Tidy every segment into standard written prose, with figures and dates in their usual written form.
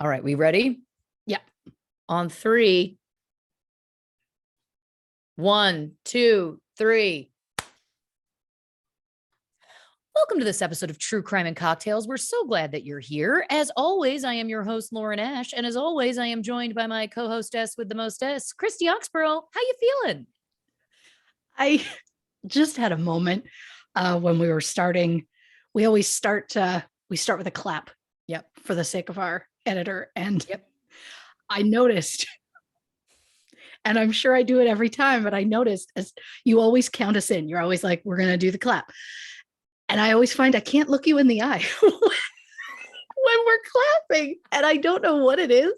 All right, we ready? Yeah. On 3. 1, 2, 3. Welcome to this episode of True Crime and Cocktails. We're so glad that you're here. As always, I am your host, Lauren Ash. And as always, I am joined by my co-hostess with the mostess, Christy Oxborrow. How you feeling? I just had a moment when we were starting. We always start with a clap. Yep. For the sake of our editor. And yep. I noticed, and I'm sure I do it every time, but I noticed as you always count us in, you're always like, we're going to do the clap. And I always find I can't look you in the eye when we're clapping. And I don't know what it is,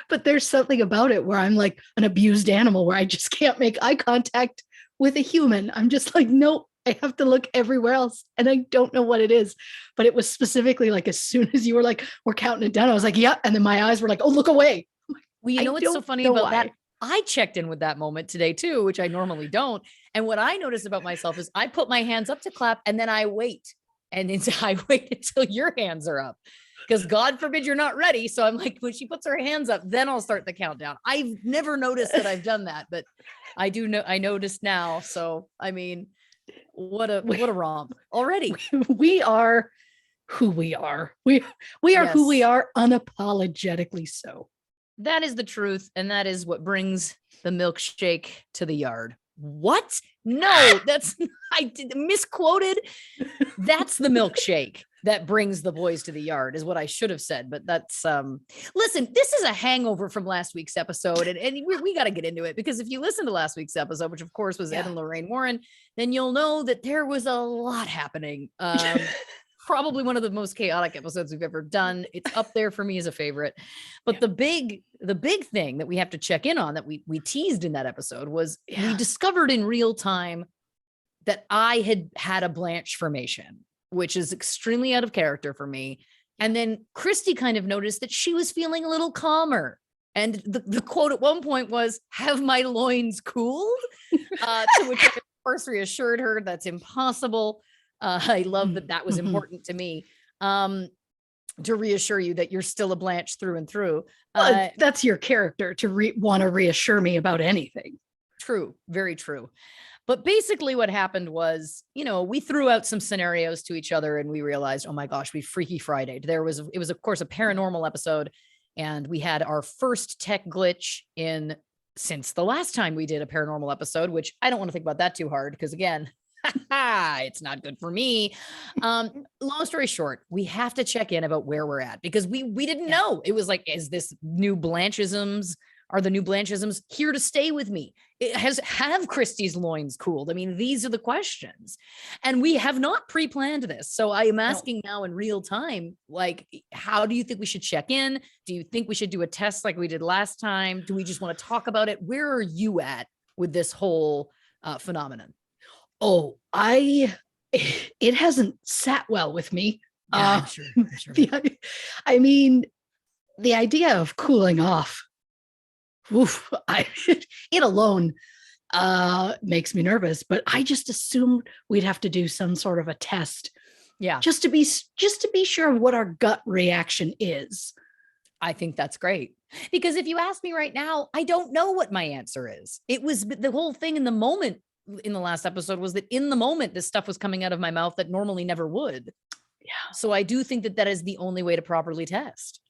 but there's something about it where I'm like an abused animal where I just can't make eye contact with a human. I'm just like, nope, I have to look everywhere else. And I don't know what it is, but it was specifically like, as soon as you were like, we're counting it down, I was like, yeah. And then my eyes were like, oh, look away. Well, you know what's so funny about that? I checked in with that moment today too, which I normally don't. And what I notice about myself is I put my hands up to clap and then I wait. And then I wait until your hands are up because God forbid you're not ready. So I'm like, when she puts her hands up, then I'll start the countdown. I've never noticed that I've done that, but I do know, I noticed now. So, I mean, what a romp already. We are who we are. We are who we are, unapologetically so. That is the truth. And that is what brings the milkshake to the yard. What? No, I misquoted. That's the milkshake that brings the boys to the yard is what I should have said. But that's, listen, this is a hangover from last week's episode. And we got to get into it because if you listen to last week's episode, which of course was Ed and Lorraine Warren, then you'll know that there was a lot happening. Probably one of the most chaotic episodes we've ever done. It's up there for me as a favorite. But the big thing that we have to check in on that we teased in that episode was we discovered in real time that I had a Blanche formation, which is extremely out of character for me. And then Christy kind of noticed that she was feeling a little calmer. And the quote at one point was, "Have my loins cooled?" To which I of course reassured her that's impossible. I love that was important to me to reassure you that you're still a Blanche through and through. Well, that's your character to want to reassure me about anything. True. Very true. But basically what happened was, we threw out some scenarios to each other and we realized, oh my gosh, we Freaky Friday'd. It was of course a paranormal episode and we had our first tech glitch since the last time we did a paranormal episode, which I don't want to think about that too hard because again, it's not good for me. Long story short, we have to check in about where we're at because we didn't know. It was like, is this are the new Blanchisms here to stay with me? Have Christy's loins cooled? I mean, these are the questions and we have not pre-planned this. So I am asking now in real time, like, how do you think we should check in? Do you think we should do a test like we did last time? Do we just want to talk about it? Where are you at with this whole phenomenon? Oh, it hasn't sat well with me. Yeah, sure. I mean, the idea of cooling off, it alone makes me nervous, but I just assumed we'd have to do some sort of a test. Yeah. Just to be sure of what our gut reaction is. I think that's great. Because if you ask me right now, I don't know what my answer is. It was the whole thing in the moment in the last episode was that in the moment, this stuff was coming out of my mouth that normally never would. Yeah. So I do think that is the only way to properly test.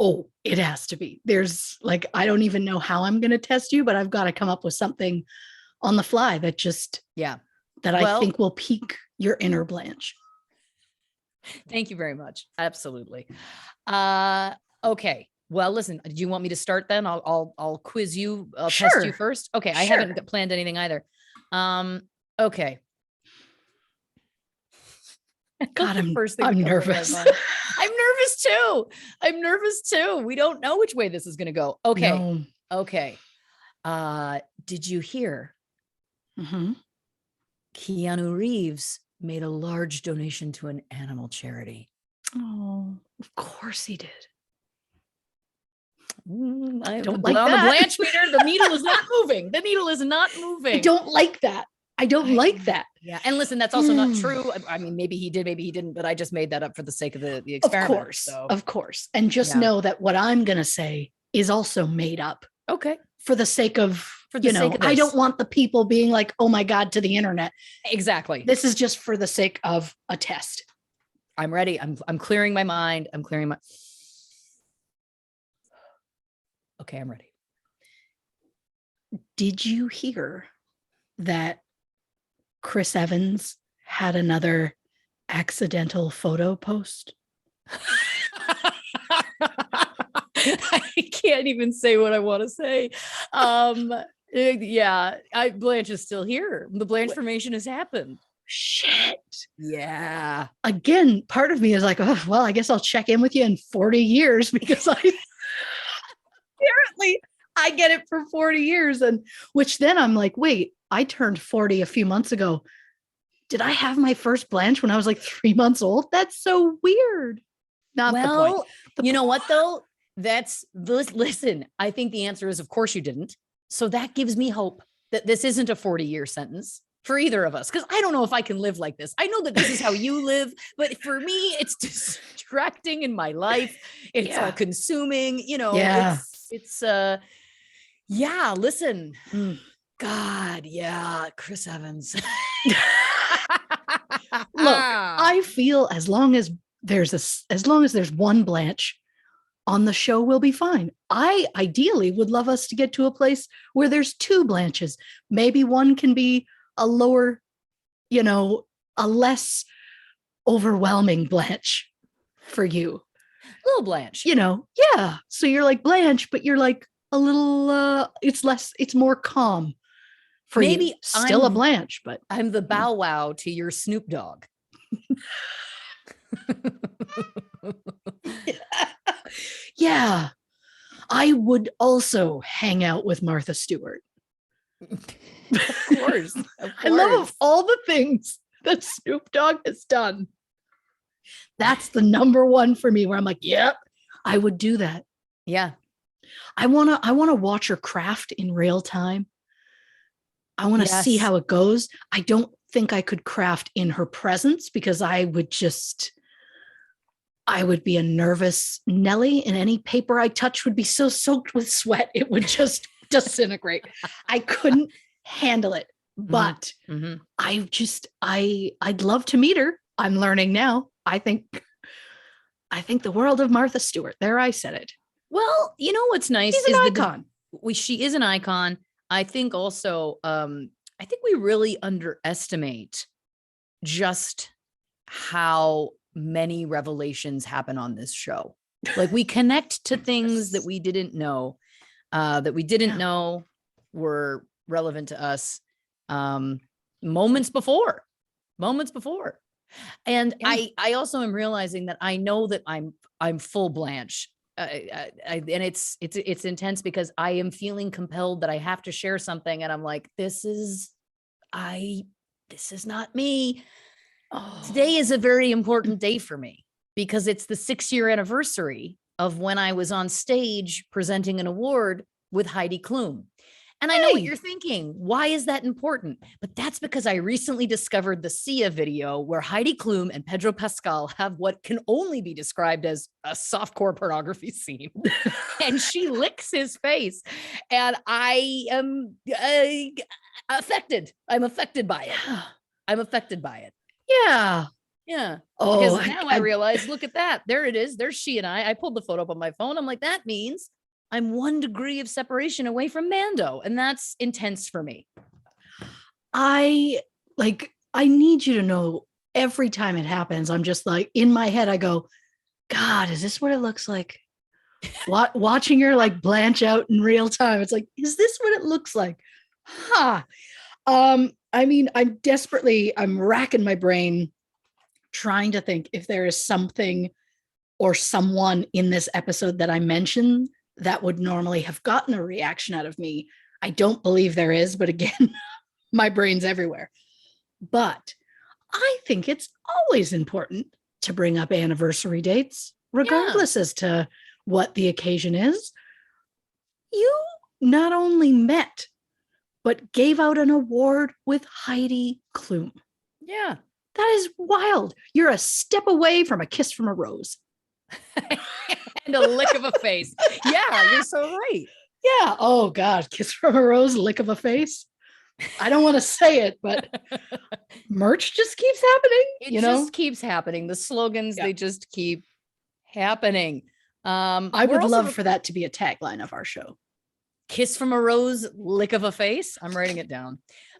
Oh, it has to be. There's I don't even know how I'm going to test you, but I've got to come up with something on the fly that I think will pique your inner Blanche. Thank you very much. Absolutely. Okay. Well, listen, do you want me to start then? I'll quiz you, sure. Test you first. Okay. I haven't planned anything either. Okay. God, I'm nervous. I'm nervous too. We don't know which way this is going to go. Okay. No. Okay. Did you hear? Mm-hmm. Keanu Reeves made a large donation to an animal charity. Oh, of course he did. I don't like that. On the Blanche meter, the needle is not moving. The needle is not moving. I don't like that. I don't like that. Yeah. And listen, that's also not true. I mean, maybe he did, maybe he didn't, but I just made that up for the sake of the experiment. Of course. And just know that what I'm going to say is also made up. Okay. For the sake of, sake of I don't want the people being like, oh my God, to the internet. Exactly. This is just for the sake of a test. I'm ready. I'm clearing my mind. Okay, I'm ready. Did you hear that Chris Evans had another accidental photo post? I can't even say what I want to say. Yeah, Blanche is still here. The Blanche formation has happened. Shit. Yeah. Again, part of me is like, oh, well, I guess I'll check in with you in 40 years because apparently I get it for 40 years. And which then I'm like, wait, I turned 40 a few months ago. Did I have my first Blanche when I was like 3 months old? That's so weird. Not the point. You know what though? Listen, I think the answer is, of course you didn't. So that gives me hope that this isn't a 40-year sentence for either of us. Cause I don't know if I can live like this. I know that this is how you live, but for me, it's distracting in my life. It's all consuming, it's listen, God, yeah. Chris Evans. Look, I feel as long as there's one Blanche on the show, we'll be fine. I ideally would love us to get to a place where there's two Blanches. Maybe one can be a lower, a less overwhelming Blanche for you. Little Blanche. Yeah. So you're like Blanche, but you're like a little, it's more calm for maybe you. Still a Blanche, but I'm the Bow Wow to your Snoop Dogg. Yeah. I would also hang out with Martha Stewart. Of course. I love all the things that Snoop Dogg has done. That's the number one for me where I'm like, yep, I would do that. Yeah. I want to watch her craft in real time. I want to see how it goes. I don't think I could craft in her presence because I would be a nervous Nelly, and any paper I touch would be so soaked with sweat. It would just disintegrate. I couldn't handle it, but I'd love to meet her. I'm learning now. I think the world of Martha Stewart. There, I said it. Well, you know what's nice? She's an icon. She is an icon. I think also, I think we really underestimate just how many revelations happen on this show. Like we connect to things that we didn't know, know were relevant to us moments before. And I also am realizing that I know that I'm full Blanche. And it's intense because I am feeling compelled that I have to share something. And I'm like, this is not me. Oh. Today is a very important day for me because it's the 6-year anniversary of when I was on stage presenting an award with Heidi Klum. And I know what you're thinking. Why is that important? But that's because I recently discovered the Sia video where Heidi Klum and Pedro Pascal have what can only be described as a softcore pornography scene. And she licks his face. And I am affected. I'm affected by it. Yeah. Yeah. Oh, because now I realize, look at that. There it is. There's she and I pulled the photo up on my phone. I'm like, that means I'm 1 degree of separation away from Mando. And that's intense for me. I need you to know every time it happens, I'm just like, in my head, I go, God, is this what it looks like? Watching her like blanch out in real time. It's like, is this what it looks like? I mean, I'm racking my brain trying to think if there is something or someone in this episode that I mentioned that would normally have gotten a reaction out of me. I don't believe there is, but again, my brain's everywhere. But I think it's always important to bring up anniversary dates, regardless as to what the occasion is. You not only met but gave out an award with Heidi Klum. Yeah. That is wild. You're a step away from a kiss from a rose. And a lick of a face. Yeah, you're so right. Yeah. Oh God, kiss from a rose, lick of a face. I don't want to say it, but merch just keeps happening. It just keeps happening. The slogans, they just keep happening. I would love for that to be a tagline of our show. Kiss from a rose, lick of a face. I'm writing it down.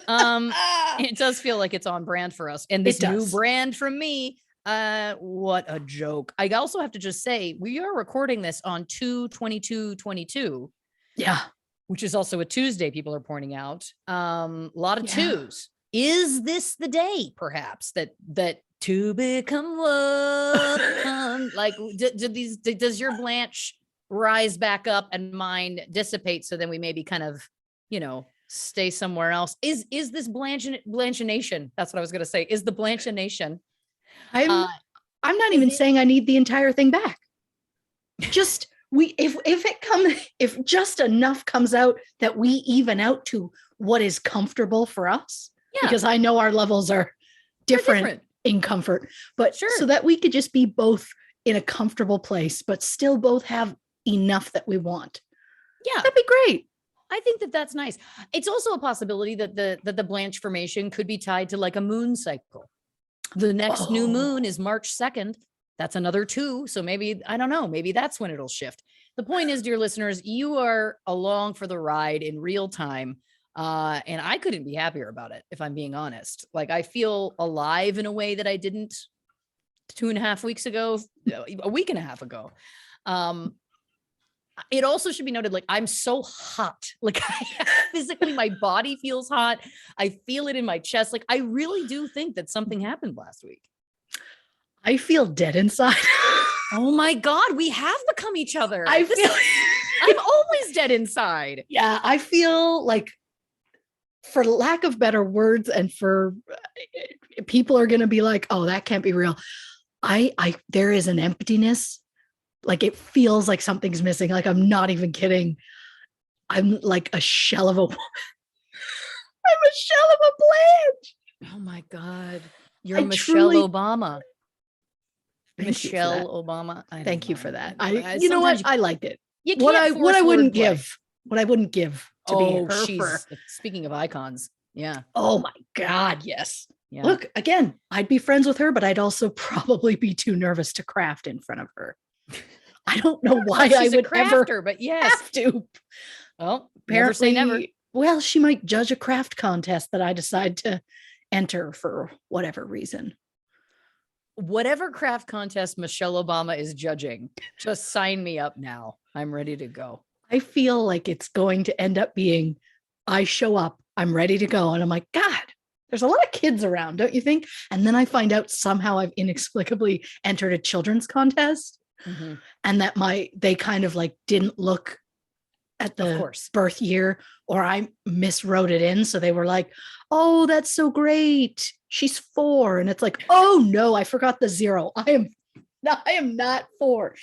It does feel like it's on brand for us. And this new brand from me, what a joke. I also have to just say, we are recording this on 2/22/22. Yeah. Which is also a Tuesday, people are pointing out. A lot of twos. Is this the day, perhaps, that to become one? Like, does your Blanche rise back up and mine dissipate, so then we maybe kind of, stay somewhere else? Is this Blanche-nation? That's what I was going to say. Is the Blanche-nation? I'm not even saying I need the entire thing back. Just if just enough comes out that we even out to what is comfortable for us, because I know our levels are different in comfort, but so that we could just be both in a comfortable place, but still both have enough that we want. Yeah, that'd be great. I think that's nice. It's also a possibility that the Blanche formation could be tied to like a moon cycle. The next new moon is March 2nd. That's another 2. So maybe, I don't know, maybe that's when it'll shift. The point is, dear listeners, you are along for the ride in real time. And I couldn't be happier about it, if I'm being honest. Like, I feel alive in a way that I didn't 2.5 weeks ago, a week and a half ago. It also should be noted, like, I'm so hot. Like, physically, my body feels hot. I feel it in my chest. Like, I really do think that something happened last week. I feel dead inside. Oh my God, we have become each other. I'm always dead inside. Yeah, I feel like, for lack of better words, and for people are going to be like, oh, that can't be real. There is an emptiness. Like, it feels like something's missing. Like, I'm not even kidding. I'm like a shell of a woman. I'm a shell of a Blanche. Oh my God. You're Michelle Obama. Michelle Obama. Thank you for that. You know what? I liked it. What I wouldn't give to be her. Speaking of icons. Yeah. Oh my God. Yes. Yeah. Look, again, I'd be friends with her, but I'd also probably be too nervous to craft in front of her. I don't know why I would ever but yes. have to. Well, apparently never. Well, she might judge a craft contest that I decide to enter for whatever reason. Whatever craft contest Michelle Obama is judging, just sign me up now. I'm ready to go. I feel like it's going to end up being, I show up, I'm ready to go. And I'm like, God, there's a lot of kids around, don't you think? And then I find out somehow I've inexplicably entered a children's contest, and that they kind of like didn't look at the birth year, or I miswrote it in. So they were like, oh, that's so great. She's 4. And it's like, oh no, I forgot the 0. I am not 4.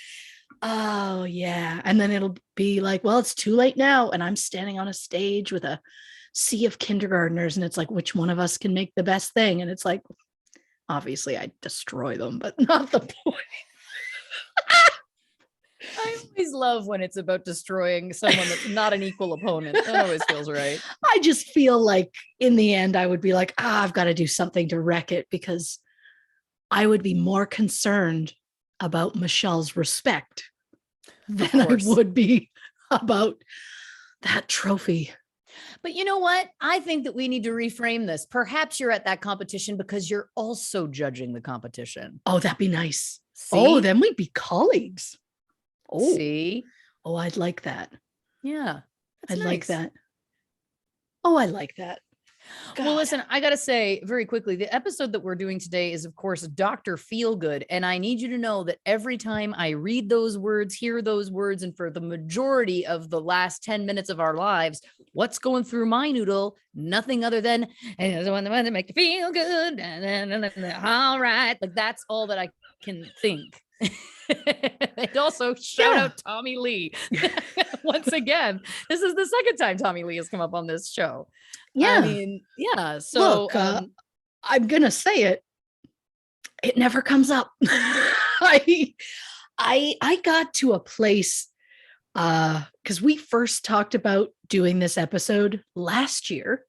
Oh yeah. And then it'll be like, well, it's too late now. And I'm standing on a stage with a sea of kindergartners. And it's like, which one of us can make the best thing? And it's like, obviously I destroy them, but not the point. I always love when it's about destroying someone that's not an equal opponent. That always feels right. I just feel like in the end, I would be like, I've got to do something to wreck it, because I would be more concerned about Michelle's respect than I would be about that trophy. But you know what? I think that we need to reframe this. Perhaps you're at that competition because you're also judging the competition. Oh, that'd be nice. See? Oh, then we'd be colleagues. Oh, see? Oh, I'd like that. Yeah. I'd like that. Oh, I like that. God. Well, listen, I got to say very quickly, the episode that we're doing today is, of course, Dr. Feelgood. And I need you to know that every time I read those words, hear those words, and for the majority of the last 10 minutes of our lives, what's going through my noodle? Nothing other than, and the one that make you feel good. All right. Like, that's all that I can think. And also shout out Tommy Lee. Once again, this is the second time Tommy Lee has come up on this show. Yeah. I mean, yeah. So look, I'm gonna say it. It never comes up. I got to a place because we first talked about doing this episode last year.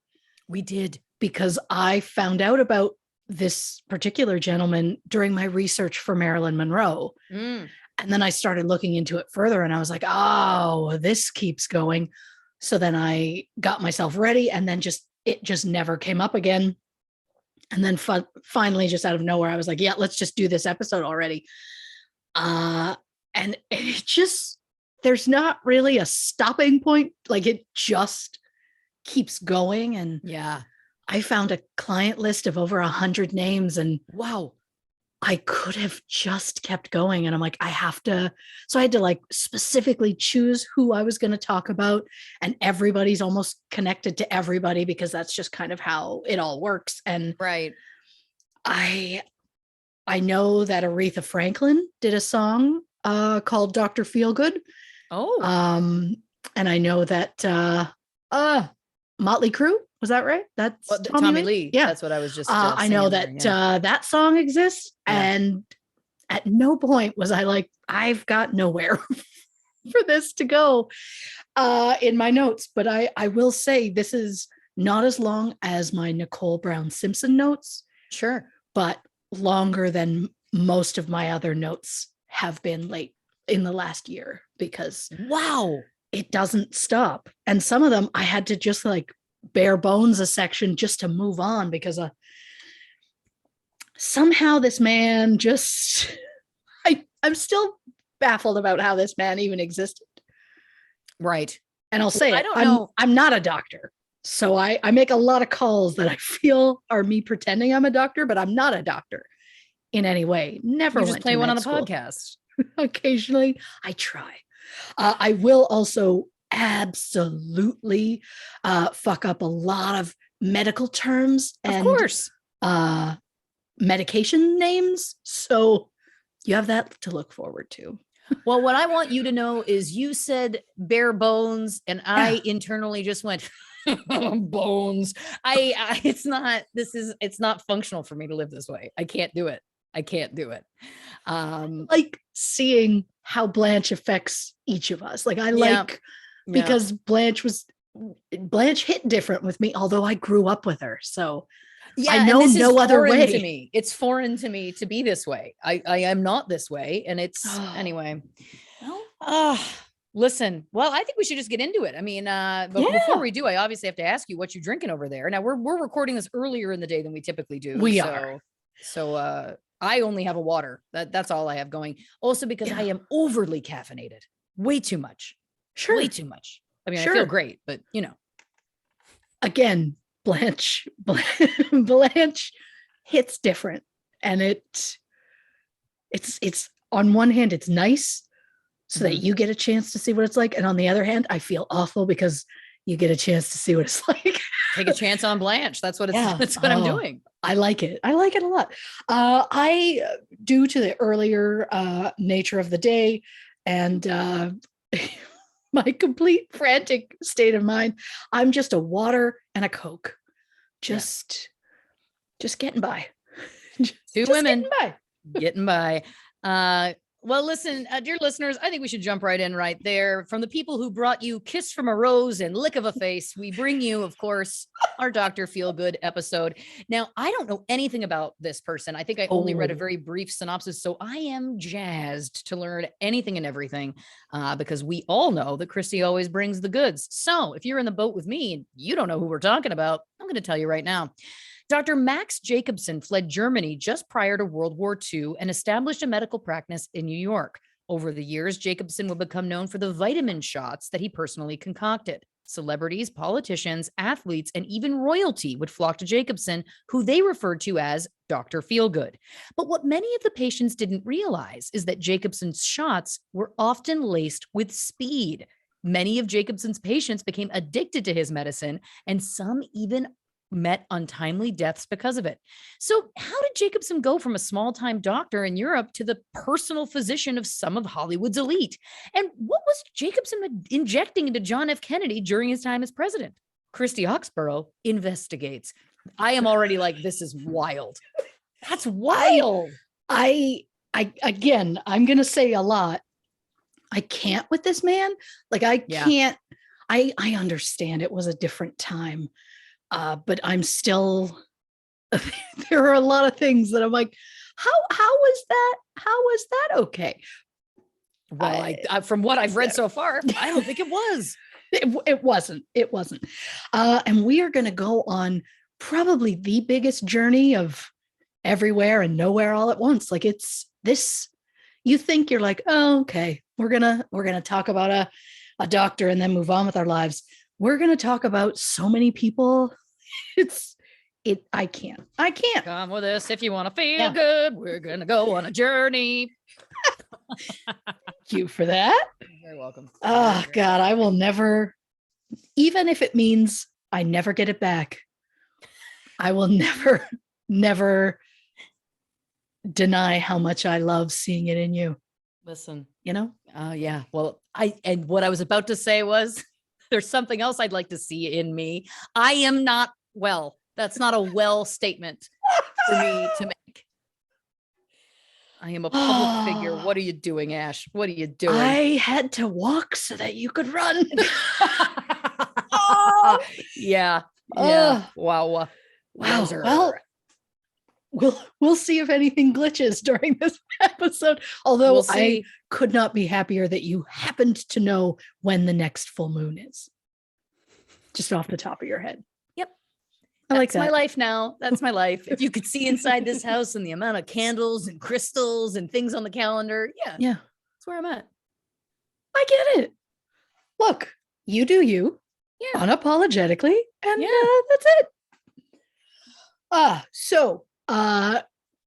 We did, because I found out about this particular gentleman during my research for Marilyn Monroe. And then I started looking into it further and I was like, oh, this keeps going. So then I got myself ready and then it just never came up again. And then finally, just out of nowhere, I was like, yeah, let's just do this episode already. And it just, there's not really a stopping point. Like it just keeps going. And yeah, I found a client list of over 100 names and wow, I could have just kept going. And I'm like, I had to like specifically choose who I was going to talk about. And everybody's almost connected to everybody because that's just kind of how it all works. And right. I know that Aretha Franklin did a song called Dr. Feelgood. Oh. And I know that Motley Crue, was that right? That's Tommy Lee. Yeah, that's what I was just. I know that that song exists, and at no point was I like, I've got nowhere for this to go in my notes. But I will say this is not as long as my Nicole Brown Simpson notes. Sure, but longer than most of my other notes have been late in the last year because wow, it doesn't stop. And some of them I had to just like bare bones a section just to move on because somehow this man just, I'm still baffled about how this man even existed. Right. And I'll say I'm not a doctor. So I make a lot of calls that I feel are me pretending I'm a doctor, but I'm not a doctor in any way. Never. You just play one on the podcast. Occasionally I try. I will also absolutely fuck up a lot of medical terms and of course medication names. So you have that to look forward to. Well, what I want you to know is you said bare bones and I internally just went bones. It's not functional for me to live this way. I can't do it. Like seeing how Blanche affects each of us. Like I like because Blanche hit different with me, although I grew up with her. So I know no other way. To me. It's foreign to me to be this way. I am not this way. And it's anyway. Listen, well, I think we should just get into it. I mean, but before we do, I obviously have to ask you what you're drinking over there. Now we're recording this earlier in the day than we typically do. We are. So I only have a water. That's all I have going. Also because I am overly caffeinated. Way too much. Sure. Way too much. I mean, I feel great, but you know. Again, Blanche hits different. And it's on one hand, it's nice so that you get a chance to see what it's like. And on the other hand, I feel awful because you get a chance to see what it's like. Take a chance on Blanche. That's what that's what I'm doing. I like it. I like it a lot. Due to the earlier nature of the day and my complete frantic state of mind, I'm just a water and a Coke. Just getting by. Two women getting by. Well, listen, dear listeners, I think we should jump right in right there. From the people who brought you Kiss from a Rose and Lick of a Face, we bring you, of course, our Dr. Feelgood episode. Now, I don't know anything about this person. I think I only read a very brief synopsis, so I am jazzed to learn anything and everything because we all know that Christy always brings the goods. So if you're in the boat with me and you don't know who we're talking about, I'm going to tell you right now. Dr. Max Jacobson fled Germany just prior to World War II and established a medical practice in New York. Over the years, Jacobson would become known for the vitamin shots that he personally concocted. Celebrities, politicians, athletes, and even royalty would flock to Jacobson, who they referred to as Dr. Feelgood. But what many of the patients didn't realize is that Jacobson's shots were often laced with speed. Many of Jacobson's patients became addicted to his medicine, and some even met untimely deaths because of it. So, how did Jacobson go from a small time doctor in Europe to the personal physician of some of Hollywood's elite? And what was Jacobson injecting into John F. Kennedy during his time as president? Christy Oxborrow investigates. I am already like, this is wild. That's wild. Again, I'm going to say a lot. I can't with this man. Like, I can't, I understand it was a different time. But I'm still, there are a lot of things that I'm like, how was that okay? Well, I from what I've read so far, I don't think it was. It wasn't. And we are going to go on probably the biggest journey of everywhere and nowhere all at once. Like, it's this, you think you're like, oh, okay, we're going to talk about a doctor and then move on with our lives. We're going to talk about so many people. I can't. Come with us if you want to feel good. We're going to go on a journey. Thank you for that. You're very welcome. Oh God, I will never, even if it means I never get it back, I will never deny how much I love seeing it in you. Listen, Yeah. Well, and what I was about to say was, there's something else I'd like to see in me. I am not well. That's not a well statement for me to make. I am a public figure. What are you doing, Ash? What are you doing? I had to walk so that you could run. Yeah. Wow. Well, we'll see if anything glitches during this episode. Although I could not be happier that you happened to know when the next full moon is. Just off the top of your head. Yep. That's my life now. That's my life. If you could see inside this house and the amount of candles and crystals and things on the calendar. Yeah. That's where I'm at. I get it. Look, you do you. Yeah. Unapologetically. And that's it. So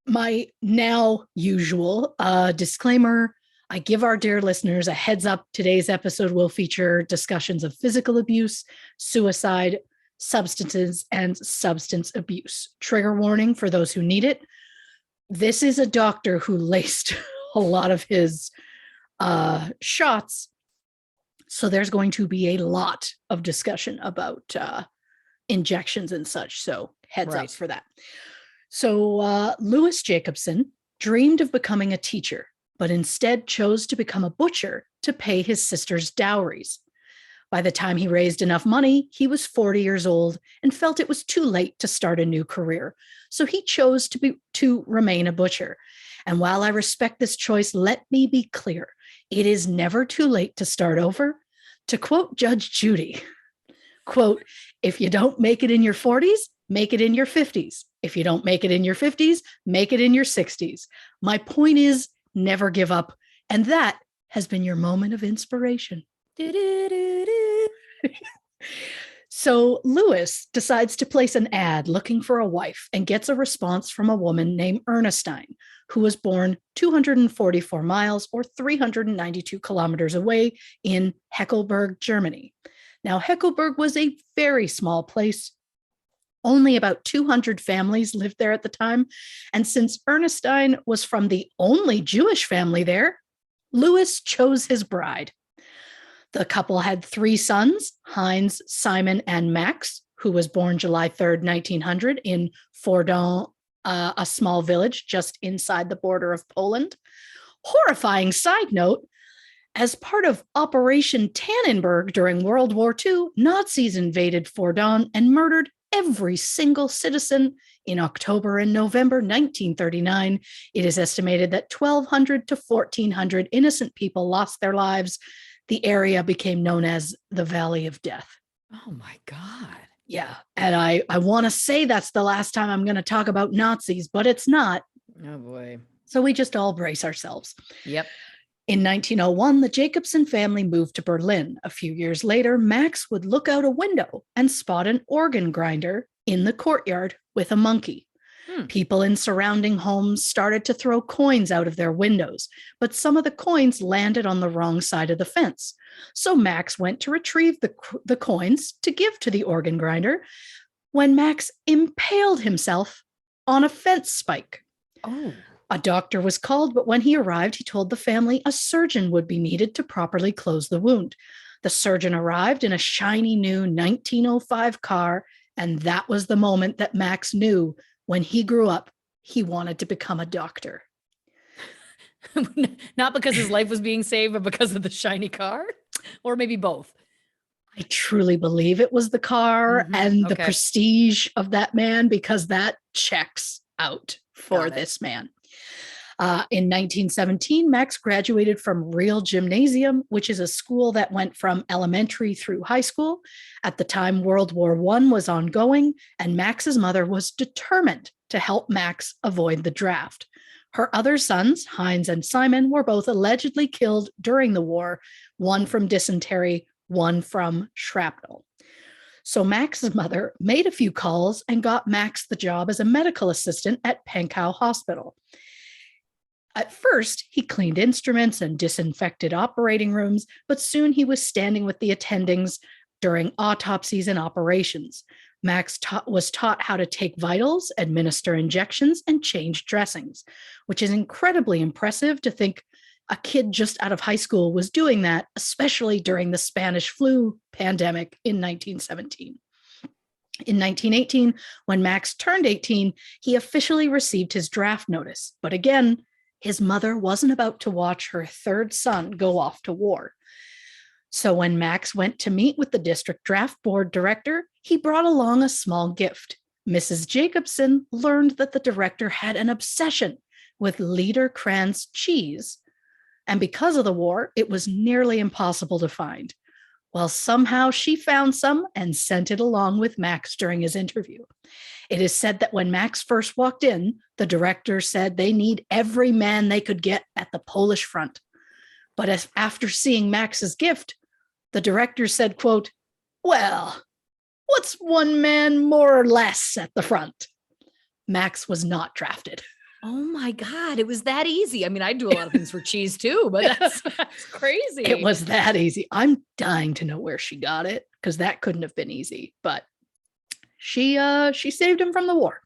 my now usual disclaimer. I give our dear listeners a heads up. Today's episode will feature discussions of physical abuse, suicide, substances, and substance abuse. Trigger warning for those who need it. This is a doctor who laced a lot of his shots. So there's going to be a lot of discussion about injections and such. So heads up for that. So Louis Jacobson dreamed of becoming a teacher, but instead chose to become a butcher to pay his sister's dowries. By the time he raised enough money, he was 40 years old and felt it was too late to start a new career. So he chose to remain a butcher. And while I respect this choice, let me be clear. It is never too late to start over. To quote Judge Judy, quote, if you don't make it in your 40s, make it in your 50s. If you don't make it in your 50s, make it in your 60s. My point is, never give up. And that has been your moment of inspiration. So Louis decides to place an ad looking for a wife and gets a response from a woman named Ernestine, who was born 244 miles or 392 kilometers away in Heckelberg, Germany. Now, Heckelberg was a very small place. Only about 200 families lived there at the time. And since Ernestine was from the only Jewish family there, Louis chose his bride. The couple had 3 sons, Heinz, Simon, and Max, who was born July 3rd, 1900 in Fordon, a small village just inside the border of Poland. Horrifying side note, as part of Operation Tannenberg during World War II, Nazis invaded Fordon and murdered every single citizen in October and November 1939. It is estimated that 1,200 to 1,400 innocent people lost their lives. The area became known as the Valley of Death. Oh my God. Yeah. And I want to say that's the last time I'm going to talk about Nazis, but it's not. Oh boy. So we just all brace ourselves. Yep. In 1901, the Jacobson family moved to Berlin. A few years later, Max would look out a window and spot an organ grinder in the courtyard with a monkey. People in surrounding homes started to throw coins out of their windows, but some of the coins landed on the wrong side of the fence. So Max went to retrieve the coins to give to the organ grinder, when Max impaled himself on a fence spike. Oh. A doctor was called, but when he arrived, he told the family a surgeon would be needed to properly close the wound. The surgeon arrived in a shiny new 1905 car, and that was the moment that Max knew when he grew up, he wanted to become a doctor. Not because his life was being saved, but because of the shiny car, or maybe both. I truly believe it was the car and the prestige of that man, because that checks out for this man. In 1917, Max graduated from Real Gymnasium, which is a school that went from elementary through high school. At the time, World War I was ongoing, and Max's mother was determined to help Max avoid the draft. Her other sons, Heinz and Simon, were both allegedly killed during the war, one from dysentery, one from shrapnel. So Max's mother made a few calls and got Max the job as a medical assistant at Pankow Hospital. At first, he cleaned instruments and disinfected operating rooms, but soon he was standing with the attendings during autopsies and operations. Max was taught how to take vitals, administer injections, and change dressings, which is incredibly impressive to think a kid just out of high school was doing that, especially during the Spanish flu pandemic in 1917. In 1918, when Max turned 18, he officially received his draft notice. But again, his mother wasn't about to watch her third son go off to war. So when Max went to meet with the district draft board director, he brought along a small gift. Mrs. Jacobson learned that the director had an obsession with Liederkranz cheese. And because of the war, it was nearly impossible to find. Well, somehow she found some and sent it along with Max during his interview. It is said that when Max first walked in, the director said they need every man they could get at the Polish front. But after seeing Max's gift, the director said, quote, "Well, what's one man more or less at the front?" Max was not drafted. Oh my God, it was that easy. I mean, I do a lot of things for cheese too, but that's crazy. It was that easy. I'm dying to know where she got it, because that couldn't have been easy, but she saved him from the war.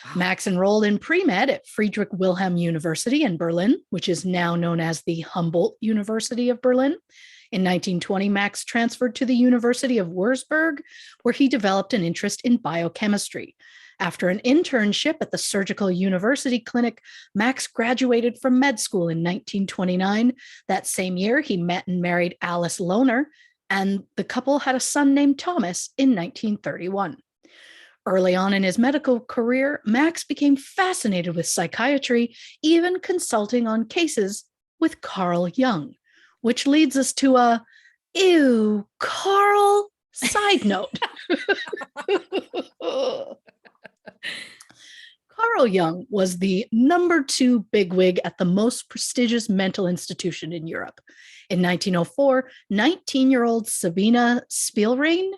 Wow. Max enrolled in pre-med at Friedrich Wilhelm University in Berlin, which is now known as the Humboldt University of Berlin. In 1920, Max transferred to the University of Würzburg, where he developed an interest in biochemistry. After an internship at the Surgical University Clinic, Max graduated from med school in 1929. That same year, he met and married Alice Lohner, and the couple had a son named Thomas in 1931. Early on in his medical career, Max became fascinated with psychiatry, even consulting on cases with Carl Jung, which leads us to a, ew, Carl side note. Carl Jung was the number 2 bigwig at the most prestigious mental institution in Europe. In 1904, 19-year-old Sabina Spielrein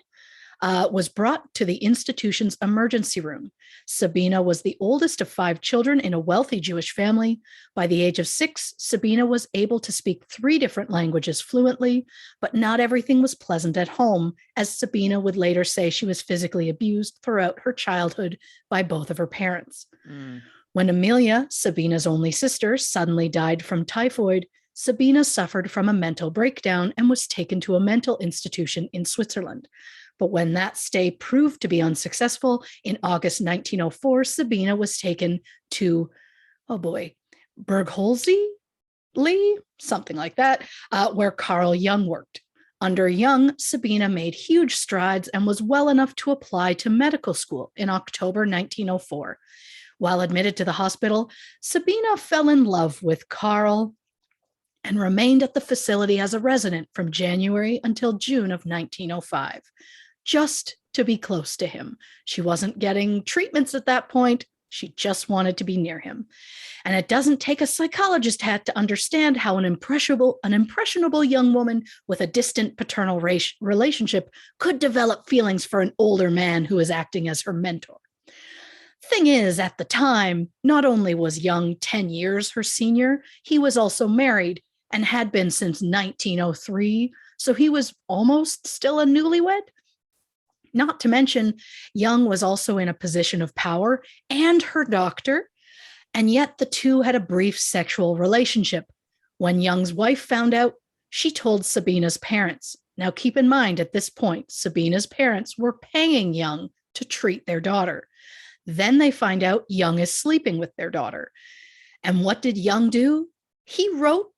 was brought to the institution's emergency room. Sabina was the oldest of 5 children in a wealthy Jewish family. By the age of 6, Sabina was able to speak 3 different languages fluently, but not everything was pleasant at home, as Sabina would later say she was physically abused throughout her childhood by both of her parents. When Amelia, Sabina's only sister, suddenly died from typhoid, Sabina suffered from a mental breakdown and was taken to a mental institution in Switzerland. But when that stay proved to be unsuccessful, in August 1904, Sabina was taken to, Bergholzli, something like that, where Carl Jung worked. Under Jung, Sabina made huge strides and was well enough to apply to medical school in October 1904. While admitted to the hospital, Sabina fell in love with Carl and remained at the facility as a resident from January until June of 1905. Just to be close to him. She wasn't getting treatments at that point. She just wanted to be near him. And it doesn't take a psychologist hat to understand how an impressionable young woman with a distant paternal relationship could develop feelings for an older man who is acting as her mentor. Thing is, at the time, not only was Jung 10 years her senior, he was also married and had been since 1903, so he was almost still a newlywed. Not to mention, Young was also in a position of power and her doctor, and yet the two had a brief sexual relationship. When Young's wife found out, she told Sabina's parents. Now, keep in mind, at this point, Sabina's parents were paying Young to treat their daughter. Then they find out Young is sleeping with their daughter. And what did Young do? He wrote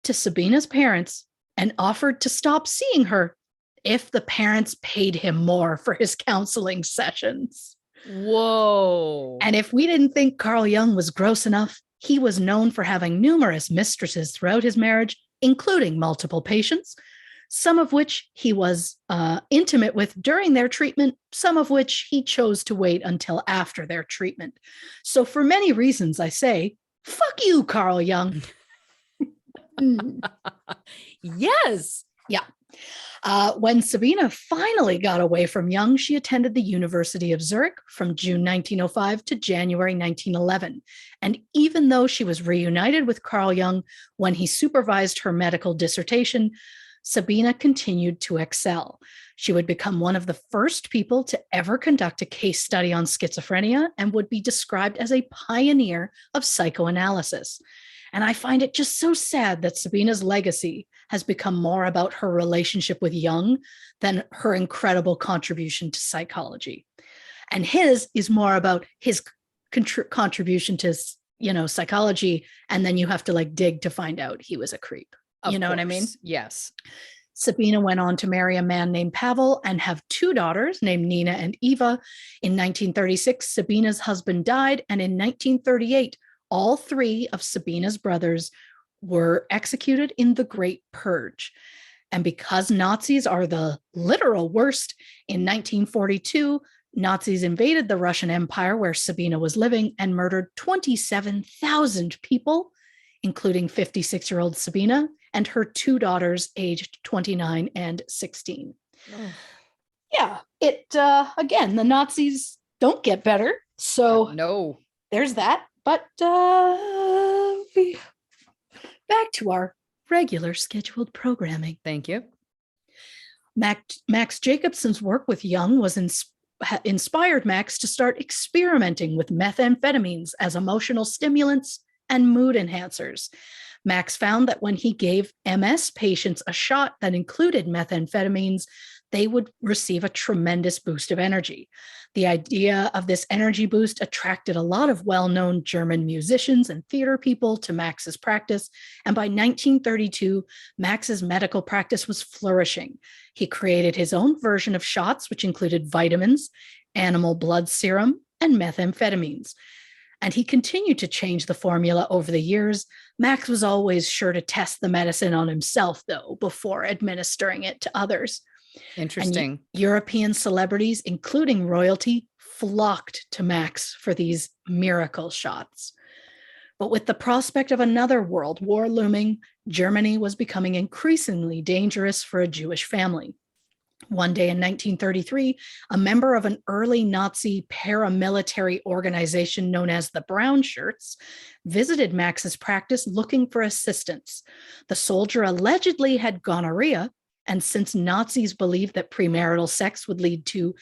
to Sabina's parents and offered to stop seeing her if the parents paid him more for his counseling sessions. Whoa. And if we didn't think Carl Jung was gross enough, he was known for having numerous mistresses throughout his marriage, including multiple patients, some of which he was intimate with during their treatment, some of which he chose to wait until after their treatment. So for many reasons, I say, fuck you, Carl Jung. Yes. Yeah. When Sabina finally got away from Jung, she attended the University of Zurich from June 1905 to January 1911. And even though she was reunited with Carl Jung when he supervised her medical dissertation, Sabina continued to excel. She would become one of the first people to ever conduct a case study on schizophrenia and would be described as a pioneer of psychoanalysis. And I find it just so sad that Sabina's legacy has become more about her relationship with Jung than her incredible contribution to psychology. And his is more about his contribution to, psychology. And then you have to dig to find out he was a creep. Of what I mean? course. Yes. Sabina went on to marry a man named Pavel and have two daughters named Nina and Eva. In 1936, Sabina's husband died. And in 1938, all three of Sabina's brothers were executed in the Great Purge. And because Nazis are the literal worst, in 1942, Nazis invaded the Russian Empire where Sabina was living and murdered 27,000 people, including 56-year-old Sabina and her two daughters aged 29 and 16. Oh. Yeah, again, the Nazis don't get better. So no, there's that. But back to our regular scheduled programming. Thank you. Max Jacobson's work with Jung was inspired Max to start experimenting with methamphetamines as emotional stimulants and mood enhancers. Max found that when he gave MS patients a shot that included methamphetamines, they would receive a tremendous boost of energy. The idea of this energy boost attracted a lot of well-known German musicians and theater people to Max's practice, and by 1932, Max's medical practice was flourishing. He created his own version of shots, which included vitamins, animal blood serum, and methamphetamines. And he continued to change the formula over the years. Max was always sure to test the medicine on himself, though, before administering it to others. Interesting. And European celebrities, including royalty, flocked to Max for these miracle shots. But with the prospect of another world war looming, Germany was becoming increasingly dangerous for a Jewish family. One day in 1933, a member of an early Nazi paramilitary organization known as the Brown Shirts visited Max's practice looking for assistance. The soldier allegedly had gonorrhea, and since Nazis believed that premarital sex would lead to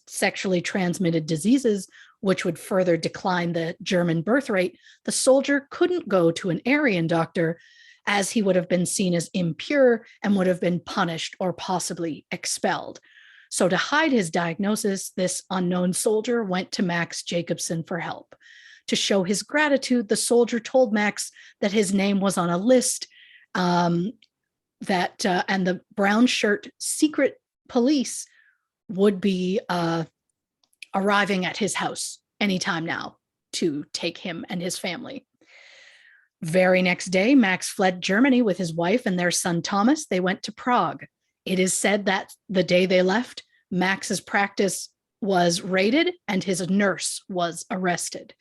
sexually transmitted diseases, which would further decline the German birth rate, the soldier couldn't go to an Aryan doctor, as he would have been seen as impure and would have been punished or possibly expelled. So to hide his diagnosis, this unknown soldier went to Max Jacobson for help. To show his gratitude, the soldier told Max that his name was on a list, and the brown shirt secret police would be arriving at his house anytime now to take him and his family. Very next day, Max fled Germany with his wife and their son Thomas. They went to Prague. It is said that the day they left, Max's practice was raided and his nurse was arrested.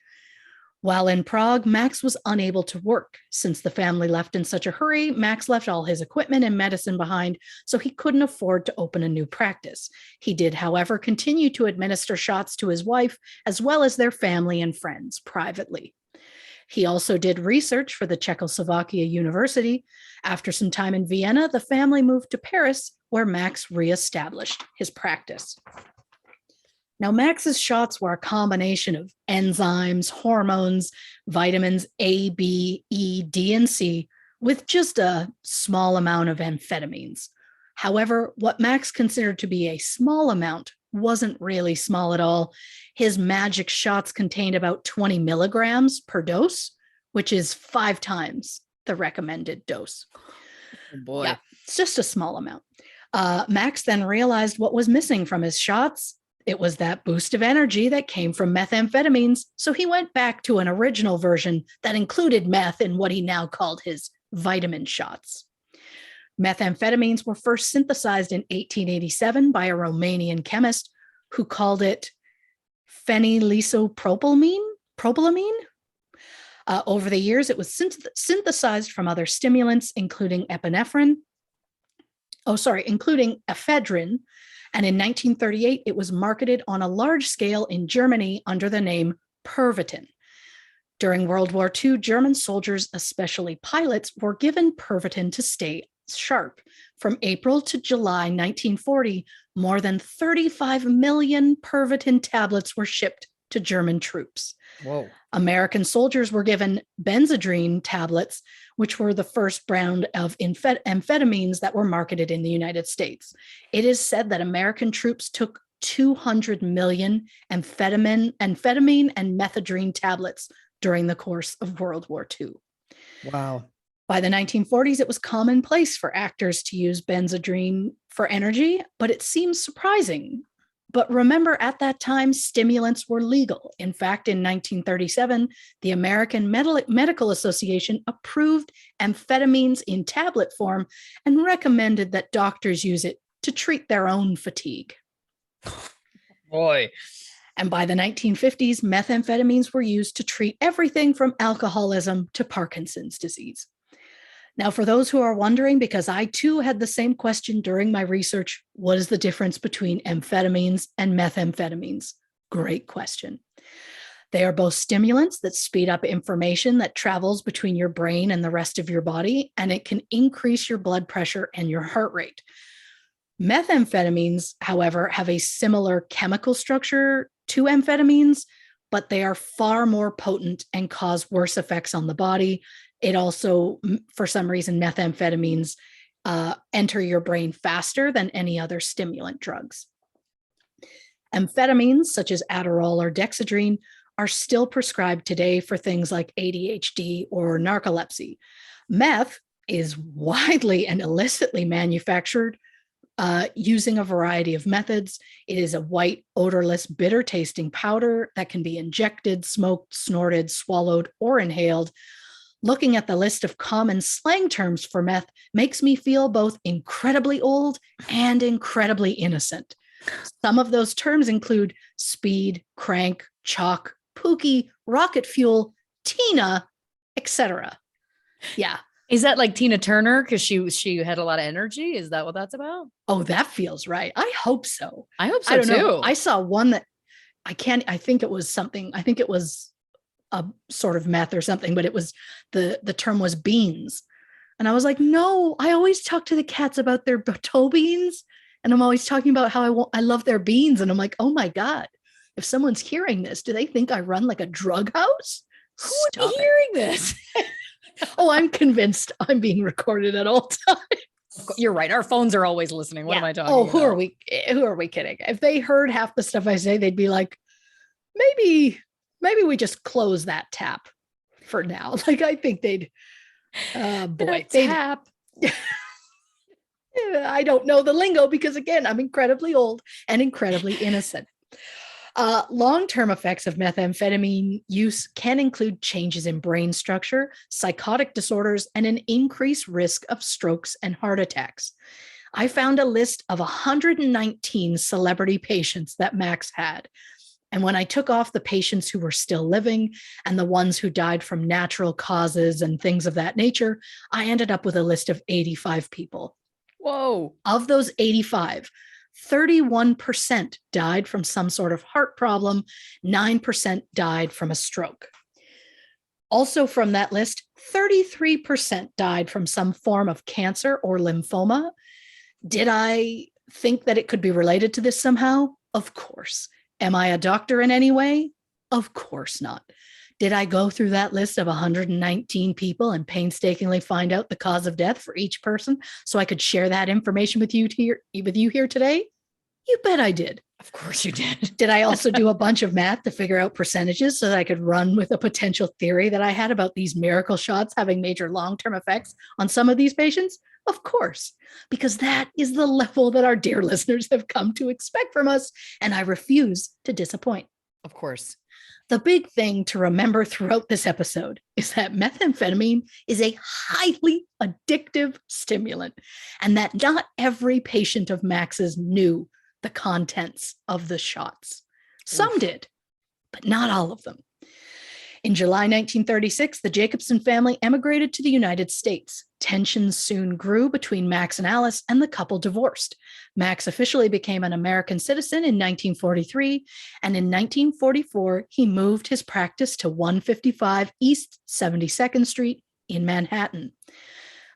While in Prague, Max was unable to work. Since the family left in such a hurry, Max left all his equipment and medicine behind, so he couldn't afford to open a new practice. He did, however, continue to administer shots to his wife, as well as their family and friends privately. He also did research for the Czechoslovakia University. After some time in Vienna, the family moved to Paris, where Max reestablished his practice. Now, Max's shots were a combination of enzymes, hormones, vitamins A, B, E, D, and C, with just a small amount of amphetamines. However, what Max considered to be a small amount wasn't really small at all. His magic shots contained about 20 milligrams per dose, which is 5 times the recommended dose. Oh boy. Yeah, it's just a small amount. Max then realized what was missing from his shots. It was that boost of energy that came from methamphetamines. So he went back to an original version that included meth in what he now called his vitamin shots. Methamphetamines were first synthesized in 1887 by a Romanian chemist who called it phenylesopropylamine. Over the years, it was synthesized from other stimulants, including ephedrine. And in 1938, it was marketed on a large scale in Germany under the name Pervitin. During World War II, German soldiers, especially pilots, were given Pervitin to stay sharp. From April to July 1940, more than 35 million Pervitin tablets were shipped to German troops. Whoa. American soldiers were given Benzedrine tablets, which were the first brand of amphetamines that were marketed in the United States. It is said that American troops took 200 million amphetamine and methadone tablets during the course of World War II. Wow. By the 1940s, it was commonplace for actors to use Benzedrine for energy, but it seems surprising. But remember, at that time, stimulants were legal. In fact, in 1937, the American Medical Association approved amphetamines in tablet form and recommended that doctors use it to treat their own fatigue. Boy. And by the 1950s, methamphetamines were used to treat everything from alcoholism to Parkinson's disease. Now, for those who are wondering, because I too had the same question during my research, what is the difference between amphetamines and methamphetamines? Great question. They are both stimulants that speed up information that travels between your brain and the rest of your body, and it can increase your blood pressure and your heart rate. Methamphetamines, however, have a similar chemical structure to amphetamines, but they are far more potent and cause worse effects on the body. It also, for some reason, methamphetamines enter your brain faster than any other stimulant drugs. Amphetamines, such as Adderall or Dexedrine, are still prescribed today for things like ADHD or narcolepsy. Meth is widely and illicitly manufactured using a variety of methods. It is a white, odorless, bitter-tasting powder that can be injected, smoked, snorted, swallowed, or inhaled. Looking at the list of common slang terms for meth makes me feel both incredibly old and incredibly innocent. Some of those terms include speed, crank, chalk, pookie, rocket fuel, Tina, etc. Yeah. Is that like Tina Turner? Because she had a lot of energy. Is that what that's about? Oh, that feels right. I hope so. I hope so I don't too. know. I saw one that I think it was a sort of meth or something, but it was the term was beans. And I was like, no, I always talk to the cats about their toe beans. And I'm always talking about how I love their beans. And I'm like, oh my God, if someone's hearing this, do they think I run like a drug house? Who would be hearing this? Oh, I'm convinced I'm being recorded at all times. You're right. Our phones are always listening. What am I talking about? Who are we kidding? If they heard half the stuff I say, they'd be like, maybe we just close that tap for now. Like, I think they'd, tap. I don't know the lingo because, again, I'm incredibly old and incredibly innocent. Long-term effects of methamphetamine use can include changes in brain structure, psychotic disorders, and an increased risk of strokes and heart attacks. I found a list of 119 celebrity patients that Max had. And when I took off the patients who were still living and the ones who died from natural causes and things of that nature, I ended up with a list of 85 people. Whoa. Of those 85, 31% died from some sort of heart problem, 9% died from a stroke. Also from that list, 33% died from some form of cancer or lymphoma. Did I think that it could be related to this somehow? Of course. Am I a doctor in any way? Of course not. Did I go through that list of 119 people and painstakingly find out the cause of death for each person so I could share that information with you here today? You bet I did. Of course you did. Did I also do a bunch of math to figure out percentages so that I could run with a potential theory that I had about these miracle shots having major long-term effects on some of these patients? Of course, because that is the level that our dear listeners have come to expect from us, and I refuse to disappoint. Of course. The big thing to remember throughout this episode is that methamphetamine is a highly addictive stimulant, and that not every patient of Max's knew the contents of the shots. Some did, but not all of them. In July 1936, the Jacobson family emigrated to the United States. Tensions soon grew between Max and Alice, and the couple divorced. Max officially became an American citizen in 1943, and in 1944, he moved his practice to 155 East 72nd Street in Manhattan.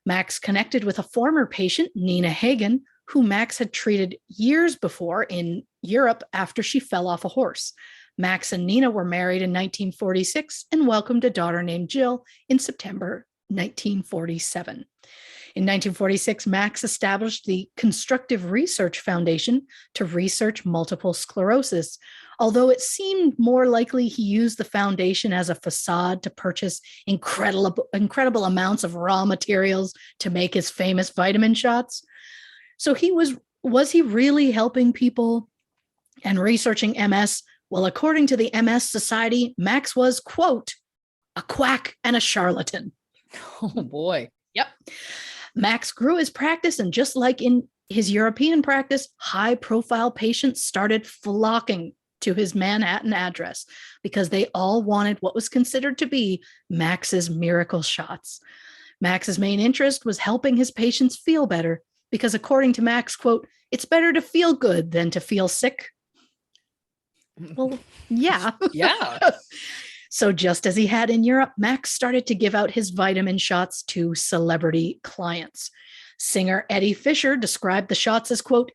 Max connected with a former patient, Nina Hagen, who Max had treated years before in Europe after she fell off a horse. Max and Nina were married in 1946 and welcomed a daughter named Jill in September 1947. In 1946, Max established the Constructive Research Foundation to research multiple sclerosis, although it seemed more likely he used the foundation as a facade to purchase incredible amounts of raw materials to make his famous vitamin shots. So was he really helping people and researching MS? Well, according to the MS Society, Max was, quote, a quack and a charlatan. Oh, boy. Yep. Max grew his practice, and just like in his European practice, high-profile patients started flocking to his Manhattan address because they all wanted what was considered to be Max's miracle shots. Max's main interest was helping his patients feel better because, according to Max, quote, it's better to feel good than to feel sick. Well, yeah. Yeah. So just as he had in Europe, Max started to give out his vitamin shots to celebrity clients. Singer Eddie Fisher described the shots as, quote,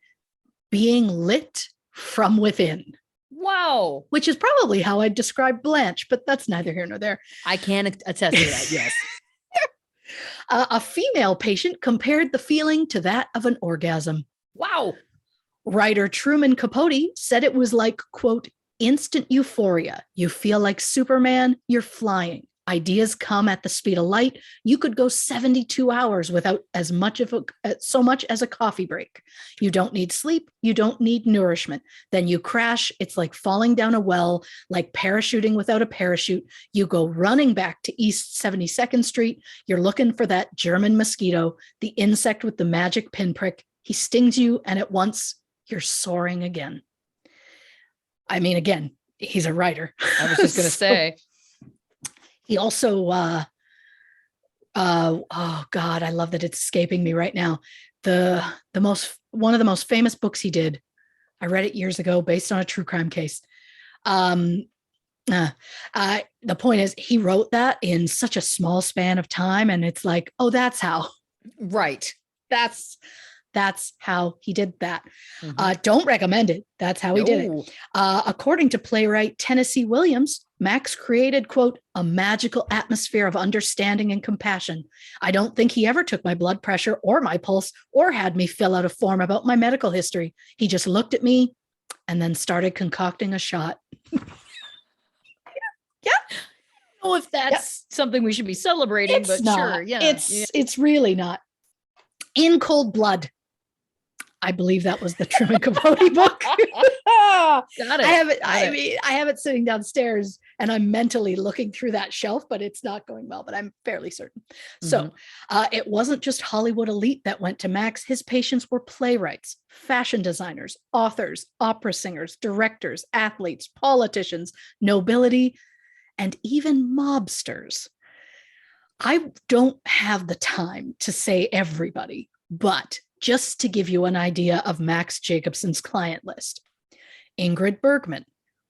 being lit from within. Wow. Which is probably how I'd describe Blanche, but that's neither here nor there. I can attest to that, yes. A female patient compared the feeling to that of an orgasm. Wow. Writer Truman Capote said it was like, quote, instant euphoria. You feel like Superman, you're flying. Ideas come at the speed of light. You could go 72 hours without so much as a coffee break. You don't need sleep. You don't need nourishment. Then you crash. It's like falling down a well, like parachuting without a parachute. You go running back to East 72nd Street. You're looking for that German mosquito, the insect with the magic pinprick. He stings you, and at once you're soaring again. I mean, again, he's a writer. I was just going to say. He also, oh God, I love that it's escaping me right now. One of the most famous books he did, I read it years ago based on a true crime case. The point is, he wrote that in such a small span of time, and it's like, oh, that's how. Right. That's how he did that. Mm-hmm. Don't recommend it. That's how he did it. According to playwright Tennessee Williams, Max created, quote, a magical atmosphere of understanding and compassion. I don't think he ever took my blood pressure or my pulse or had me fill out a form about my medical history. He just looked at me and then started concocting a shot. Yeah. I don't know if that's something we should be celebrating, it's but not. Sure. Yeah. It's really not. In Cold Blood. I believe that was the Truman Capote book. Got it. I have it sitting downstairs, and I'm mentally looking through that shelf, but it's not going well, but I'm fairly certain. Mm-hmm. So it wasn't just Hollywood elite that went to Max. His patients were playwrights, fashion designers, authors, opera singers, directors, athletes, politicians, nobility, and even mobsters. I don't have the time to say everybody, but just to give you an idea of Max Jacobson's client list: Ingrid Bergman,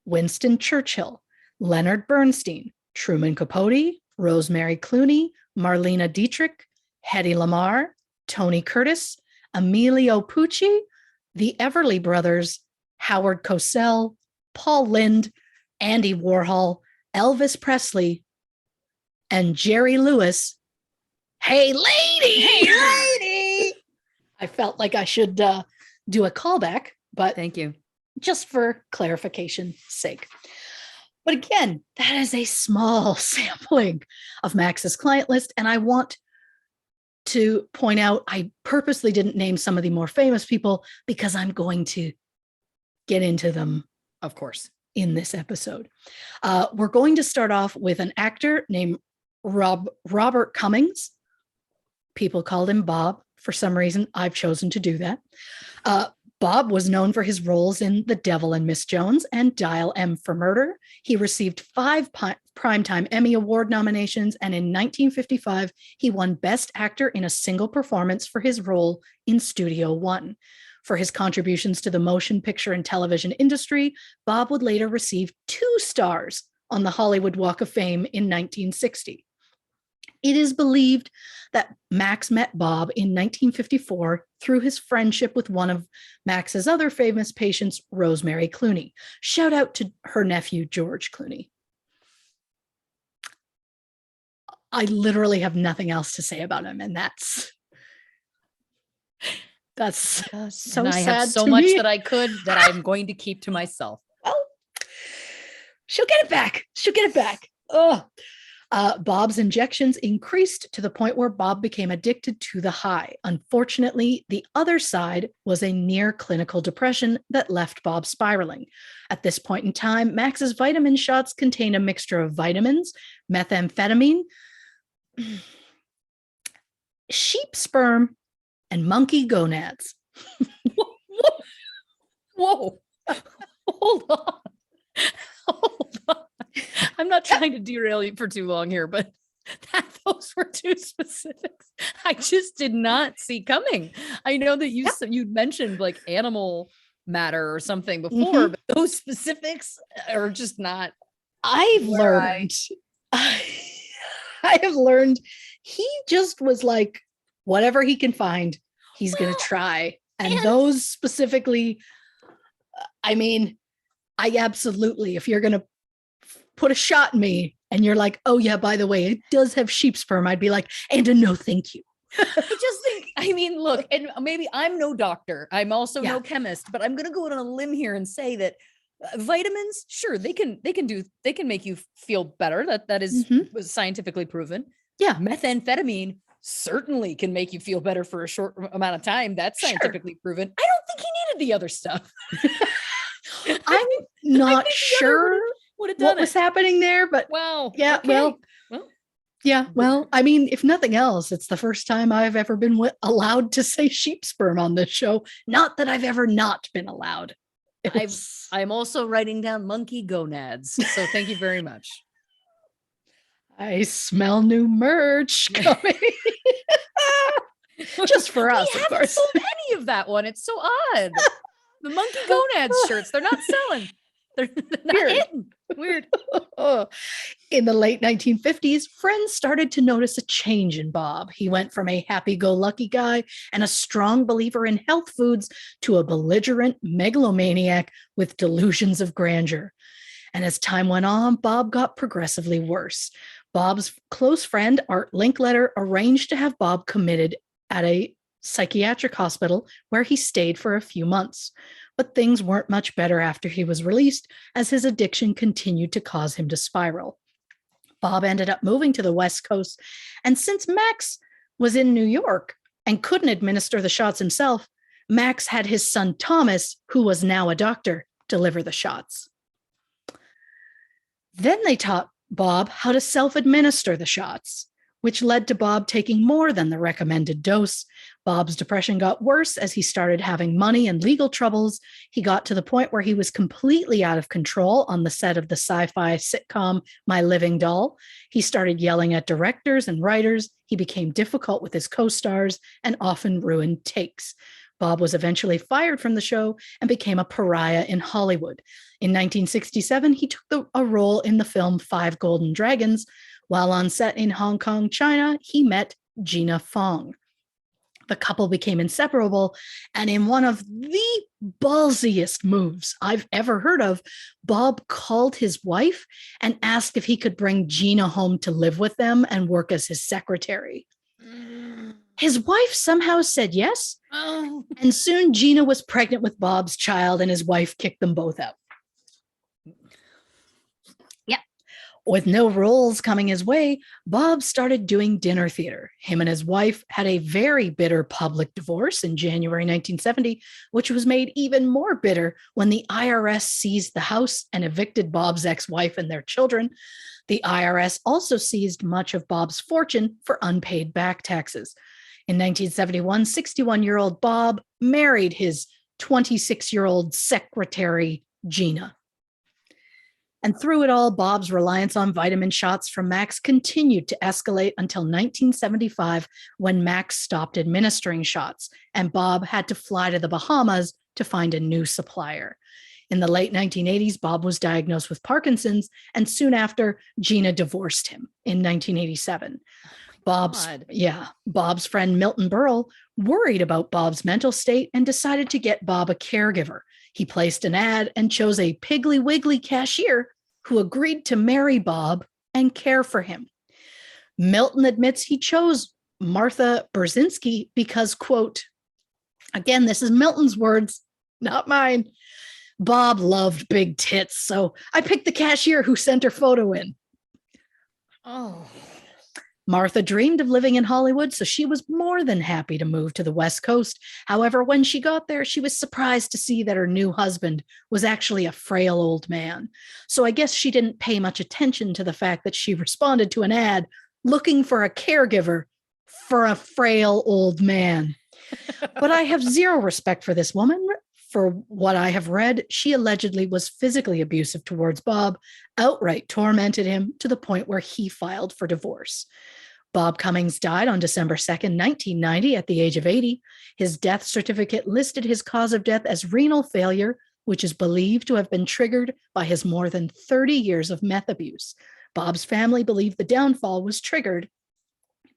Winston Churchill, Leonard Bernstein, Truman Capote, Rosemary Clooney, Marlena Dietrich, Hedy Lamarr, Tony Curtis, Emilio Pucci, the Everly Brothers, Howard Cosell, Paul Lynde, Andy Warhol, Elvis Presley, and Jerry Lewis. Hey, lady! Hey, lady! I felt like I should do a callback, but Thank you. just for clarification's sake. But again, that is a small sampling of Max's client list. And I want to point out, I purposely didn't name some of the more famous people because I'm going to get into them, of course, in this episode. We're going to start off with an actor named Robert Cummings. People called him Bob. For some reason, I've chosen to do that. Bob was known for his roles in The Devil and Miss Jones and Dial M for Murder. He received 5 Primetime Emmy Award nominations, and in 1955, he won Best Actor in a Single Performance for his role in Studio One. For his contributions to the motion picture and television industry, Bob would later receive 2 stars on the Hollywood Walk of Fame in 1960. It is believed that Max met Bob in 1954 through his friendship with one of Max's other famous patients, Rosemary Clooney. Shout out to her nephew, George Clooney. I literally have nothing else to say about him, and that's so and I sad have so to much me. that I could that I'm going to keep to myself. Well, she'll get it back. She'll get it back. Ugh. Bob's injections increased to the point where Bob became addicted to the high. Unfortunately, the other side was a near clinical depression that left Bob spiraling. At this point in time, Max's vitamin shots contained a mixture of vitamins, methamphetamine, sheep sperm, and monkey gonads. Whoa. Hold on. Hold on. I'm not trying to derail you for too long here, but those were too specifics. I just did not see coming. I know that you'd mentioned like animal matter or something before, but those specifics are just not. I have learned he just was like, whatever he can find, he's going to try. And those specifically, I mean, I absolutely, if you're going to put a shot in me and you're like, oh yeah, by the way, it does have sheep sperm, I'd be like, and a no, thank you. I mean, look, and maybe I'm no doctor. I'm also no chemist, but I'm going to go out on a limb here and say that vitamins, sure, they can make you feel better. That is was scientifically proven. Yeah. Methamphetamine certainly can make you feel better for a short amount of time. That's scientifically proven. I don't think he needed the other stuff. I'm not sure what was happening there, but wow. Yeah. Okay. Well, I mean, if nothing else, it's the first time I've ever been allowed to say sheep sperm on this show. Not that I've ever not been allowed. I'm also writing down monkey gonads. So thank you very much. I smell new merch coming. Just for us, of course. So many of that one. It's so odd. The monkey gonads shirts, they're not selling. They're not hitting. Weird. In the late 1950s, friends started to notice a change in Bob. He went from a happy-go-lucky guy and a strong believer in health foods to a belligerent megalomaniac with delusions of grandeur. And as time went on, Bob got progressively worse. Bob's close friend, Art Linkletter, arranged to have Bob committed at a psychiatric hospital where he stayed for a few months. But things weren't much better after he was released, as his addiction continued to cause him to spiral. Bob ended up moving to the West Coast, and since Max was in New York and couldn't administer the shots himself, Max had his son Thomas, who was now a doctor, deliver the shots. Then they taught Bob how to self-administer the shots, which led to Bob taking more than the recommended dose. Bob's depression got worse as he started having money and legal troubles. He got to the point where he was completely out of control on the set of the sci-fi sitcom My Living Doll. He started yelling at directors and writers. He became difficult with his co-stars and often ruined takes. Bob was eventually fired from the show and became a pariah in Hollywood. In 1967, he took a role in the film Five Golden Dragons. While on set in Hong Kong, China, he met Gina Fong. The couple became inseparable, and in one of the ballsiest moves I've ever heard of, Bob called his wife and asked if he could bring Gina home to live with them and work as his secretary. His wife somehow said yes, and soon Gina was pregnant with Bob's child, and his wife kicked them both out. With no roles coming his way, Bob started doing dinner theater. Him and his wife had a very bitter public divorce in January 1970, which was made even more bitter when the IRS seized the house and evicted Bob's ex-wife and their children. The IRS also seized much of Bob's fortune for unpaid back taxes. In 1971, 61-year-old Bob married his 26-year-old secretary, Gina. And through it all, Bob's reliance on vitamin shots from Max continued to escalate until 1975, when Max stopped administering shots, and Bob had to fly to the Bahamas to find a new supplier. In the late 1980s, Bob was diagnosed with Parkinson's, and soon after, Gina divorced him in 1987. Bob's friend Milton Berle worried about Bob's mental state and decided to get Bob a caregiver. He placed an ad and chose a Piggly Wiggly cashier who agreed to marry Bob and care for him. Milton admits he chose Martha Brzezinski because, quote, again, this is Milton's words, not mine, Bob loved big tits, so I picked the cashier who sent her photo in. Oh. Martha dreamed of living in Hollywood, so she was more than happy to move to the West Coast. However, when she got there, she was surprised to see that her new husband was actually a frail old man. So I guess she didn't pay much attention to the fact that she responded to an ad looking for a caregiver for a frail old man. But I have zero respect for this woman. For what I have read, she allegedly was physically abusive towards Bob, outright tormented him to the point where he filed for divorce. Bob Cummings died on December 2nd, 1990, at the age of 80. His death certificate listed his cause of death as renal failure, which is believed to have been triggered by his more than 30 years of meth abuse. Bob's family believed the downfall was triggered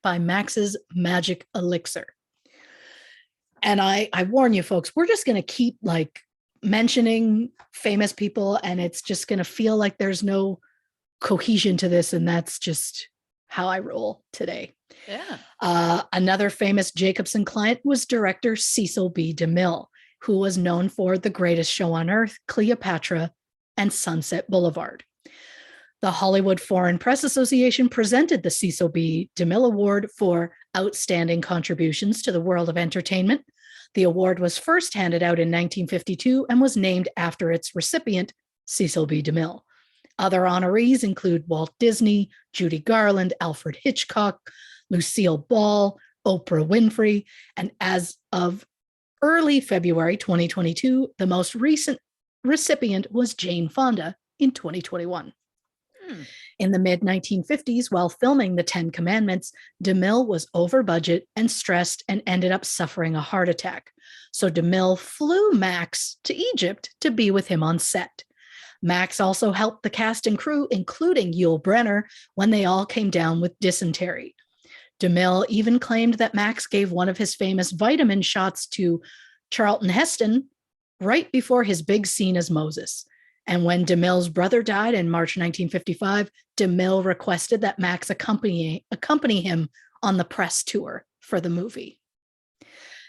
by Max's magic elixir. And I warn you folks, we're just going to keep mentioning famous people, and it's just going to feel like there's no cohesion to this. And that's just how I roll today. Yeah. Another famous Jacobson client was director Cecil B. DeMille, who was known for The Greatest Show on Earth, Cleopatra, and Sunset Boulevard. The Hollywood Foreign Press Association presented the Cecil B. DeMille Award for outstanding contributions to the world of entertainment. The award was first handed out in 1952 and was named after its recipient, Cecil B. DeMille. Other honorees include Walt Disney, Judy Garland, Alfred Hitchcock, Lucille Ball, Oprah Winfrey, and as of early February 2022, the most recent recipient was Jane Fonda in 2021. In the mid-1950s, while filming The Ten Commandments, DeMille was over budget and stressed and ended up suffering a heart attack. So DeMille flew Max to Egypt to be with him on set. Max also helped the cast and crew, including Yul Brynner, when they all came down with dysentery. DeMille even claimed that Max gave one of his famous vitamin shots to Charlton Heston right before his big scene as Moses. And when DeMille's brother died in March 1955, DeMille requested that Max accompany him on the press tour for the movie.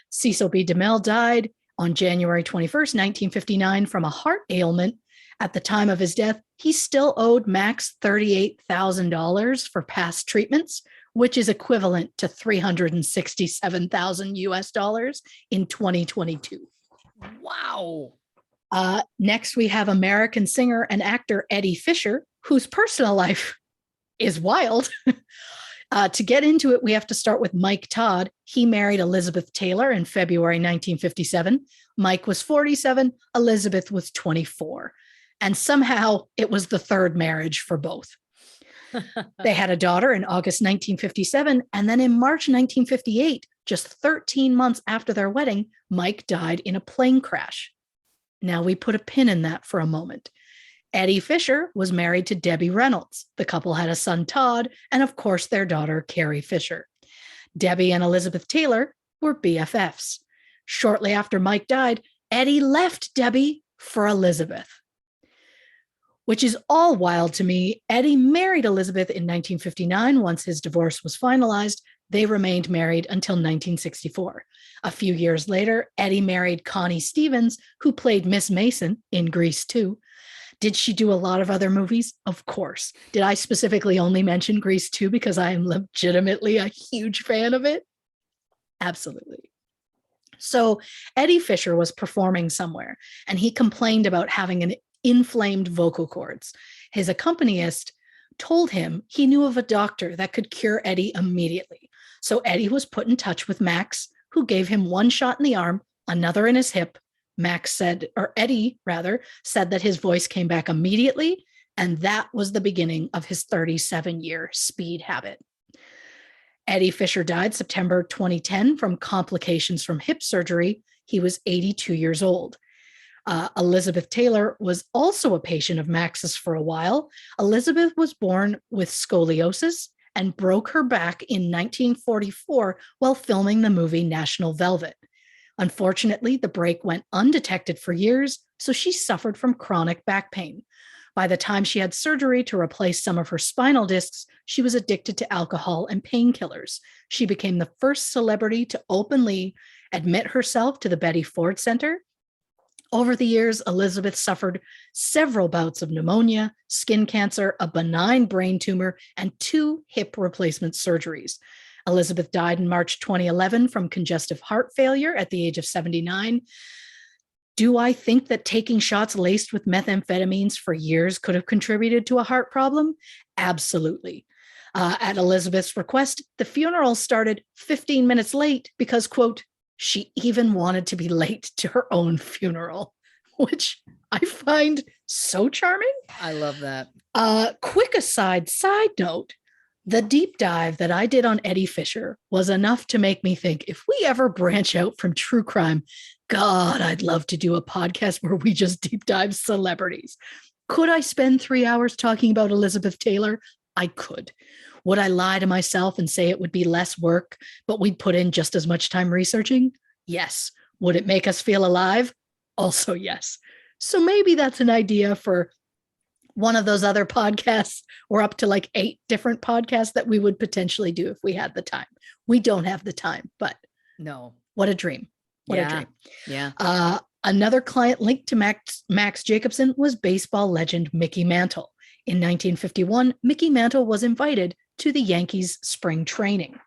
Cecil B. DeMille died on January 21st, 1959, from a heart ailment. At the time of his death, he still owed Max $38,000 for past treatments, which is equivalent to $367,000 US in 2022. Wow. Next, we have American singer and actor Eddie Fisher, whose personal life is wild. To get into it, we have to start with Mike Todd. He married Elizabeth Taylor in February 1957. Mike was 47, Elizabeth was 24. And somehow it was the third marriage for both. They had a daughter in August 1957, and then in March 1958, just 13 months after their wedding, Mike died in a plane crash. Now we put a pin in that for a moment. Eddie Fisher was married to Debbie Reynolds. The couple had a son, Todd, and of course their daughter, Carrie Fisher. Debbie and Elizabeth Taylor were BFFs. Shortly after Mike died, Eddie left Debbie for Elizabeth, which is all wild to me. Eddie married Elizabeth in 1959. Once his divorce was finalized, they remained married until 1964. A few years later, Eddie married Connie Stevens, who played Miss Mason in Grease 2. Did she do a lot of other movies? Of course. Did I specifically only mention Grease 2 because I am legitimately a huge fan of it? Absolutely. So Eddie Fisher was performing somewhere, and he complained about having an inflamed vocal cords. His accompanist told him he knew of a doctor that could cure Eddie immediately. So Eddie was put in touch with Max, who gave him one shot in the arm, another in his hip. Eddie said that his voice came back immediately, and that was the beginning of his 37-year speed habit. Eddie Fisher died September 2010 from complications from hip surgery. He was 82 years old. Elizabeth Taylor was also a patient of Max's for a while. Elizabeth was born with scoliosis and broke her back in 1944 while filming the movie National Velvet. Unfortunately, the break went undetected for years, so she suffered from chronic back pain. By the time she had surgery to replace some of her spinal discs, she was addicted to alcohol and painkillers. She became the first celebrity to openly admit herself to the Betty Ford Center. Over the years, Elizabeth suffered several bouts of pneumonia, skin cancer, a benign brain tumor, and 2 hip replacement surgeries. Elizabeth died in March 2011 from congestive heart failure at the age of 79. Do I think that taking shots laced with methamphetamines for years could have contributed to a heart problem? Absolutely. At Elizabeth's request, the funeral started 15 minutes late because, quote, she even wanted to be late to her own funeral, which I find so charming. I love that. Quick side note, the deep dive that I did on Eddie Fisher was enough to make me think, if we ever branch out from true crime, God, I'd love to do a podcast where we just deep dive celebrities. Could I spend 3 hours talking about Elizabeth Taylor? I could. Would I lie to myself and say it would be less work, but we'd put in just as much time researching? Yes. Would it make us feel alive? Also, yes. So maybe that's an idea for one of those other podcasts, or up to like 8 different podcasts that we would potentially do if we had the time. We don't have the time, but no. What a dream. What a dream. Yeah. Another client linked to Max Jacobson was baseball legend Mickey Mantle. In 1951, Mickey Mantle was invited to the Yankees spring training.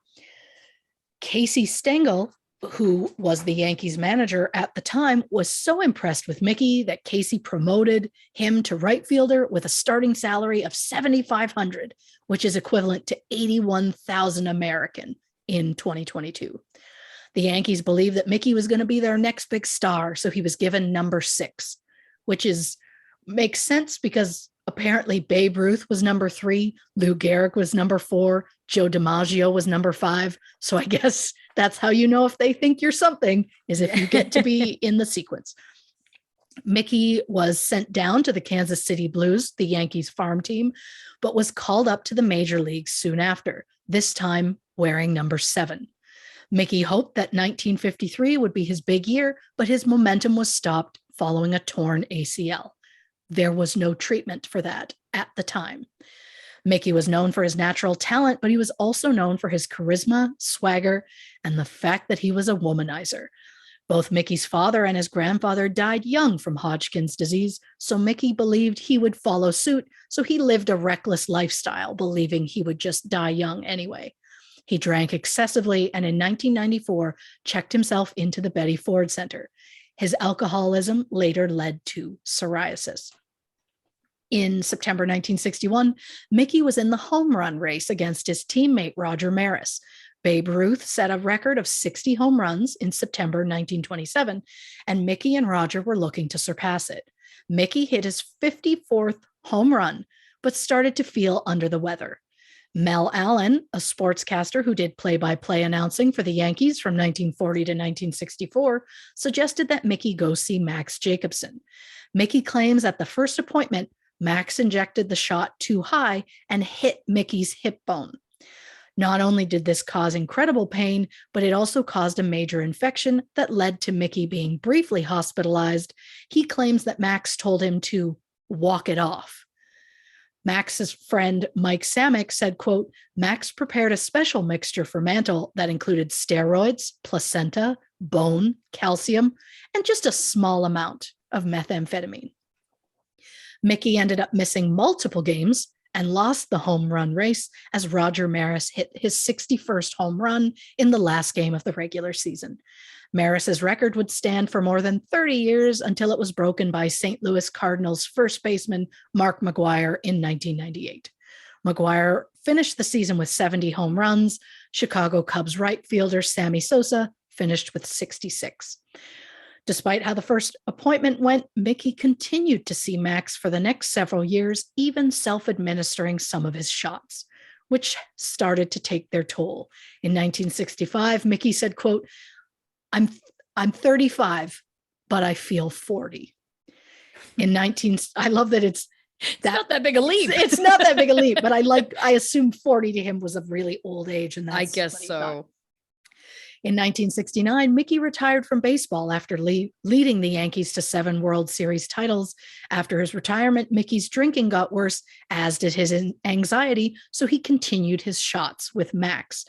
Casey Stengel, who was the Yankees manager at the time, was so impressed with Mickey that Casey promoted him to right fielder with a starting salary of $7,500, which is equivalent to $81,000 American in 2022. The Yankees believed that Mickey was going to be their next big star, so he was given number 6, which makes sense because apparently Babe Ruth was number 3, Lou Gehrig was number 4, Joe DiMaggio was number 5. So I guess that's how you know if they think you're something, is if you get to be in the sequence. Mickey was sent down to the Kansas City Blues, the Yankees farm team, but was called up to the major leagues soon after, this time wearing number 7. Mickey hoped that 1953 would be his big year, but his momentum was stopped following a torn ACL. There was no treatment for that at the time. Mickey was known for his natural talent, but he was also known for his charisma, swagger, and the fact that he was a womanizer. Both Mickey's father and his grandfather died young from Hodgkin's disease, so Mickey believed he would follow suit, so he lived a reckless lifestyle, believing he would just die young anyway. He drank excessively and in 1994 checked himself into the Betty Ford Center. His alcoholism later led to psoriasis. In September 1961, Mickey was in the home run race against his teammate Roger Maris. Babe Ruth set a record of 60 home runs in September 1927, and Mickey and Roger were looking to surpass it. Mickey hit his 54th home run, but started to feel under the weather. Mel Allen, a sportscaster who did play-by-play announcing for the Yankees from 1940 to 1964, suggested that Mickey go see Max Jacobson. Mickey claims at the first appointment, Max injected the shot too high and hit Mickey's hip bone. Not only did this cause incredible pain, but it also caused a major infection that led to Mickey being briefly hospitalized. He claims that Max told him to walk it off. Max's friend Mike Samick said, quote, Max prepared a special mixture for Mantle that included steroids, placenta, bone, calcium, and just a small amount of methamphetamine. Mickey ended up missing multiple games and lost the home run race as Roger Maris hit his 61st home run in the last game of the regular season. Maris's record would stand for more than 30 years until it was broken by St. Louis Cardinals first baseman Mark McGwire in 1998. McGwire finished the season with 70 home runs. Chicago Cubs right fielder Sammy Sosa finished with 66. Despite how the first appointment went, Mickey continued to see Max for the next several years, even self-administering some of his shots, which started to take their toll. In 1965, Mickey said, quote, I'm 35, but I feel 40. I love that it's not that big a leap. It's not that big a leap, but I assume 40 to him was a really old age. And that's I guess so. Thought. In 1969, Mickey retired from baseball after leading the Yankees to 7 World Series titles. After his retirement, Mickey's drinking got worse, as did his anxiety, so he continued his shots with Max.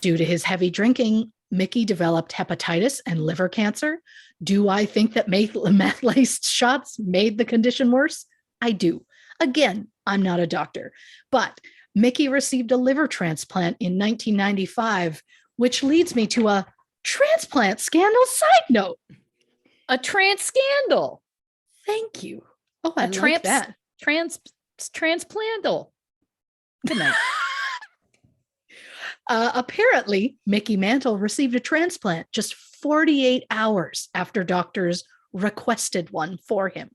Due to his heavy drinking, Mickey developed hepatitis and liver cancer. Do I think that meth-laced shots made the condition worse? I do. Again, I'm not a doctor, but Mickey received a liver transplant in 1995, which leads me to a transplant scandal side note. A trans scandal. Thank you. Oh, I like that. Transplantal. Good night. Apparently, Mickey Mantle received a transplant just 48 hours after doctors requested one for him.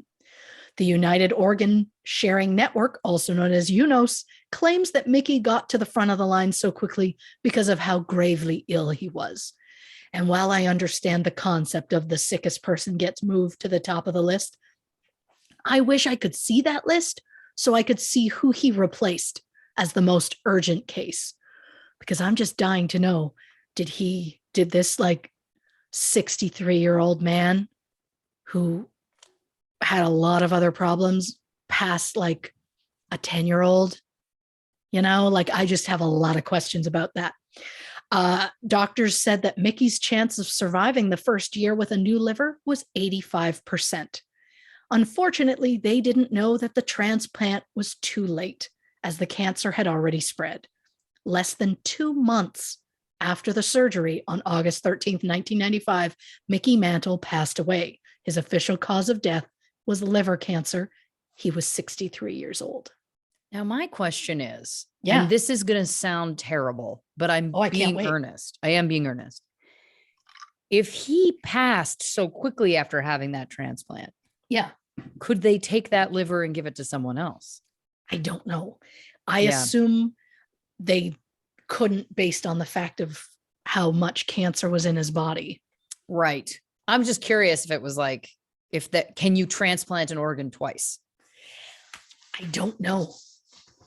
The United Organ Sharing Network, also known as UNOS, claims that Mickey got to the front of the line so quickly because of how gravely ill he was. And while I understand the concept of the sickest person gets moved to the top of the list, I wish I could see that list so I could see who he replaced as the most urgent case. Because I'm just dying to know, did this like 63-year-old man who had a lot of other problems past like a 10-year-old, I just have a lot of questions about that. Doctors said that Mickey's chance of surviving the first year with a new liver was 85%. Unfortunately, they didn't know that the transplant was too late, as the cancer had already spread. Less than 2 months after the surgery on August 13th, 1995, Mickey Mantle passed away. His official cause of death was liver cancer. He was 63 years old. Now, my question is, and this is going to sound terrible, but I'm being earnest. I am being earnest. If he passed so quickly after having that transplant, could they take that liver and give it to someone else? I don't know. I assume they couldn't, based on the fact of how much cancer was in his body. Right. I'm just curious if it was like, can you transplant an organ twice? I don't know.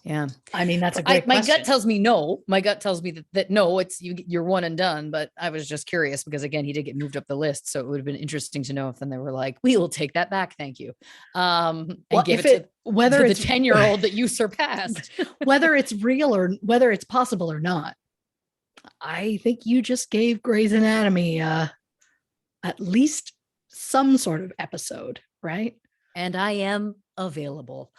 Yeah. I mean, that's a great my question. gut tells me no. My gut tells me that no, you're one and done. But I was just curious because, again, he did get moved up the list. So it would have been interesting to know if then they were like, we will take that back. Thank you. And give it to whether it's the 10-year-old that you surpassed, whether it's real or whether it's possible or not. I think you just gave Grey's Anatomy at least some sort of episode, right? And I am available.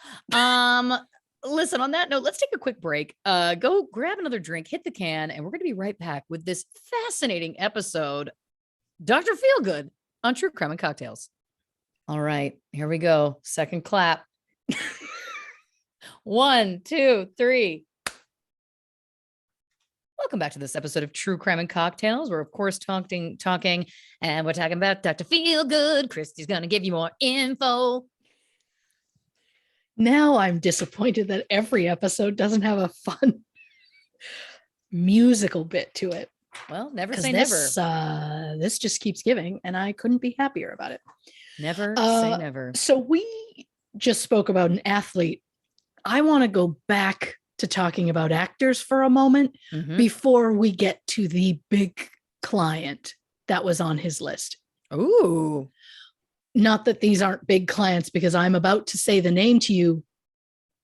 Listen, on that note, let's take a quick break. Go grab another drink, hit the can, and we're going to be right back with this fascinating episode, Dr. Feelgood on True Crime and Cocktails. All right, here we go. Second clap. 1, 2, 3. Welcome back to this episode of True Crime and Cocktails. We're, of course, talking, and we're talking about Dr. Feelgood. Christy's going to give you more info. Now I'm disappointed that every episode doesn't have a fun musical bit to it. Well, never say never. This just keeps giving, and I couldn't be happier about it. Never say never. So we just spoke about an athlete. I want to go back to talking about actors for a moment Mhm. before we get to the big client that was on his list. Ooh. Not that these aren't big clients, because I'm about to say the name to you,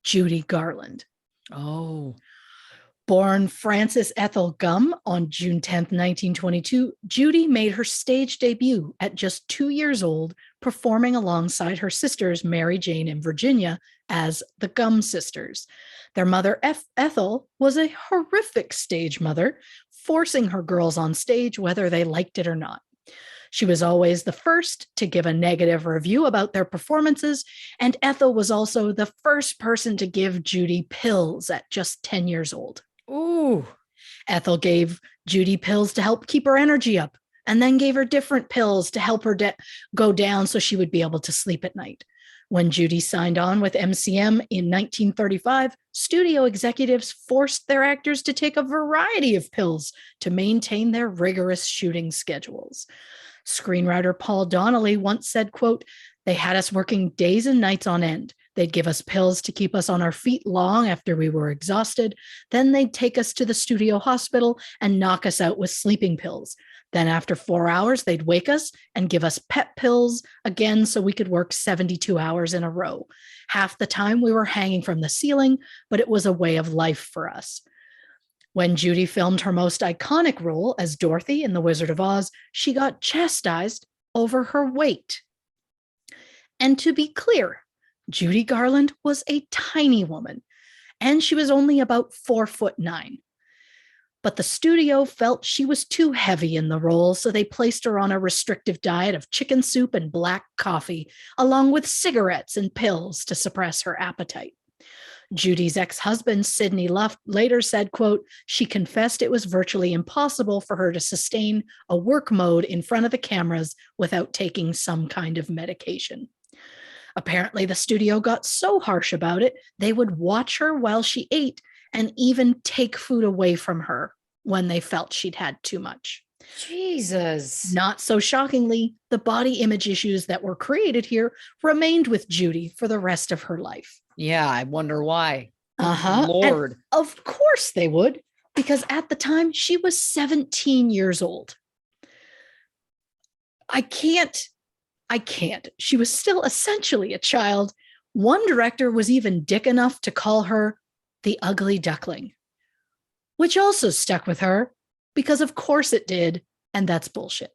Judy Garland. Oh. Born Frances Ethel Gumm on June 10th, 1922, Judy made her stage debut at just 2 years old, performing alongside her sisters Mary Jane and Virginia as the Gumm sisters. Their mother, Ethel, was a horrific stage mother, forcing her girls on stage whether they liked it or not. She was always the first to give a negative review about their performances, and Ethel was also the first person to give Judy pills at just 10 years old. Ooh. Ethel gave Judy pills to help keep her energy up, and then gave her different pills to help her go down so she would be able to sleep at night. When Judy signed on with MCM in 1935, studio executives forced their actors to take a variety of pills to maintain their rigorous shooting schedules. Screenwriter Paul Donnelly once said, quote, "They had us working days and nights on end. They'd give us pills to keep us on our feet long after we were exhausted. Then they'd take us to the studio hospital and knock us out with sleeping pills. Then after 4 hours, they'd wake us and give us pep pills again so we could work 72 hours in a row. Half the time we were hanging from the ceiling, but it was a way of life for us." When Judy filmed her most iconic role as Dorothy in The Wizard of Oz, she got chastised over her weight. And to be clear, Judy Garland was a tiny woman, and she was only about 4'9". But the studio felt she was too heavy in the role, so they placed her on a restrictive diet of chicken soup and black coffee, along with cigarettes and pills to suppress her appetite. Judy's ex-husband, Sidney Luft, later said, quote, "She confessed it was virtually impossible for her to sustain a work mode in front of the cameras without taking some kind of medication." Apparently, the studio got so harsh about it, they would watch her while she ate and even take food away from her when they felt she'd had too much. Jesus. Not so shockingly, the body image issues that were created here remained with Judy for the rest of her life. Yeah, I wonder why. And Lord. of course they would, because at the time she was 17 years old. I can't. She was still essentially a child. One director was even dick enough to call her the ugly duckling, which also stuck with her because of course it did, and that's bullshit.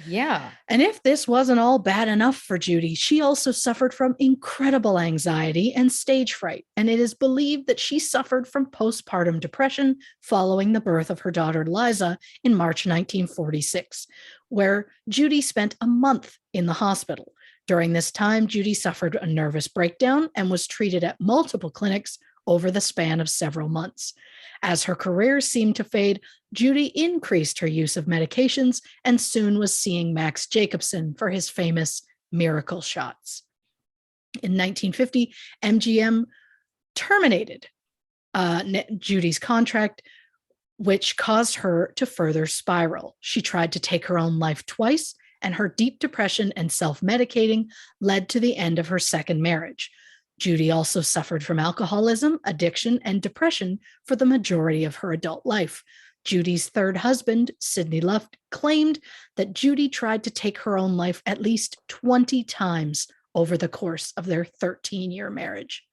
Yeah. And if this wasn't all bad enough for Judy, she also suffered from incredible anxiety and stage fright, and it is believed that she suffered from postpartum depression following the birth of her daughter Liza in March 1946, where Judy spent a month in the hospital. During this time, Judy suffered a nervous breakdown and was treated at multiple clinics over the span of several months. As her career seemed to fade, Judy increased her use of medications and soon was seeing Max Jacobson for his famous miracle shots. In 1950, MGM terminated Judy's contract, which caused her to further spiral. She tried to take her own life twice, and her deep depression and self-medicating led to the end of her second marriage. Judy also suffered from alcoholism, addiction, and depression for the majority of her adult life. Judy's third husband, Sidney Luft, claimed that Judy tried to take her own life at least 20 times over the course of their 13-year marriage.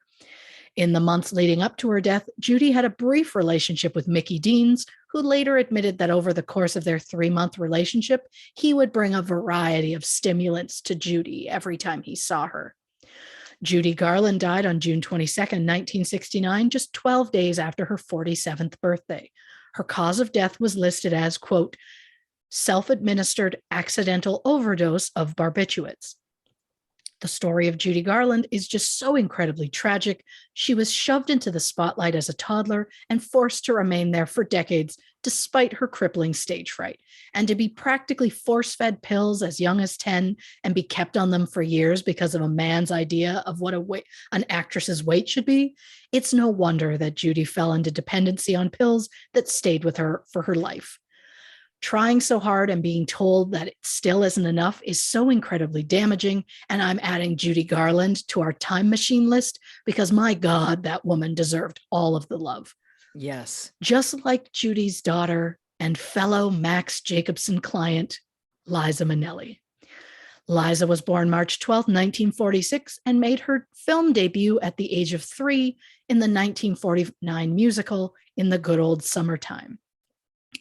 In the months leading up to her death, Judy had a brief relationship with Mickey Deans, who later admitted that over the course of their 3-month relationship, he would bring a variety of stimulants to Judy every time he saw her. Judy Garland died on June 22nd, 1969, just 12 days after her 47th birthday. Her cause of death was listed as, quote, self-administered accidental overdose of barbiturates. The story of Judy Garland is just so incredibly tragic. She was shoved into the spotlight as a toddler and forced to remain there for decades despite her crippling stage fright. And to be practically force-fed pills as young as 10 and be kept on them for years because of a man's idea of what an actress's weight should be, it's no wonder that Judy fell into dependency on pills that stayed with her for her life. Trying so hard and being told that it still isn't enough is so incredibly damaging. And I'm adding Judy Garland to our time machine list because, my God, that woman deserved all of the love. Yes. Just like Judy's daughter and fellow Max Jacobson client, Liza Minnelli. Liza was born March 12, 1946, and made her film debut at the age of 3 in the 1949 musical In the Good Old Summertime.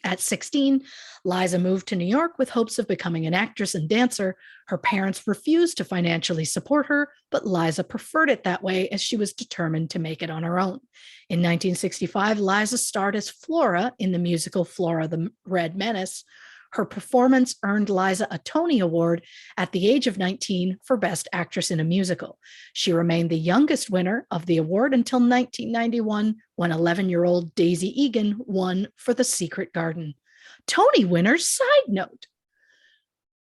At 16, Liza moved to New York with hopes of becoming an actress and dancer. Her parents refused to financially support her, but Liza preferred it that way as she was determined to make it on her own. In 1965, Liza starred as Flora in the musical Flora the Red Menace. Her performance earned Liza a Tony Award at the age of 19 for Best Actress in a Musical. She remained the youngest winner of the award until 1991, when 11-year-old Daisy Egan won for The Secret Garden. Tony winners, side note.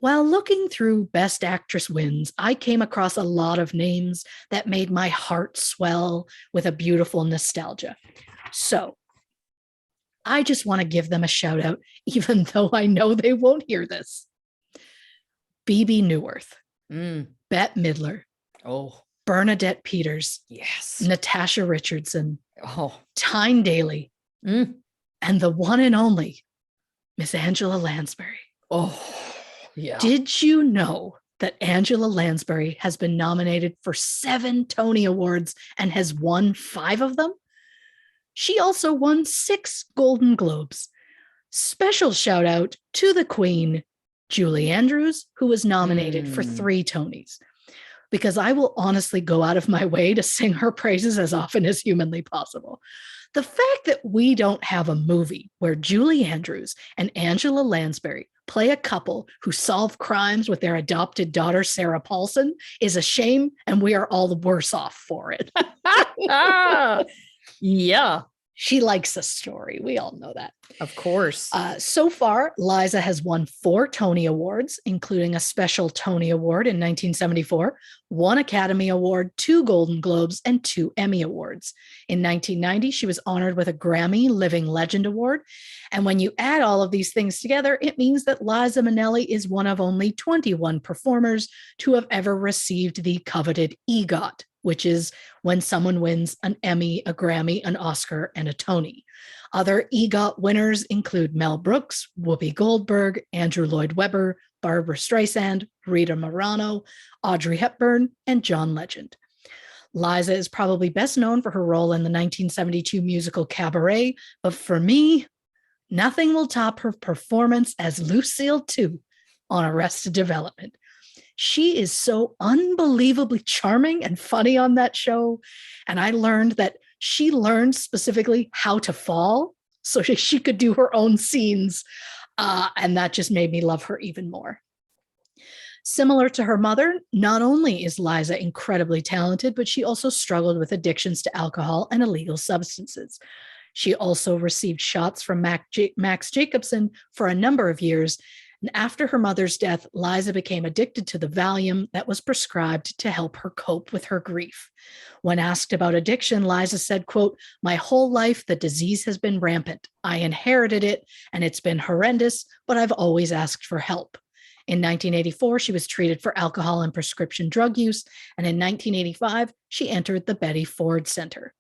While looking through Best Actress wins, I came across a lot of names that made my heart swell with a beautiful nostalgia. So, I just want to give them a shout out, even though I know they won't hear this. Bebe Neuwirth, Bette Midler, Bernadette Peters, yes, Natasha Richardson, Tyne Daly, and the one and only Miss Angela Lansbury. Yeah. Did you know that Angela Lansbury has been nominated for 7 Tony Awards and has won 5 of them? She also won 6 Golden Globes. Special shout out to the Queen, Julie Andrews, who was nominated for 3 Tonys, because I will honestly go out of my way to sing her praises as often as humanly possible. The fact that we don't have a movie where Julie Andrews and Angela Lansbury play a couple who solve crimes with their adopted daughter, Sarah Paulson, is a shame, and we are all the worse off for it. Yeah. She likes a story. We all know that. Of course. So far, Liza has won 4 Tony Awards, including a special Tony Award in 1974, 1 Academy Award, 2 Golden Globes, and 2 Emmy Awards. In 1990, she was honored with a Grammy Living Legend Award. And when you add all of these things together, it means that Liza Minnelli is one of only 21 performers to have ever received the coveted EGOT, which is when someone wins an Emmy, a Grammy, an Oscar, and a Tony. Other EGOT winners include Mel Brooks, Whoopi Goldberg, Andrew Lloyd Webber, Barbara Streisand, Rita Moreno, Audrey Hepburn, and John Legend. Liza is probably best known for her role in the 1972 musical Cabaret, but for me, nothing will top her performance as Lucille 2 on Arrested Development. She is so unbelievably charming and funny on that show. And I learned that she learned specifically how to fall so she could do her own scenes. And that just made me love her even more. Similar to her mother, not only is Liza incredibly talented, but she also struggled with addictions to alcohol and illegal substances. She also received shots from Max Jacobson for a number of years. And after her mother's death, Liza became addicted to the Valium that was prescribed to help her cope with her grief. When asked about addiction, Liza said, quote, "My whole life, the disease has been rampant. I inherited it, and it's been horrendous, but I've always asked for help." In 1984, she was treated for alcohol and prescription drug use, and in 1985, she entered the Betty Ford Center.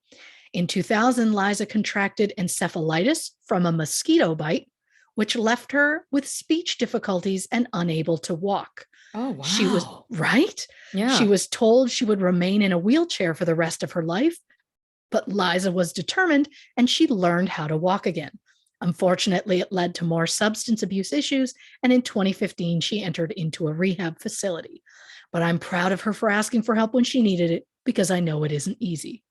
In 2000, Liza contracted encephalitis from a mosquito bite, which left her with speech difficulties and unable to walk. Oh, wow. She was, right? Yeah. She was told she would remain in a wheelchair for the rest of her life, but Liza was determined and she learned how to walk again. Unfortunately, it led to more substance abuse issues, and in 2015, she entered into a rehab facility. But I'm proud of her for asking for help when she needed it, because I know it isn't easy.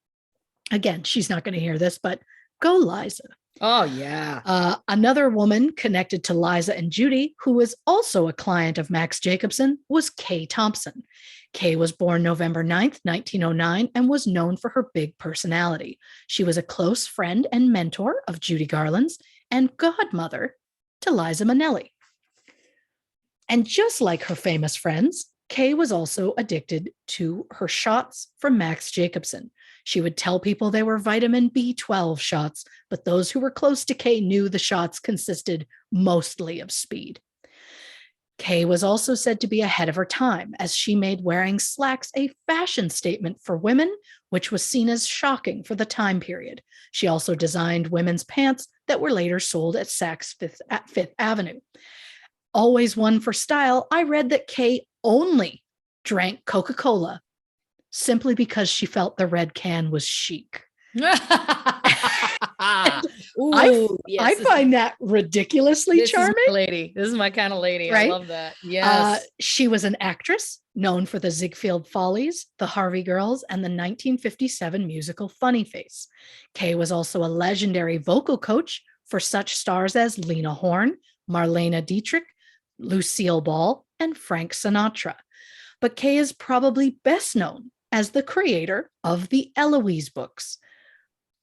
Again, she's not going to hear this, but go Liza. Oh, yeah. Another woman connected to Liza and Judy, who was also a client of Max Jacobson, was Kay Thompson. Kay was born November 9th, 1909, and was known for her big personality. She was a close friend and mentor of Judy Garland's and godmother to Liza Minnelli. And just like her famous friends, Kay was also addicted to her shots from Max Jacobson. She would tell people they were vitamin B12 shots, but those who were close to Kay knew the shots consisted mostly of speed. Kay was also said to be ahead of her time, as she made wearing slacks a fashion statement for women, which was seen as shocking for the time period. She also designed women's pants that were later sold at Saks Fifth Avenue. Always one for style, I read that Kay only drank Coca-Cola simply because she felt the red can was chic. I find that ridiculously charming. This is my kind of lady. Right? I love that. Yes. She was an actress known for the Ziegfeld Follies, the Harvey Girls, and the 1957 musical Funny Face. Kay was also a legendary vocal coach for such stars as Lena Horne, Marlene Dietrich, Lucille Ball, and Frank Sinatra. But Kay is probably best known as the creator of the Eloise books,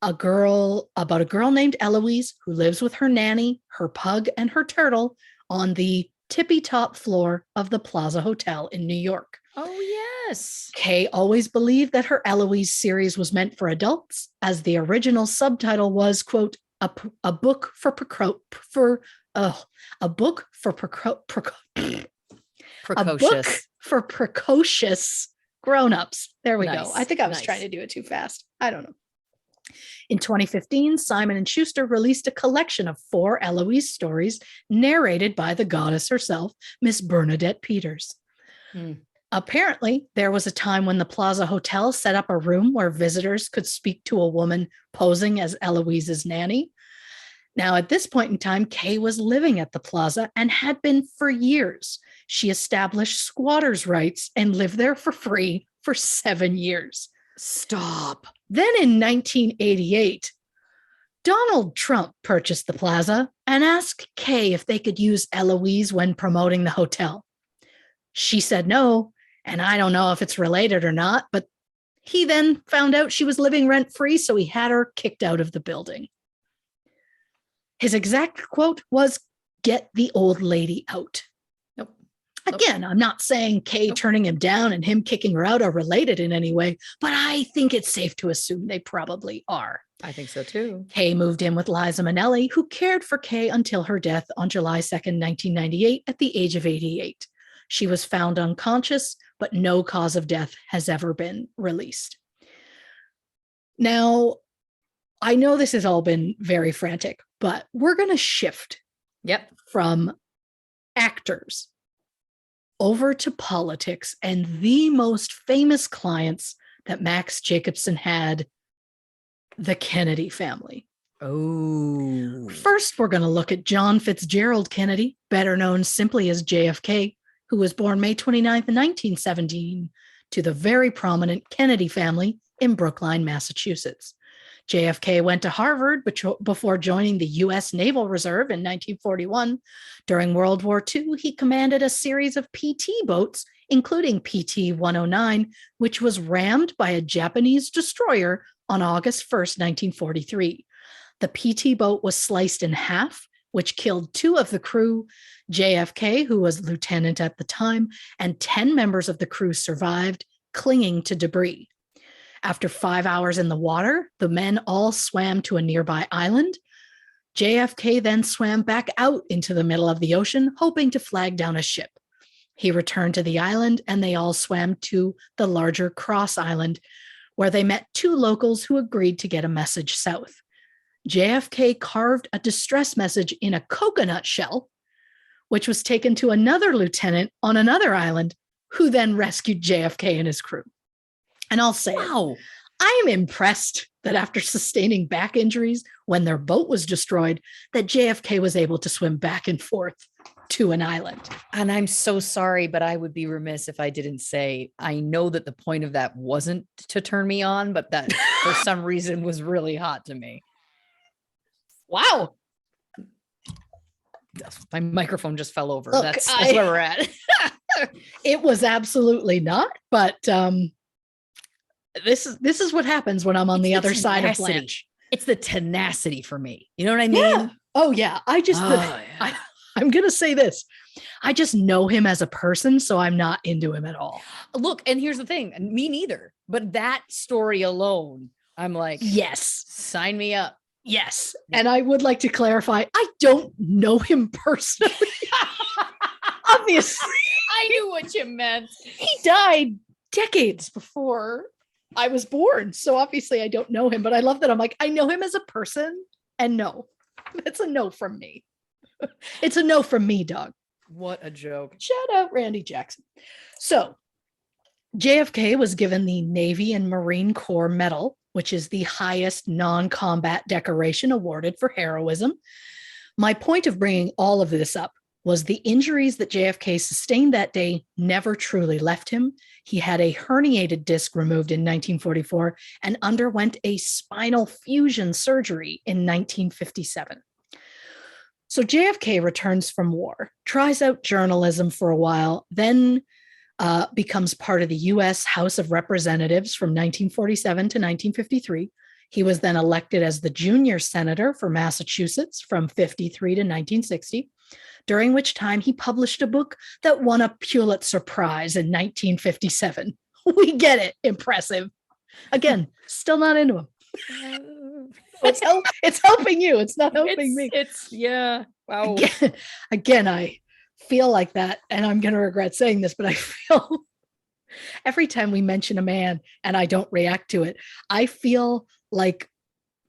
about a girl named Eloise who lives with her nanny, her pug, and her turtle on the tippy-top floor of the Plaza Hotel in New York. Oh, yes. Kay always believed that her Eloise series was meant for adults, as the original subtitle was, quote, a book for precocious grown-ups. There we go. I think I was trying to do it too fast. I don't know. In 2015, Simon & Schuster released a collection of 4 Eloise stories narrated by the goddess herself, Miss Bernadette Peters. Apparently, there was a time when the Plaza Hotel set up a room where visitors could speak to a woman posing as Eloise's nanny. Now, at this point in time, Kay was living at the Plaza and had been for years. She established squatters' rights and lived there for free for 7 years. Stop. Then in 1988, Donald Trump purchased the Plaza and asked Kay if they could use Eloise when promoting the hotel. She said no, and I don't know if it's related or not, but he then found out she was living rent-free, so he had her kicked out of the building. His exact quote was, "Get the old lady out." Again, I'm not saying Kay turning him down and him kicking her out are related in any way, but I think it's safe to assume they probably are. I think so too. Kay moved in with Liza Minnelli, who cared for Kay until her death on July 2nd, 1998, at the age of 88. She was found unconscious, but no cause of death has ever been released. Now, I know this has all been very frantic, but we're going to shift from actors over to politics and the most famous clients that Max Jacobson had, the Kennedy family. Oh. First, we're going to look at John Fitzgerald Kennedy, better known simply as JFK, who was born May 29th, 1917, to the very prominent Kennedy family in Brookline, Massachusetts. JFK went to Harvard before joining the U.S. Naval Reserve in 1941. During World War II, he commanded a series of PT boats, including PT-109, which was rammed by a Japanese destroyer on August 1st, 1943. The PT boat was sliced in half, which killed 2 of the crew. JFK, who was lieutenant at the time, and 10 members of the crew survived, clinging to debris. After 5 hours in the water, the men all swam to a nearby island. JFK then swam back out into the middle of the ocean, hoping to flag down a ship. He returned to the island, and they all swam to the larger Cross Island, where they met 2 locals who agreed to get a message south. JFK carved a distress message in a coconut shell, which was taken to another lieutenant on another island, who then rescued JFK and his crew. And I'll say, wow, I am impressed that after sustaining back injuries when their boat was destroyed, that JFK was able to swim back and forth to an island. And I'm so sorry, but I would be remiss if I didn't say, I know that the point of that wasn't to turn me on, but that for some reason was really hot to me. Wow. My microphone just fell over. Look, that's where we're at. It was absolutely not, but this is what happens when I'm on the other side of Blanche. It's the tenacity for me. You know what I mean? Yeah. Oh yeah. I'm going to say this. I just know him as a person, so I'm not into him at all. Look, and here's the thing, me neither. But that story alone, I'm like, yes, sign me up. Yes. And I would like to clarify, I don't know him personally. Obviously. I knew what you meant. He died decades before I was born. So obviously I don't know him, but I love that I'm like, I know him as a person, and no. It's a no from me. It's a no from me, dog. What a joke. Shout out Randy Jackson. So JFK was given the Navy and Marine Corps Medal, which is the highest non-combat decoration awarded for heroism. My point of bringing all of this up was the injuries that JFK sustained that day never truly left him. He had a herniated disc removed in 1944 and underwent a spinal fusion surgery in 1957. So JFK returns from war, tries out journalism for a while, then becomes part of the U.S. House of Representatives from 1947 to 1953. He was then elected as the junior senator for Massachusetts from 53 to 1960, during which time he published a book that won a Pulitzer Prize in 1957. We get it. Impressive. Again, still not into him. It's helping you. It's not helping me. Yeah. Wow. Again, I feel like that, and I'm going to regret saying this, but I feel every time we mention a man and I don't react to it, I feel like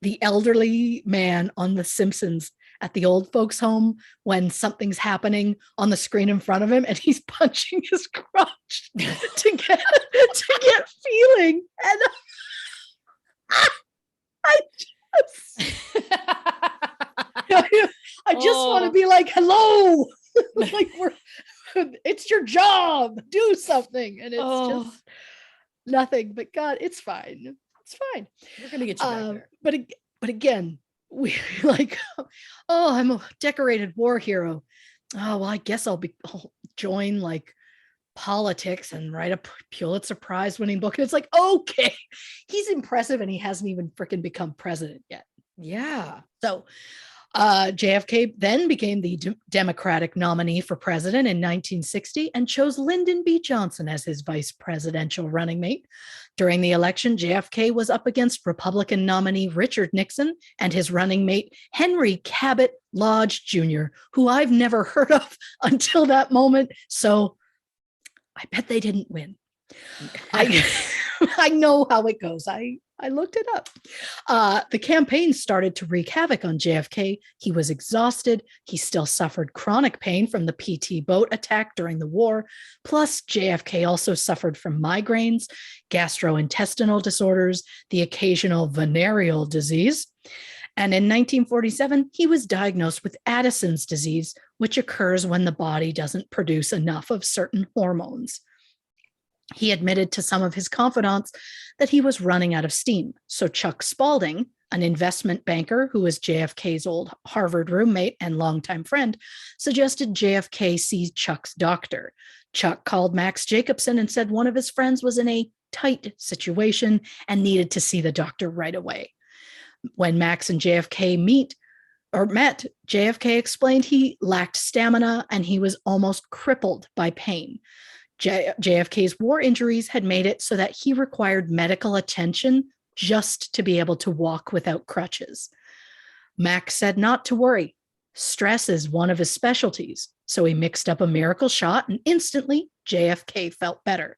the elderly man on The Simpsons at the old folks home when something's happening on the screen in front of him and he's punching his crotch to get feeling. And I just want to be like, hello, like it's your job, do something. And it's just nothing, but God, it's fine. It's fine. We're going to get you back there. But again, we like, oh, I'm a decorated war hero. Oh, well, I guess I'll join like politics and write a Pulitzer Prize winning book. And it's like, okay, he's impressive and he hasn't even freaking become president yet. Yeah. So JFK then became the Democratic nominee for president in 1960 and chose Lyndon B. Johnson as his vice presidential running mate. During the election, JFK was up against Republican nominee Richard Nixon and his running mate Henry Cabot Lodge Jr., who I've never heard of until that moment. So I bet they didn't win. I know how it goes. I looked it up. The campaign started to wreak havoc on JFK. He was exhausted. He still suffered chronic pain from the PT boat attack during the war. Plus, JFK also suffered from migraines, gastrointestinal disorders, the occasional venereal disease. And in 1947, he was diagnosed with Addison's disease, which occurs when the body doesn't produce enough of certain hormones. He admitted to some of his confidants that he was running out of steam. So Chuck Spaulding, an investment banker who was JFK's old Harvard roommate and longtime friend, suggested JFK see Chuck's doctor. Chuck called Max Jacobson and said one of his friends was in a tight situation and needed to see the doctor right away. When Max and JFK met, JFK explained he lacked stamina and he was almost crippled by pain. JFK's war injuries had made it so that he required medical attention just to be able to walk without crutches. Max said not to worry. Stress is one of his specialties. So he mixed up a miracle shot and instantly JFK felt better.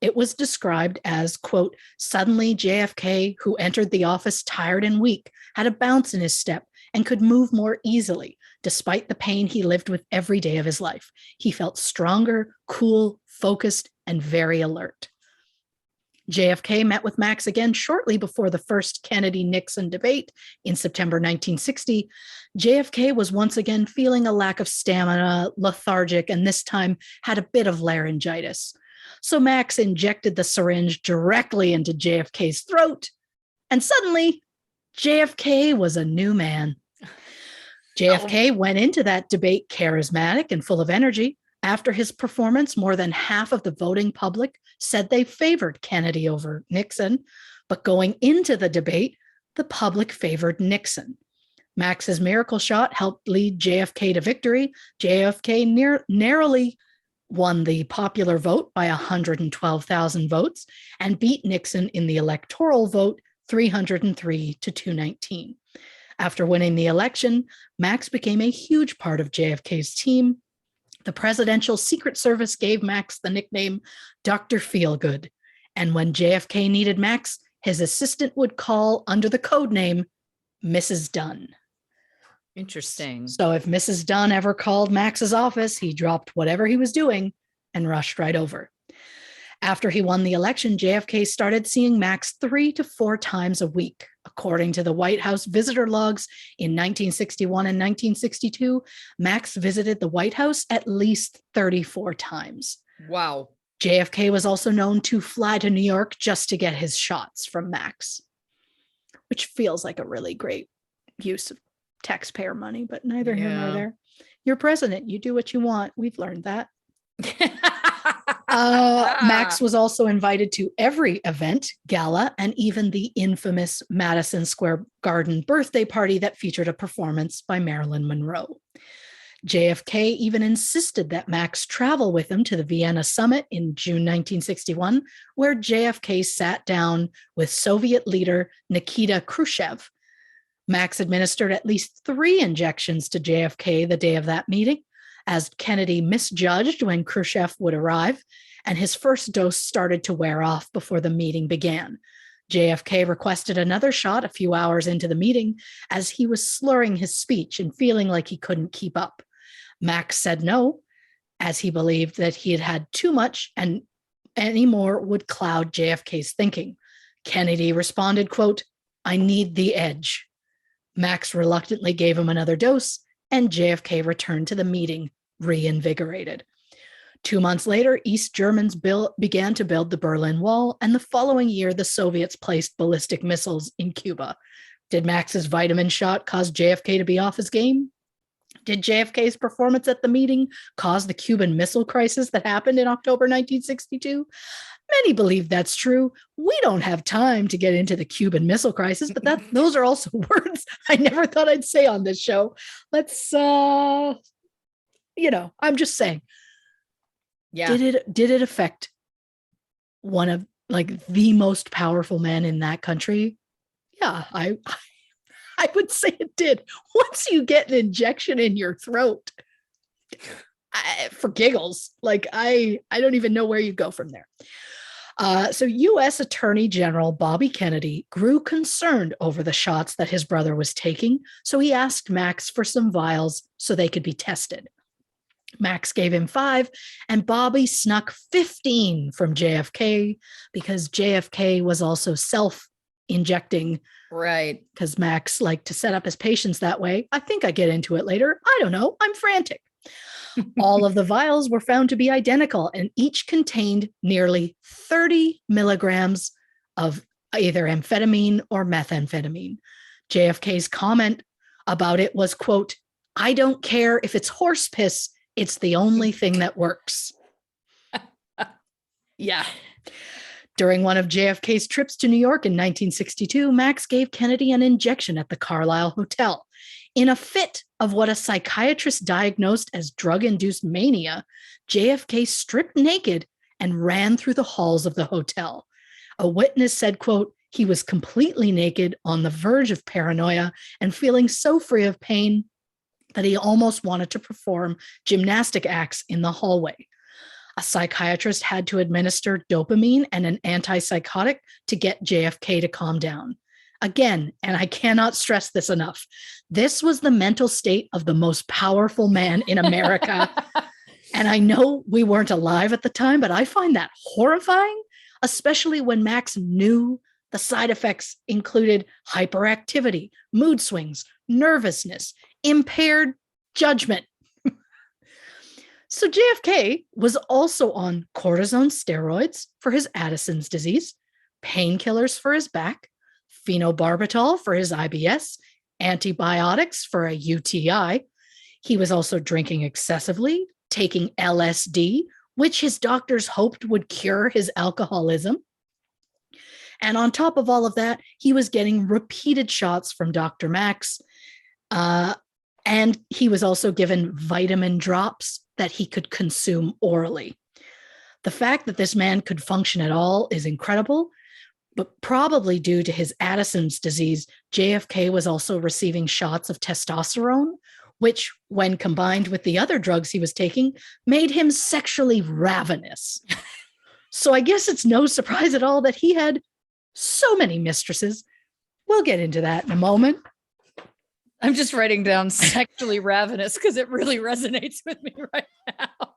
It was described as, quote, suddenly JFK, who entered the office tired and weak, had a bounce in his step and could move more easily, despite the pain he lived with every day of his life. He felt stronger, cool, focused, and very alert. JFK met with Max again shortly before the first Kennedy-Nixon debate in September 1960. JFK was once again feeling a lack of stamina, lethargic, and this time had a bit of laryngitis. So Max injected the syringe directly into JFK's throat, and suddenly JFK was a new man. JFK went into that debate charismatic and full of energy. After his performance, more than half of the voting public said they favored Kennedy over Nixon. But going into the debate, the public favored Nixon. Max's miracle shot helped lead JFK to victory. JFK narrowly won the popular vote by 112,000 votes and beat Nixon in the electoral vote 303 to 219. After winning the election, Max became a huge part of JFK's team. The Presidential Secret Service gave Max the nickname Dr. Feelgood. And when JFK needed Max, his assistant would call under the code name Mrs. Dunn. Interesting. So if Mrs. Dunn ever called Max's office, he dropped whatever he was doing and rushed right over. After he won the election, JFK started seeing Max 3 to 4 times a week. According to the White House visitor logs in 1961 and 1962, Max visited the White House at least 34 times. Wow. JFK was also known to fly to New York just to get his shots from Max, which feels like a really great use of taxpayer money, but neither here nor there. You're president. You do what you want. We've learned that. Max was also invited to every event, gala, and even the infamous Madison Square Garden birthday party that featured a performance by Marilyn Monroe. JFK even insisted that Max travel with him to the Vienna summit in June 1961, where JFK sat down with Soviet leader Nikita Khrushchev. Max administered at least 3 injections to JFK the day of that meeting, as Kennedy misjudged when Khrushchev would arrive, and his first dose started to wear off before the meeting began. JFK requested another shot a few hours into the meeting as he was slurring his speech and feeling like he couldn't keep up. Max said no, as he believed that he had had too much and any more would cloud JFK's thinking. Kennedy responded, quote, "I need the edge." Max reluctantly gave him another dose, and JFK returned to the meeting reinvigorated. 2 months later, East Germans began to build the Berlin Wall, and the following year, the Soviets placed ballistic missiles in Cuba. Did Max's vitamin shot cause JFK to be off his game? Did JFK's performance at the meeting cause the Cuban Missile Crisis that happened in October 1962? Many believe that's true. We don't have time to get into the Cuban Missile Crisis, but those are also words I never thought I'd say on this show. Let's, I'm just saying. Yeah. Did it affect one of the most powerful men in that country? Yeah, I would say it did. Once you get an injection in your throat, for giggles, I don't even know where you go from there. So U.S. Attorney General Bobby Kennedy grew concerned over the shots that his brother was taking, so he asked Max for some vials so they could be tested. Max gave him 5, and Bobby snuck 15 from JFK because JFK was also self-injecting. Right. Because Max liked to set up his patients that way. I think I get into it later. I don't know. I'm frantic. All of the vials were found to be identical, and each contained nearly 30 milligrams of either amphetamine or methamphetamine. JFK's comment about it was, quote, "I don't care if it's horse piss. It's the only thing that works." Yeah. During one of JFK's trips to New York in 1962, Max gave Kennedy an injection at the Carlisle Hotel. In a fit of what a psychiatrist diagnosed as drug-induced mania, JFK stripped naked and ran through the halls of the hotel. A witness said, quote, "He was completely naked, on the verge of paranoia, and feeling so free of pain that he almost wanted to perform gymnastic acts in the hallway." A psychiatrist had to administer dopamine and an antipsychotic to get JFK to calm down. Again, and I cannot stress this enough, this was the mental state of the most powerful man in America. And I know we weren't alive at the time, but I find that horrifying, especially when Max knew the side effects included hyperactivity, mood swings, nervousness, impaired judgment. So JFK was also on cortisone steroids for his Addison's disease, painkillers for his back, phenobarbital for his IBS, antibiotics for a UTI. He was also drinking excessively, taking LSD, which his doctors hoped would cure his alcoholism. And on top of all of that, he was getting repeated shots from Dr. Max. And he was also given vitamin drops that he could consume orally. The fact that this man could function at all is incredible, but probably due to his Addison's disease, JFK was also receiving shots of testosterone, which, when combined with the other drugs he was taking, made him sexually ravenous. So I guess it's no surprise at all that he had so many mistresses. We'll get into that in a moment. I'm just writing down sexually ravenous because it really resonates with me right now.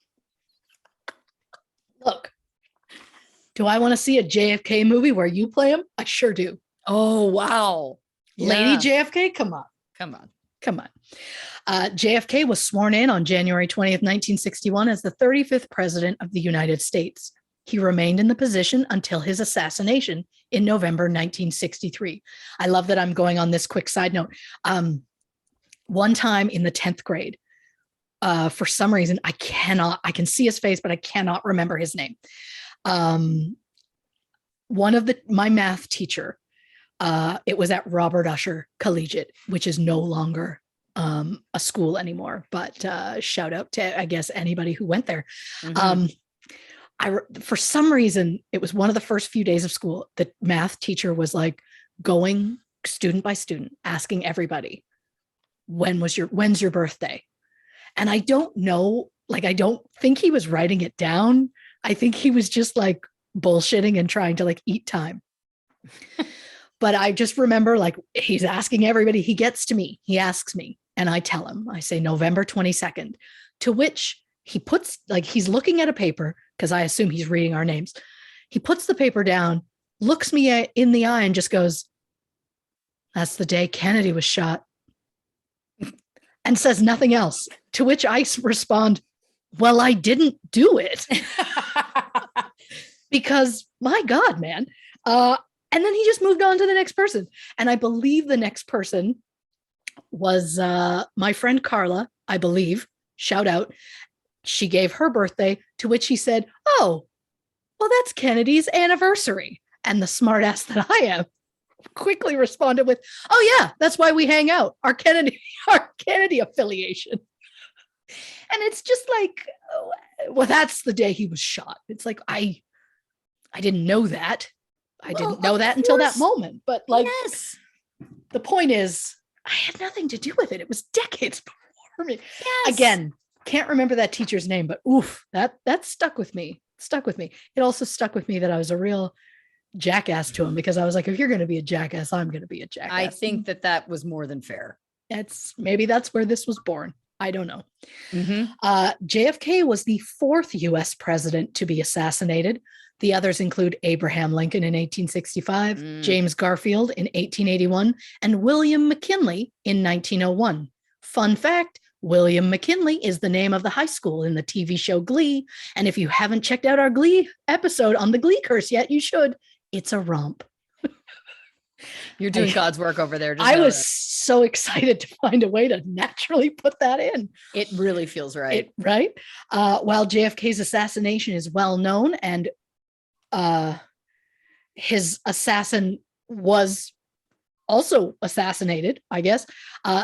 Look, do I want to see a JFK movie where you play him? I sure do. Oh, wow. Lady JFK, come on. Come on. Come on. JFK was sworn in on January 20th, 1961 as the 35th president of the United States. He remained in the position until his assassination in November 1963. I love that I'm going on this quick side note. One time in the 10th grade, for some reason, I can see his face, but I cannot remember his name. My math teacher, it was at Robert Usher Collegiate, which is no longer a school anymore, but shout out to, I guess, anybody who went there. Mm-hmm. For some reason, it was one of the first few days of school. The math teacher was like going student by student, asking everybody, when's your birthday? And I don't know, like, I don't think he was writing it down. I think he was just like bullshitting and trying to like eat time. But I just remember, like, he's asking everybody, he gets to me, he asks me, and I tell him, I say November 22nd, to which he puts, like, he's looking at a paper, because I assume he's reading our names. He puts the paper down, looks me in the eye and just goes, "That's the day Kennedy was shot," and says nothing else. To which I respond, "Well, I didn't do it." Because my God, man. And then he just moved on to the next person. And I believe the next person was my friend Carla, I believe. Shout out. She gave her birthday, to which he said, "Oh, well, that's Kennedy's anniversary." And the smartass that I am quickly responded with, "Oh yeah, that's why we hang out, our Kennedy affiliation." And it's just like, well, that's the day he was shot. It's like, I didn't know that. I didn't know that until that moment. But like, yes. The point is, I had nothing to do with it. It was decades before me. Yes. Again, can't remember that teacher's name, but oof, that stuck with me. It also stuck with me that I was a real jackass to him, because I was like, if you're going to be a jackass, I'm going to be a jackass. I think that was more than fair. Maybe that's where this was born. I don't know. Mm-hmm. JFK was the fourth U.S. president to be assassinated. The others include Abraham Lincoln in 1865, James Garfield in 1881, and William McKinley in 1901. Fun fact, William McKinley is the name of the high school in the TV show Glee. And if you haven't checked out our Glee episode on the Glee curse yet, you should. It's a romp. You're doing God's work over there. I was so excited to find a way to naturally put that in. It really feels right. Right? While JFK's assassination is well known, and his assassin was also assassinated, I guess,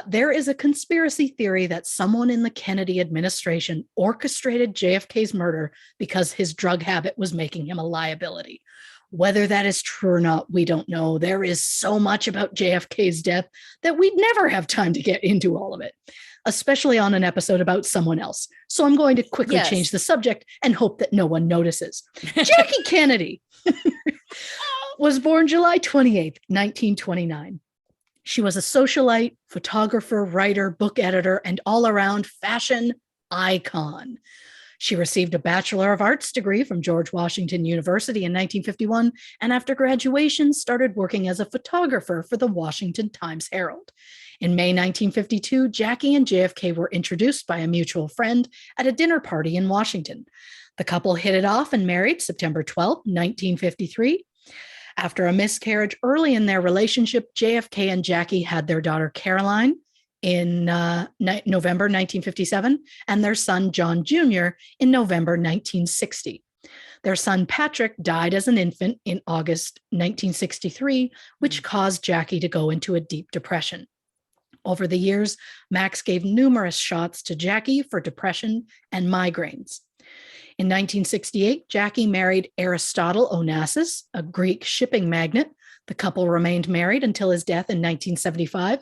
there is a conspiracy theory that someone in the Kennedy administration orchestrated JFK's murder because his drug habit was making him a liability. Whether that is true or not, we don't know. There is so much about JFK's death that we'd never have time to get into all of it, especially on an episode about someone else. So I'm going to quickly change the subject and hope that no one notices. Jackie Kennedy was born July 28th, 1929. She was a socialite, photographer, writer, book editor, and all-around fashion icon. She received a Bachelor of Arts degree from George Washington University in 1951, and after graduation started working as a photographer for the Washington Times-Herald. In May 1952, Jackie and JFK were introduced by a mutual friend at a dinner party in Washington. The couple hit it off and married September 12, 1953. After a miscarriage early in their relationship, JFK and Jackie had their daughter Caroline in November 1957, and their son John Jr. in November 1960. Their son Patrick died as an infant in August 1963, which caused Jackie to go into a deep depression. Over the years, Max gave numerous shots to Jackie for depression and migraines. In 1968, Jackie married Aristotle Onassis, a Greek shipping magnate. The couple remained married until his death in 1975.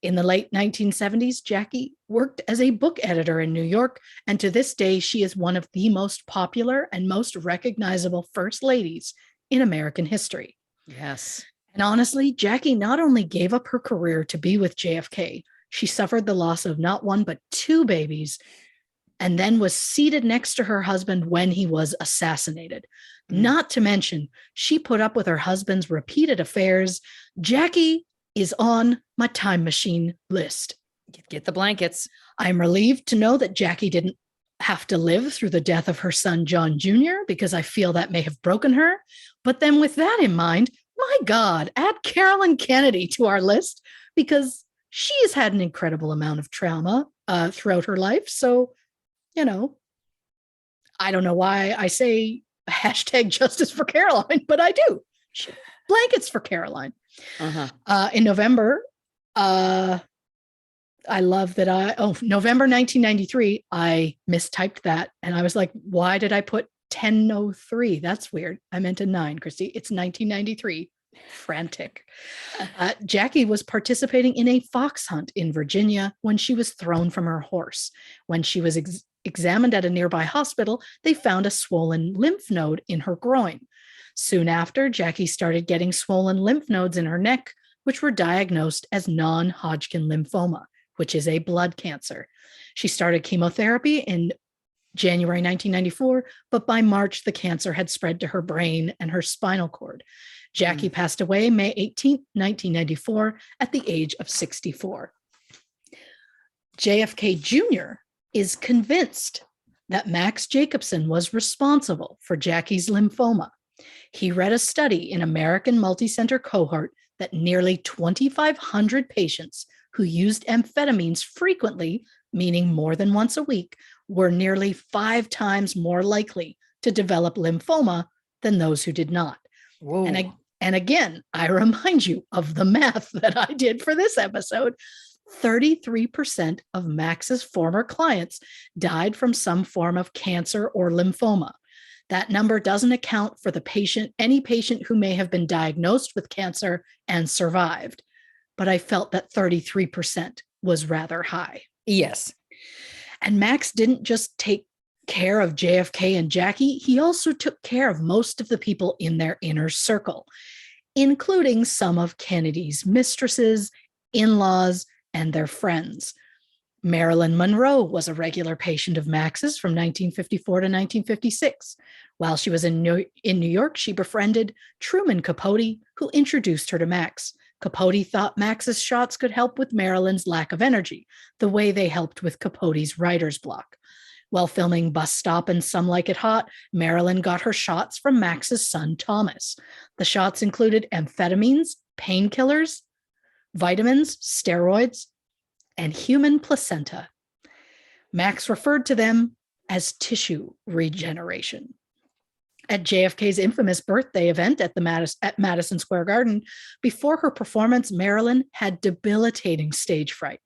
In the late 1970s, Jackie worked as a book editor in New York, and to this day, she is one of the most popular and most recognizable first ladies in American history. Yes. And honestly, Jackie not only gave up her career to be with JFK, she suffered the loss of not one but two babies, and then was seated next to her husband when he was assassinated. Not to mention, she put up with her husband's repeated affairs. Jackie is on my time machine list. Get the blankets. I'm relieved to know that Jackie didn't have to live through the death of her son, John Jr., because I feel that may have broken her. But then with that in mind, my God, add Carolyn Kennedy to our list, because she has had an incredible amount of trauma throughout her life. So, you know, I don't know why I say hashtag justice for Caroline, but I do. Blankets for Caroline. In November, I love that November 1993, I mistyped that. And I was like, why did I put 10:03? That's weird. I meant a 9, Christy. It's 1993. Frantic. Jackie was participating in a fox hunt in Virginia when she was thrown from her horse. When she was examined at a nearby hospital, they found a swollen lymph node in her groin. Soon after, Jackie started getting swollen lymph nodes in her neck, which were diagnosed as non-Hodgkin lymphoma, which is a blood cancer. She started chemotherapy in January 1994, but by March, the cancer had spread to her brain and her spinal cord. Jackie passed away May 18, 1994, at the age of 64. JFK Jr. is convinced that Max Jacobson was responsible for Jackie's lymphoma. He read a study in American multicenter cohort that nearly 2,500 patients who used amphetamines frequently, meaning more than once a week, were nearly 5 times more likely to develop lymphoma than those who did not. Whoa. And again, I remind you of the math that I did for this episode. 33% of Max's former clients died from some form of cancer or lymphoma. That number doesn't account for any patient who may have been diagnosed with cancer and survived. But I felt that 33% was rather high. Yes. And Max didn't just take care of JFK and Jackie, he also took care of most of the people in their inner circle, including some of Kennedy's mistresses, in-laws, and their friends. Marilyn Monroe was a regular patient of Max's from 1954 to 1956. While she was in New York, she befriended Truman Capote, who introduced her to Max. Capote thought Max's shots could help with Marilyn's lack of energy, the way they helped with Capote's writer's block. While filming Bus Stop and Some Like It Hot, Marilyn got her shots from Max's son, Thomas. The shots included amphetamines, painkillers, vitamins, steroids, and human placenta. Max referred to them as tissue regeneration. At JFK's infamous birthday event at Madison Square Garden, before her performance, Marilyn had debilitating stage fright.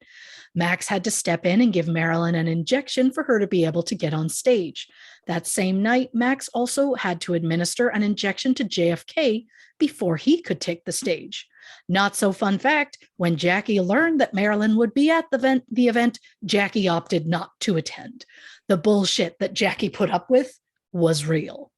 Max had to step in and give Marilyn an injection for her to be able to get on stage. That same night, Max also had to administer an injection to JFK before he could take the stage. Not so fun fact, when Jackie learned that Marilyn would be at the event, Jackie opted not to attend. The bullshit that Jackie put up with was real.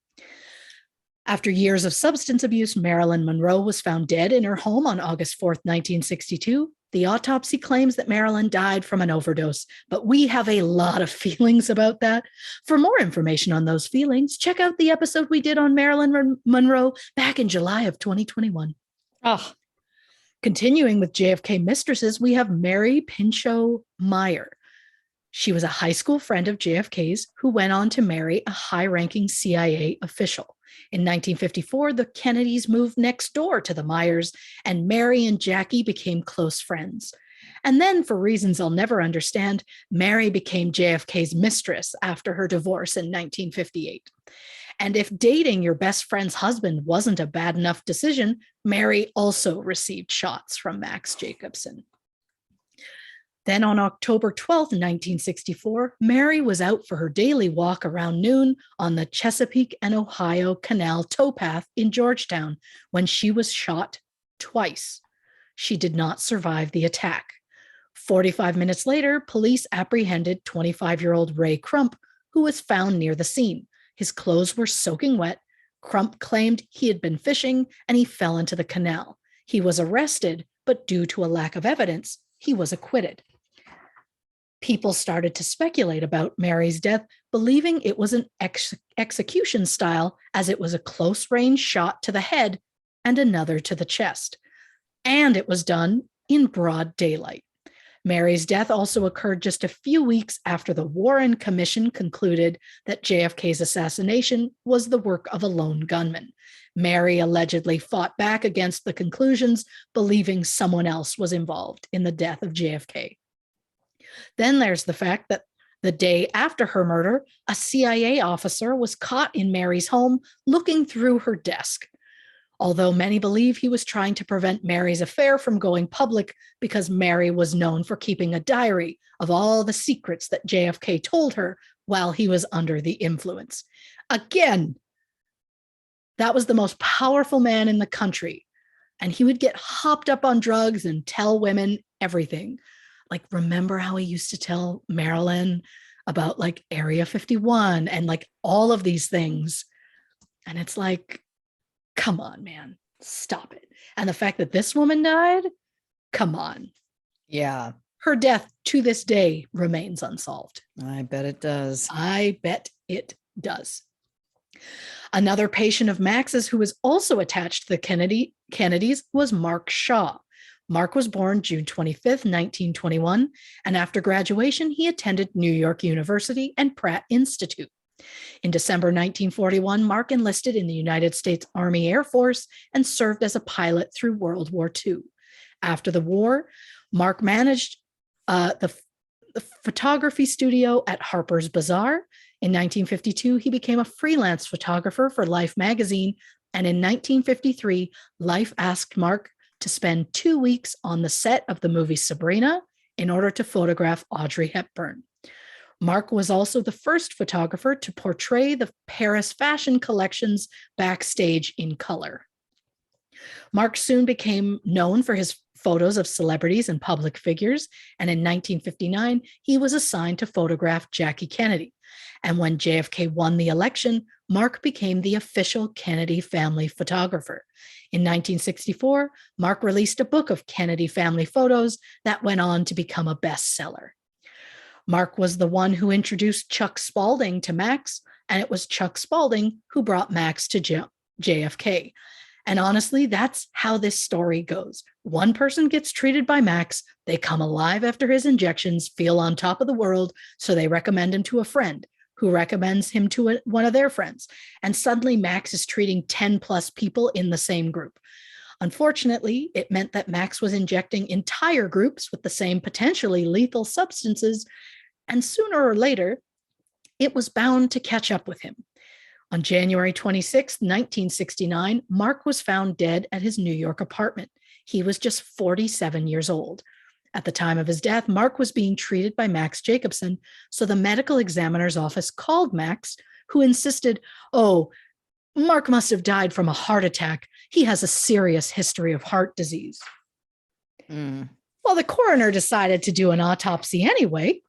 After years of substance abuse, Marilyn Monroe was found dead in her home on August 4th, 1962. The autopsy claims that Marilyn died from an overdose, but we have a lot of feelings about that. For more information on those feelings, check out the episode we did on Marilyn Monroe back in July of 2021. Oh. Continuing with JFK mistresses, we have Mary Pinchot Meyer. She was a high school friend of JFK's who went on to marry a high-ranking CIA official. In 1954, the Kennedys moved next door to the Meyers, and Mary and Jackie became close friends. And then, for reasons I'll never understand, Mary became JFK's mistress after her divorce in 1958. And if dating your best friend's husband wasn't a bad enough decision, Mary also received shots from Max Jacobson. Then on October 12th, 1964, Mary was out for her daily walk around noon on the Chesapeake and Ohio Canal towpath in Georgetown when she was shot twice. She did not survive the attack. 45 minutes later, police apprehended 25-year-old Ray Crump, who was found near the scene. His clothes were soaking wet. Crump claimed he had been fishing and he fell into the canal. He was arrested, but due to a lack of evidence, he was acquitted. People started to speculate about Mary's death, believing it was an execution style, as it was a close-range shot to the head and another to the chest. And it was done in broad daylight. Mary's death also occurred just a few weeks after the Warren Commission concluded that JFK's assassination was the work of a lone gunman. Mary allegedly fought back against the conclusions, believing someone else was involved in the death of JFK. Then there's the fact that the day after her murder, a CIA officer was caught in Mary's home looking through her desk. Although many believe he was trying to prevent Mary's affair from going public because Mary was known for keeping a diary of all the secrets that JFK told her while he was under the influence. Again, that was the most powerful man in the country, and he would get hopped up on drugs and tell women everything. Like, remember how he used to tell Marilyn about like Area 51 and like all of these things? And it's like, come on, man, stop it. And the fact that this woman died, come on. Yeah. Her death to this day remains unsolved. I bet it does. I bet it does. Another patient of Max's who was also attached to the Kennedys was Mark Shaw. Mark was born June 25th, 1921, and after graduation, he attended New York University and Pratt Institute. In December 1941, Mark enlisted in the United States Army Air Force and served as a pilot through World War II. After the war, Mark managed the photography studio at Harper's Bazaar. In 1952, he became a freelance photographer for Life magazine, and in 1953, Life asked Mark to spend 2 weeks on the set of the movie Sabrina in order to photograph Audrey Hepburn. Mark was also the first photographer to portray the Paris fashion collections backstage in color. Mark soon became known for his photos of celebrities and public figures, and in 1959, he was assigned to photograph Jackie Kennedy. And when JFK won the election, Mark became the official Kennedy family photographer. In 1964, Mark released a book of Kennedy family photos that went on to become a bestseller. Mark was the one who introduced Chuck Spaulding to Max, and it was Chuck Spaulding who brought Max to JFK. And honestly, that's how this story goes. One person gets treated by Max, they come alive after his injections, feel on top of the world, so they recommend him to a friend who recommends him to one of their friends. And suddenly Max is treating 10 plus people in the same group. Unfortunately, it meant that Max was injecting entire groups with the same potentially lethal substances, and sooner or later, it was bound to catch up with him. On January 26, 1969, Mark was found dead at his New York apartment. He was just 47 years old. At the time of his death, Mark was being treated by Max Jacobson, so the medical examiner's office called Max, who insisted, "Oh, Mark must have died from a heart attack. He has a serious history of heart disease." Well, the coroner decided to do an autopsy anyway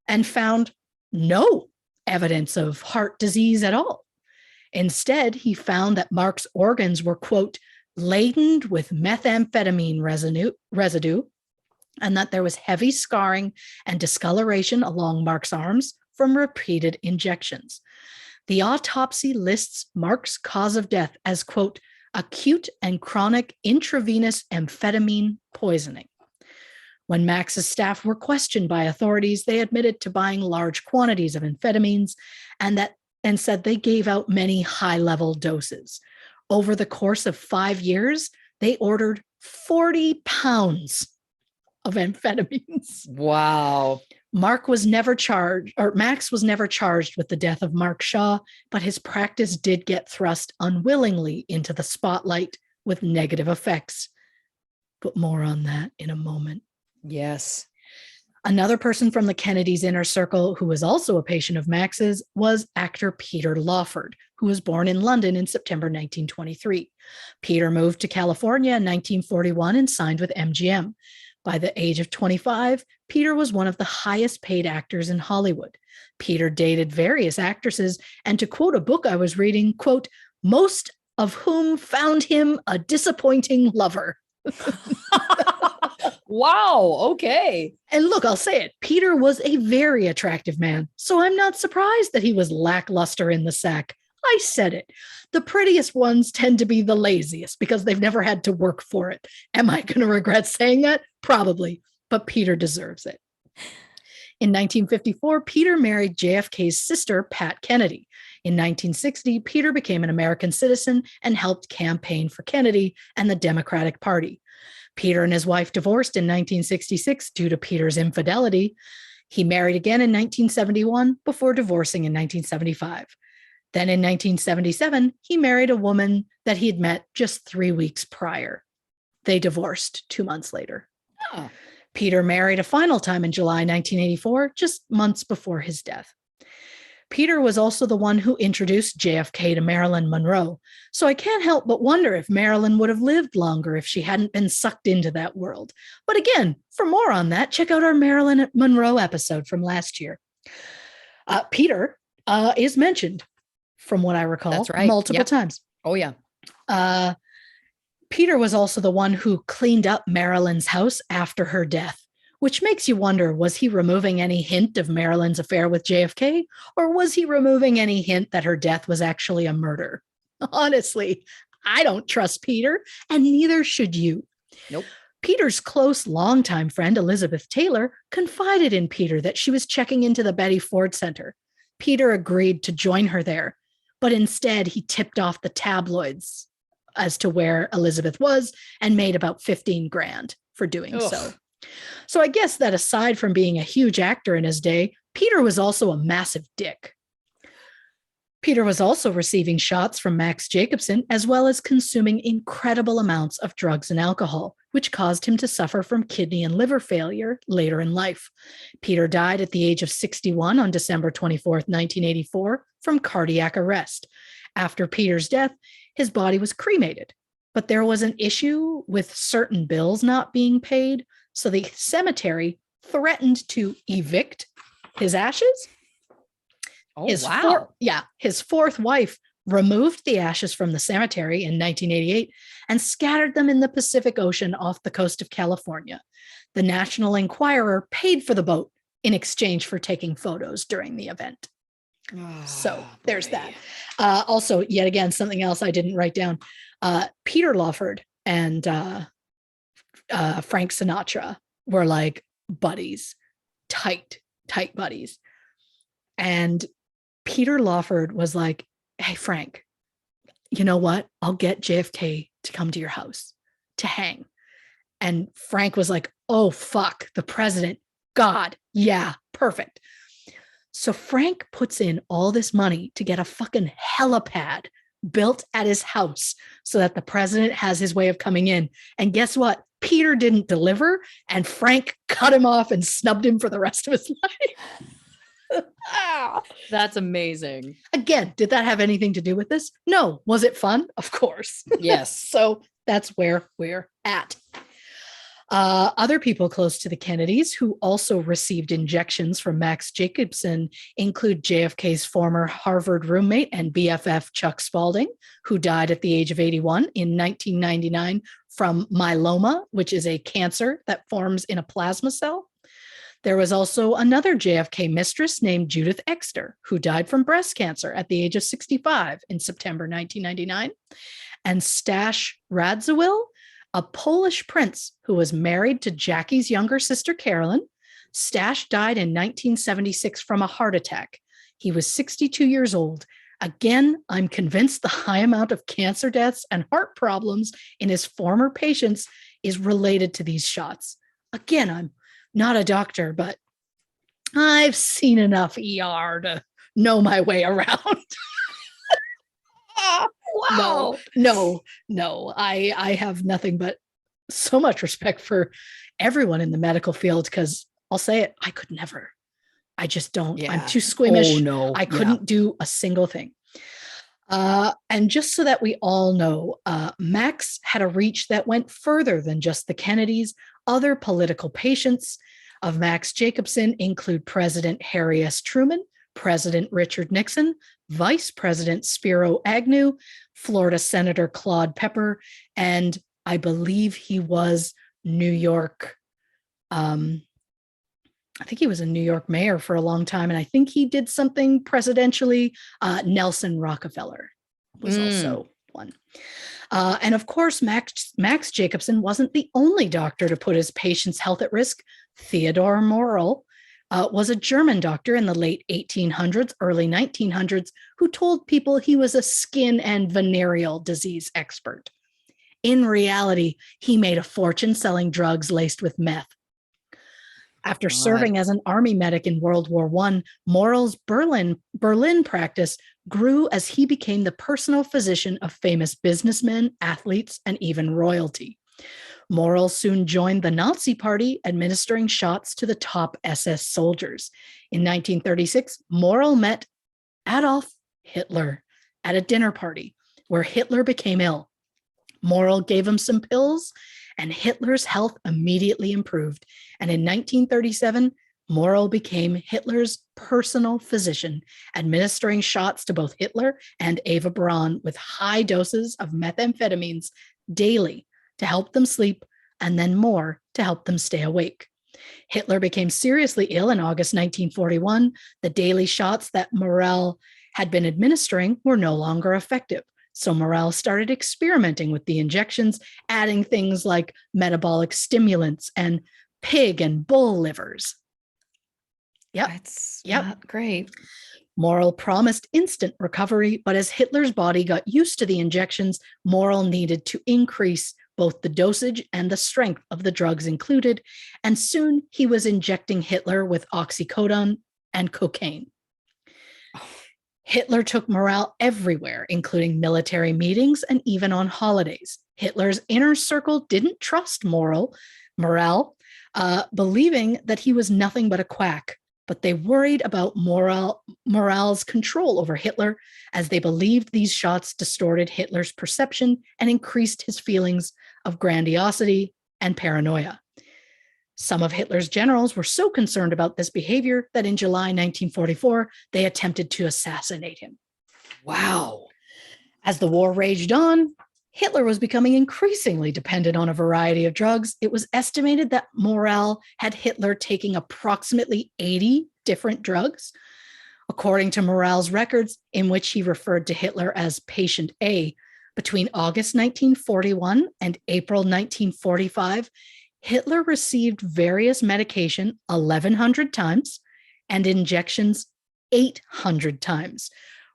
and found no evidence of heart disease at all. Instead, he found that Mark's organs were, quote, laden with methamphetamine residue, and that there was heavy scarring and discoloration along Mark's arms from repeated injections. The autopsy lists Mark's cause of death as, quote, acute and chronic intravenous amphetamine poisoning. When Max's staff were questioned by authorities, they admitted to buying large quantities of amphetamines and said they gave out many high-level doses. Over the course of 5 years, they ordered 40 pounds of amphetamines. Wow. Max was never charged with the death of Mark Shaw, but his practice did get thrust unwillingly into the spotlight with negative effects. But more on that in a moment. Yes. Another person from the Kennedys' inner circle who was also a patient of Max's was actor Peter Lawford, who was born in London in September 1923. Peter moved to California in 1941 and signed with MGM. By the age of 25, Peter was one of the highest paid actors in Hollywood. Peter dated various actresses, and to quote a book I was reading, quote, most of whom found him a disappointing lover. Wow. Okay. And look, I'll say it. Peter was a very attractive man, so I'm not surprised that he was lackluster in the sack. I said it. The prettiest ones tend to be the laziest because they've never had to work for it. Am I going to regret saying that? Probably, but Peter deserves it. In 1954, Peter married JFK's sister, Pat Kennedy. In 1960, Peter became an American citizen and helped campaign for Kennedy and the Democratic Party. Peter and his wife divorced in 1966 due to Peter's infidelity. He married again in 1971 before divorcing in 1975. Then in 1977, he married a woman that he had met just 3 weeks prior. They divorced 2 months later. Oh. Peter married a final time in July 1984, just months before his death. Peter was also the one who introduced JFK to Marilyn Monroe, so I can't help but wonder if Marilyn would have lived longer if she hadn't been sucked into that world. But again, for more on that, check out our Marilyn Monroe episode from last year. Peter is mentioned, from what I recall, That's right. multiple times. Oh, yeah. Peter was also the one who cleaned up Marilyn's house after her death, which makes you wonder, was he removing any hint of Marilyn's affair with JFK, or was he removing any hint that her death was actually a murder? Honestly, I don't trust Peter, and neither should you. Nope. Peter's close longtime friend, Elizabeth Taylor, confided in Peter that she was checking into the Betty Ford Center. Peter agreed to join her there, but instead he tipped off the tabloids as to where Elizabeth was and made about $15,000 for doing so. So I guess that aside from being a huge actor in his day, Peter was also a massive dick. Peter was also receiving shots from Max Jacobson, as well as consuming incredible amounts of drugs and alcohol, which caused him to suffer from kidney and liver failure later in life. Peter died at the age of 61 on December 24th, 1984, from cardiac arrest. After Peter's death, his body was cremated, but there was an issue with certain bills not being paid, so the cemetery threatened to evict his ashes. Oh, wow. His fourth wife removed the ashes from the cemetery in 1988 and scattered them in the Pacific Ocean off the coast of California. The National Enquirer paid for the boat in exchange for taking photos during the event. So there's that. Also, yet again, something else I didn't write down. Peter Lawford and Frank Sinatra were like buddies, tight buddies. And Peter Lawford was like, hey, Frank, you know what? I'll get JFK to come to your house to hang. And Frank was like, oh, fuck, the president. God, yeah, perfect. So Frank puts in all this money to get a fucking helipad built at his house so that the president has his way of coming in. And guess what? Peter didn't deliver, and Frank cut him off and snubbed him for the rest of his life. That's amazing. Again, did that have anything to do with this? No. Was it fun? Of course. Yes. So that's where we're at. Other people close to the Kennedys who also received injections from Max Jacobson include JFK's former Harvard roommate and BFF Chuck Spaulding, who died at the age of 81 in 1999 from myeloma, which is a cancer that forms in a plasma cell. There was also another JFK mistress named Judith Exter, who died from breast cancer at the age of 65 in September 1999. And Stash Radziwill, a Polish prince who was married to Jackie's younger sister, Carolyn. Stash died in 1976 from a heart attack. He was 62 years old. Again, I'm convinced the high amount of cancer deaths and heart problems in his former patients is related to these shots. Again, I'm not a doctor, but I've seen enough ER to know my way around. Wow. No. I have nothing but so much respect for everyone in the medical field because I'll say it. I could never. I just don't. I'm Yeah. too squeamish. Oh, no. I couldn't do a single thing. And just so that we all know, Max had a reach that went further than just the Kennedys. Other political patients of Max Jacobson include President Harry S. Truman, President Richard Nixon, Vice President Spiro Agnew, Florida Senator Claude Pepper, and I believe he was New York. I think he was a New York mayor for a long time, and I think he did something presidentially. Nelson Rockefeller was also one. And of course, Max Jacobson wasn't the only doctor to put his patient's health at risk. Theodor Morell was a German doctor in the late 1800s, early 1900s, who told people he was a skin and venereal disease expert. In reality, he made a fortune selling drugs laced with meth. After serving as an army medic in World War I, Morell's Berlin practice grew as he became the personal physician of famous businessmen, athletes, and even royalty. Morell soon joined the Nazi Party, administering shots to the top SS soldiers. In 1936, Morell met Adolf Hitler at a dinner party where Hitler became ill. Morell gave him some pills, and Hitler's health immediately improved. And in 1937, Morell became Hitler's personal physician, administering shots to both Hitler and Eva Braun with high doses of methamphetamines daily to help them sleep, and then more to help them stay awake. Hitler became seriously ill in August 1941. The daily shots that Morell had been administering were no longer effective. So Morell started experimenting with the injections, adding things like metabolic stimulants and pig and bull livers. That's not great. Morell promised instant recovery, but as Hitler's body got used to the injections, Morell needed to increase both the dosage and the strength of the drugs included, and soon he was injecting Hitler with oxycodone and cocaine. Hitler took Morell everywhere, including military meetings and even on holidays. Hitler's inner circle didn't trust Morell, believing that he was nothing but a quack, but they worried about Morell's control over Hitler, as they believed these shots distorted Hitler's perception and increased his feelings of grandiosity and paranoia. Some of Hitler's generals were so concerned about this behavior that in July 1944, they attempted to assassinate him. Wow. As the war raged on, Hitler was becoming increasingly dependent on a variety of drugs. It was estimated that Morell had Hitler taking approximately 80 different drugs. According to Morell's records, in which he referred to Hitler as Patient A, between August 1941 and April 1945, Hitler received various medication 1,100 times and injections 800 times,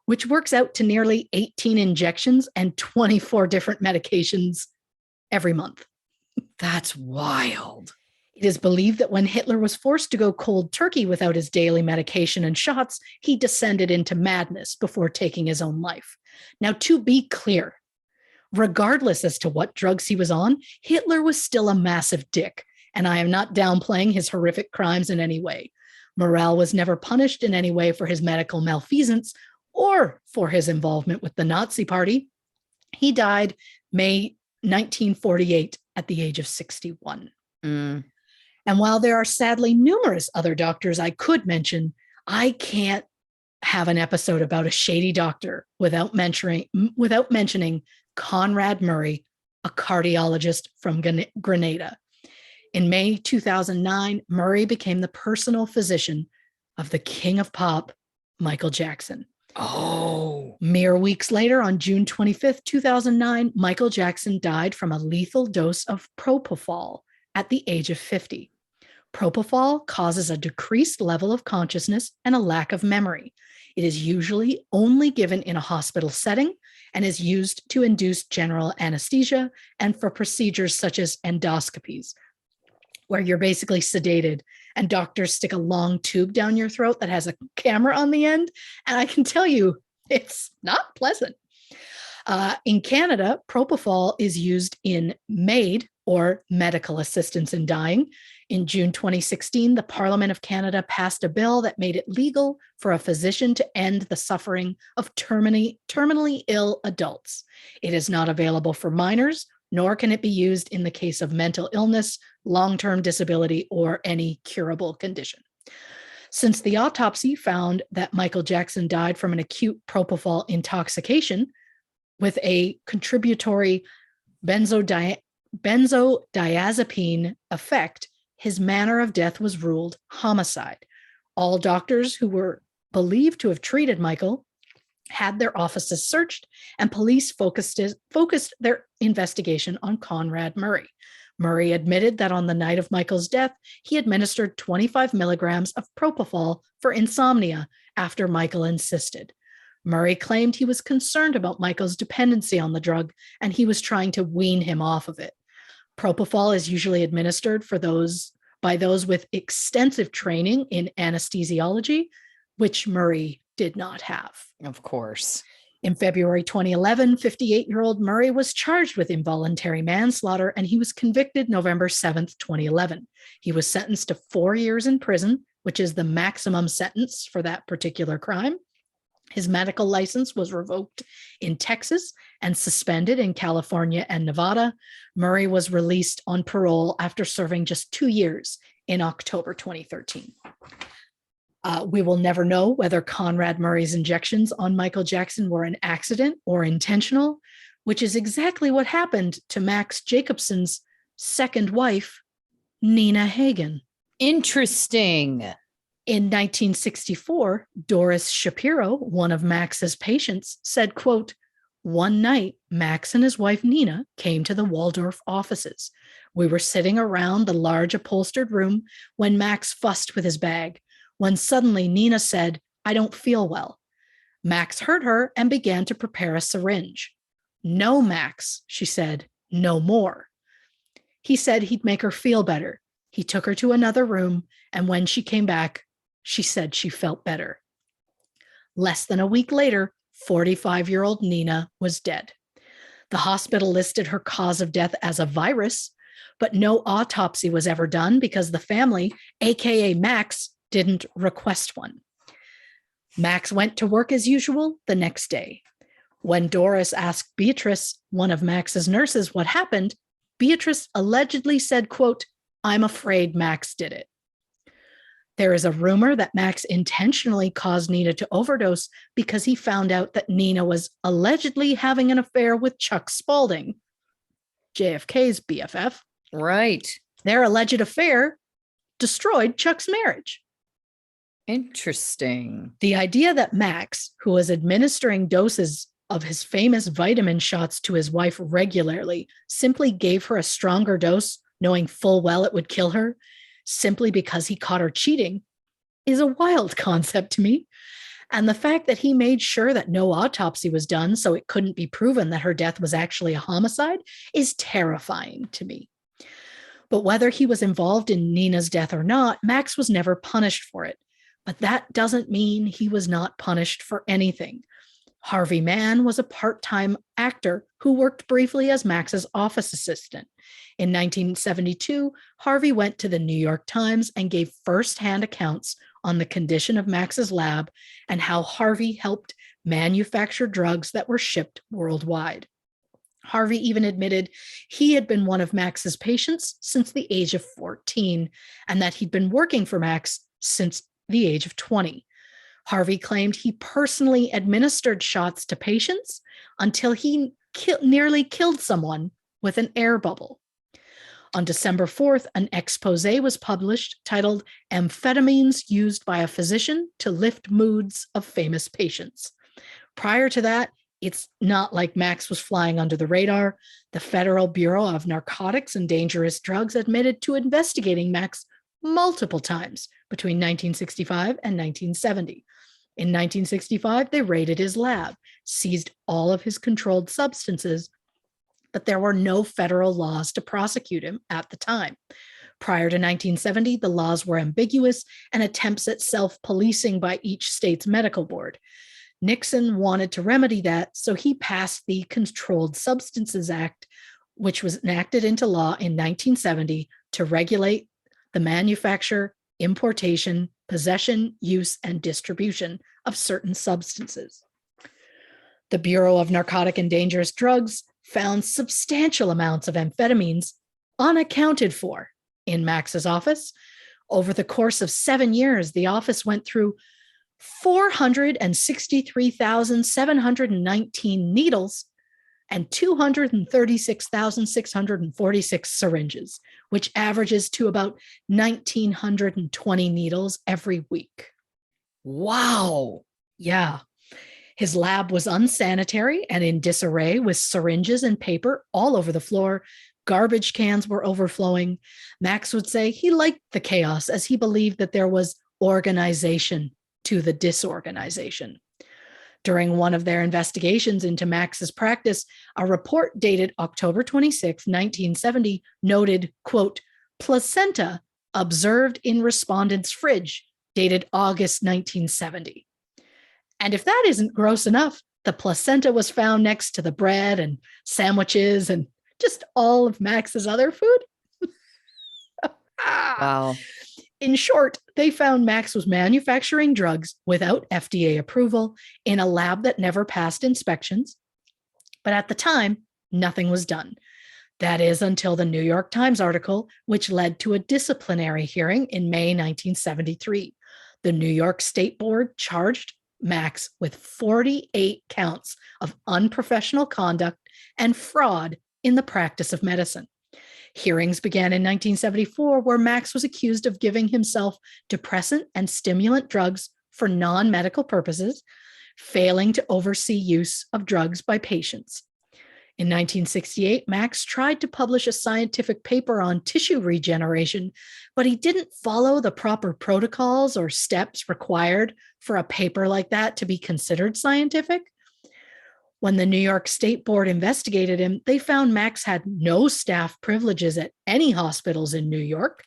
which works out to nearly 18 injections and 24 different medications every month. That's wild. It is believed that when Hitler was forced to go cold turkey without his daily medication and shots, he descended into madness before taking his own life. Now, to be clear, regardless as to what drugs he was on, Hitler was still a massive dick, and I am not downplaying his horrific crimes in any way. Morell was never punished in any way for his medical malfeasance or for his involvement with the Nazi Party. He died May 1948 at the age of 61. And while there are sadly numerous other doctors I could mention, I can't have an episode about a shady doctor without mentioning Conrad Murray, a cardiologist from Grenada. In May 2009, Murray became the personal physician of the king of pop, Michael Jackson. Oh. Mere weeks later, on June 25th, 2009, Michael Jackson died from a lethal dose of propofol at the age of 50. Propofol causes a decreased level of consciousness and a lack of memory. It is usually only given in a hospital setting and is used to induce general anesthesia and for procedures such as endoscopies, where you're basically sedated and doctors stick a long tube down your throat that has a camera on the end. And I can tell you, it's not pleasant. In Canada, propofol is used in MAID, or medical assistance in dying. In June 2016, the Parliament of Canada passed a bill that made it legal for a physician to end the suffering of terminally ill adults. It is not available for minors, nor can it be used in the case of mental illness, long-term disability, or any curable condition. Since the autopsy found that Michael Jackson died from an acute propofol intoxication with a contributory benzodiazepine effect, his manner of death was ruled homicide. All doctors who were believed to have treated Michael had their offices searched, and police focused their investigation on Conrad Murray. Murray admitted that on the night of Michael's death, he administered 25 milligrams of propofol for insomnia after Michael insisted. Murray claimed he was concerned about Michael's dependency on the drug, and he was trying to wean him off of it. Propofol is usually administered by those with extensive training in anesthesiology, which Murray did not have. Of course. In February 2011, 58-year-old Murray was charged with involuntary manslaughter, and he was convicted November 7th, 2011. He was sentenced to 4 years in prison, which is the maximum sentence for that particular crime. His medical license was revoked in Texas and suspended in California and Nevada. Murray was released on parole after serving just 2 years in October 2013. We will never know whether Conrad Murray's injections on Michael Jackson were an accident or intentional, which is exactly what happened to Max Jacobson's second wife, Nina Hagen. Interesting. In 1964, Doris Shapiro, one of Max's patients, said, quote, "One night, Max and his wife Nina came to the Waldorf offices. We were sitting around the large upholstered room when Max fussed with his bag, when suddenly Nina said, 'I don't feel well.' Max heard her and began to prepare a syringe. 'No, Max,' she said, 'no more.' He said he'd make her feel better. He took her to another room, and when she came back, she said she felt better." Less than a week later, 45-year-old Nina was dead. The hospital listed her cause of death as a virus, but no autopsy was ever done because the family, aka Max, didn't request one. Max went to work as usual the next day. When Doris asked Beatrice, one of Max's nurses, what happened, Beatrice allegedly said, quote, "I'm afraid Max did it." There is a rumor that Max intentionally caused Nina to overdose because he found out that Nina was allegedly having an affair with Chuck Spaulding, JFK's BFF. Right. Their alleged affair destroyed Chuck's marriage. Interesting. The idea that Max, who was administering doses of his famous vitamin shots to his wife regularly, simply gave her a stronger dose, knowing full well it would kill her, simply because he caught her cheating, is a wild concept to me. And the fact that he made sure that no autopsy was done so it couldn't be proven that her death was actually a homicide is terrifying to me. But whether he was involved in Nina's death or not, Max was never punished for it. But that doesn't mean he was not punished for anything. Harvey Mann was a part-time actor who worked briefly as Max's office assistant. In 1972, Harvey went to the New York Times and gave firsthand accounts on the condition of Max's lab and how Harvey helped manufacture drugs that were shipped worldwide. Harvey even admitted he had been one of Max's patients since the age of 14 and that he'd been working for Max since the age of 20. Harvey claimed he personally administered shots to patients until he nearly killed someone with an air bubble. On December 4th, an expose was published titled "Amphetamines Used by a Physician to Lift Moods of Famous Patients." Prior to that, it's not like Max was flying under the radar. The Federal Bureau of Narcotics and Dangerous Drugs admitted to investigating Max multiple times between 1965 and 1970. In 1965, they raided his lab, seized all of his controlled substances, but there were no federal laws to prosecute him at the time. Prior to 1970, the laws were ambiguous and attempts at self-policing by each state's medical board. Nixon wanted to remedy that, so he passed the Controlled Substances Act, which was enacted into law in 1970 to regulate the manufacture, importation, possession, use, and distribution of certain substances. The Bureau of Narcotic and Dangerous Drugs found substantial amounts of amphetamines unaccounted for in Max's office. Over the course of 7 years, the office went through 463,719 needles and 236,646 syringes, which averages to about 1,920 needles every week. Wow. Yeah. His lab was unsanitary and in disarray, with syringes and paper all over the floor. Garbage cans were overflowing. Max would say he liked the chaos, as he believed that there was organization to the disorganization. During one of their investigations into Max's practice, a report dated October 26, 1970, noted, quote, placenta observed in respondent's fridge, dated August 1970. And if that isn't gross enough, the placenta was found next to the bread and sandwiches and just all of Max's other food. Wow. In short, they found Max was manufacturing drugs without FDA approval in a lab that never passed inspections. But at the time, nothing was done. That is until the New York Times article, which led to a disciplinary hearing in May 1973. The New York State Board charged Max with 48 counts of unprofessional conduct and fraud in the practice of medicine. Hearings began in 1974, where Max was accused of giving himself depressant and stimulant drugs for non-medical purposes, failing to oversee use of drugs by patients. In 1968, Max tried to publish a scientific paper on tissue regeneration, but he didn't follow the proper protocols or steps required for a paper like that to be considered scientific. When the New York State Board investigated him, they found Max had no staff privileges at any hospitals in New York,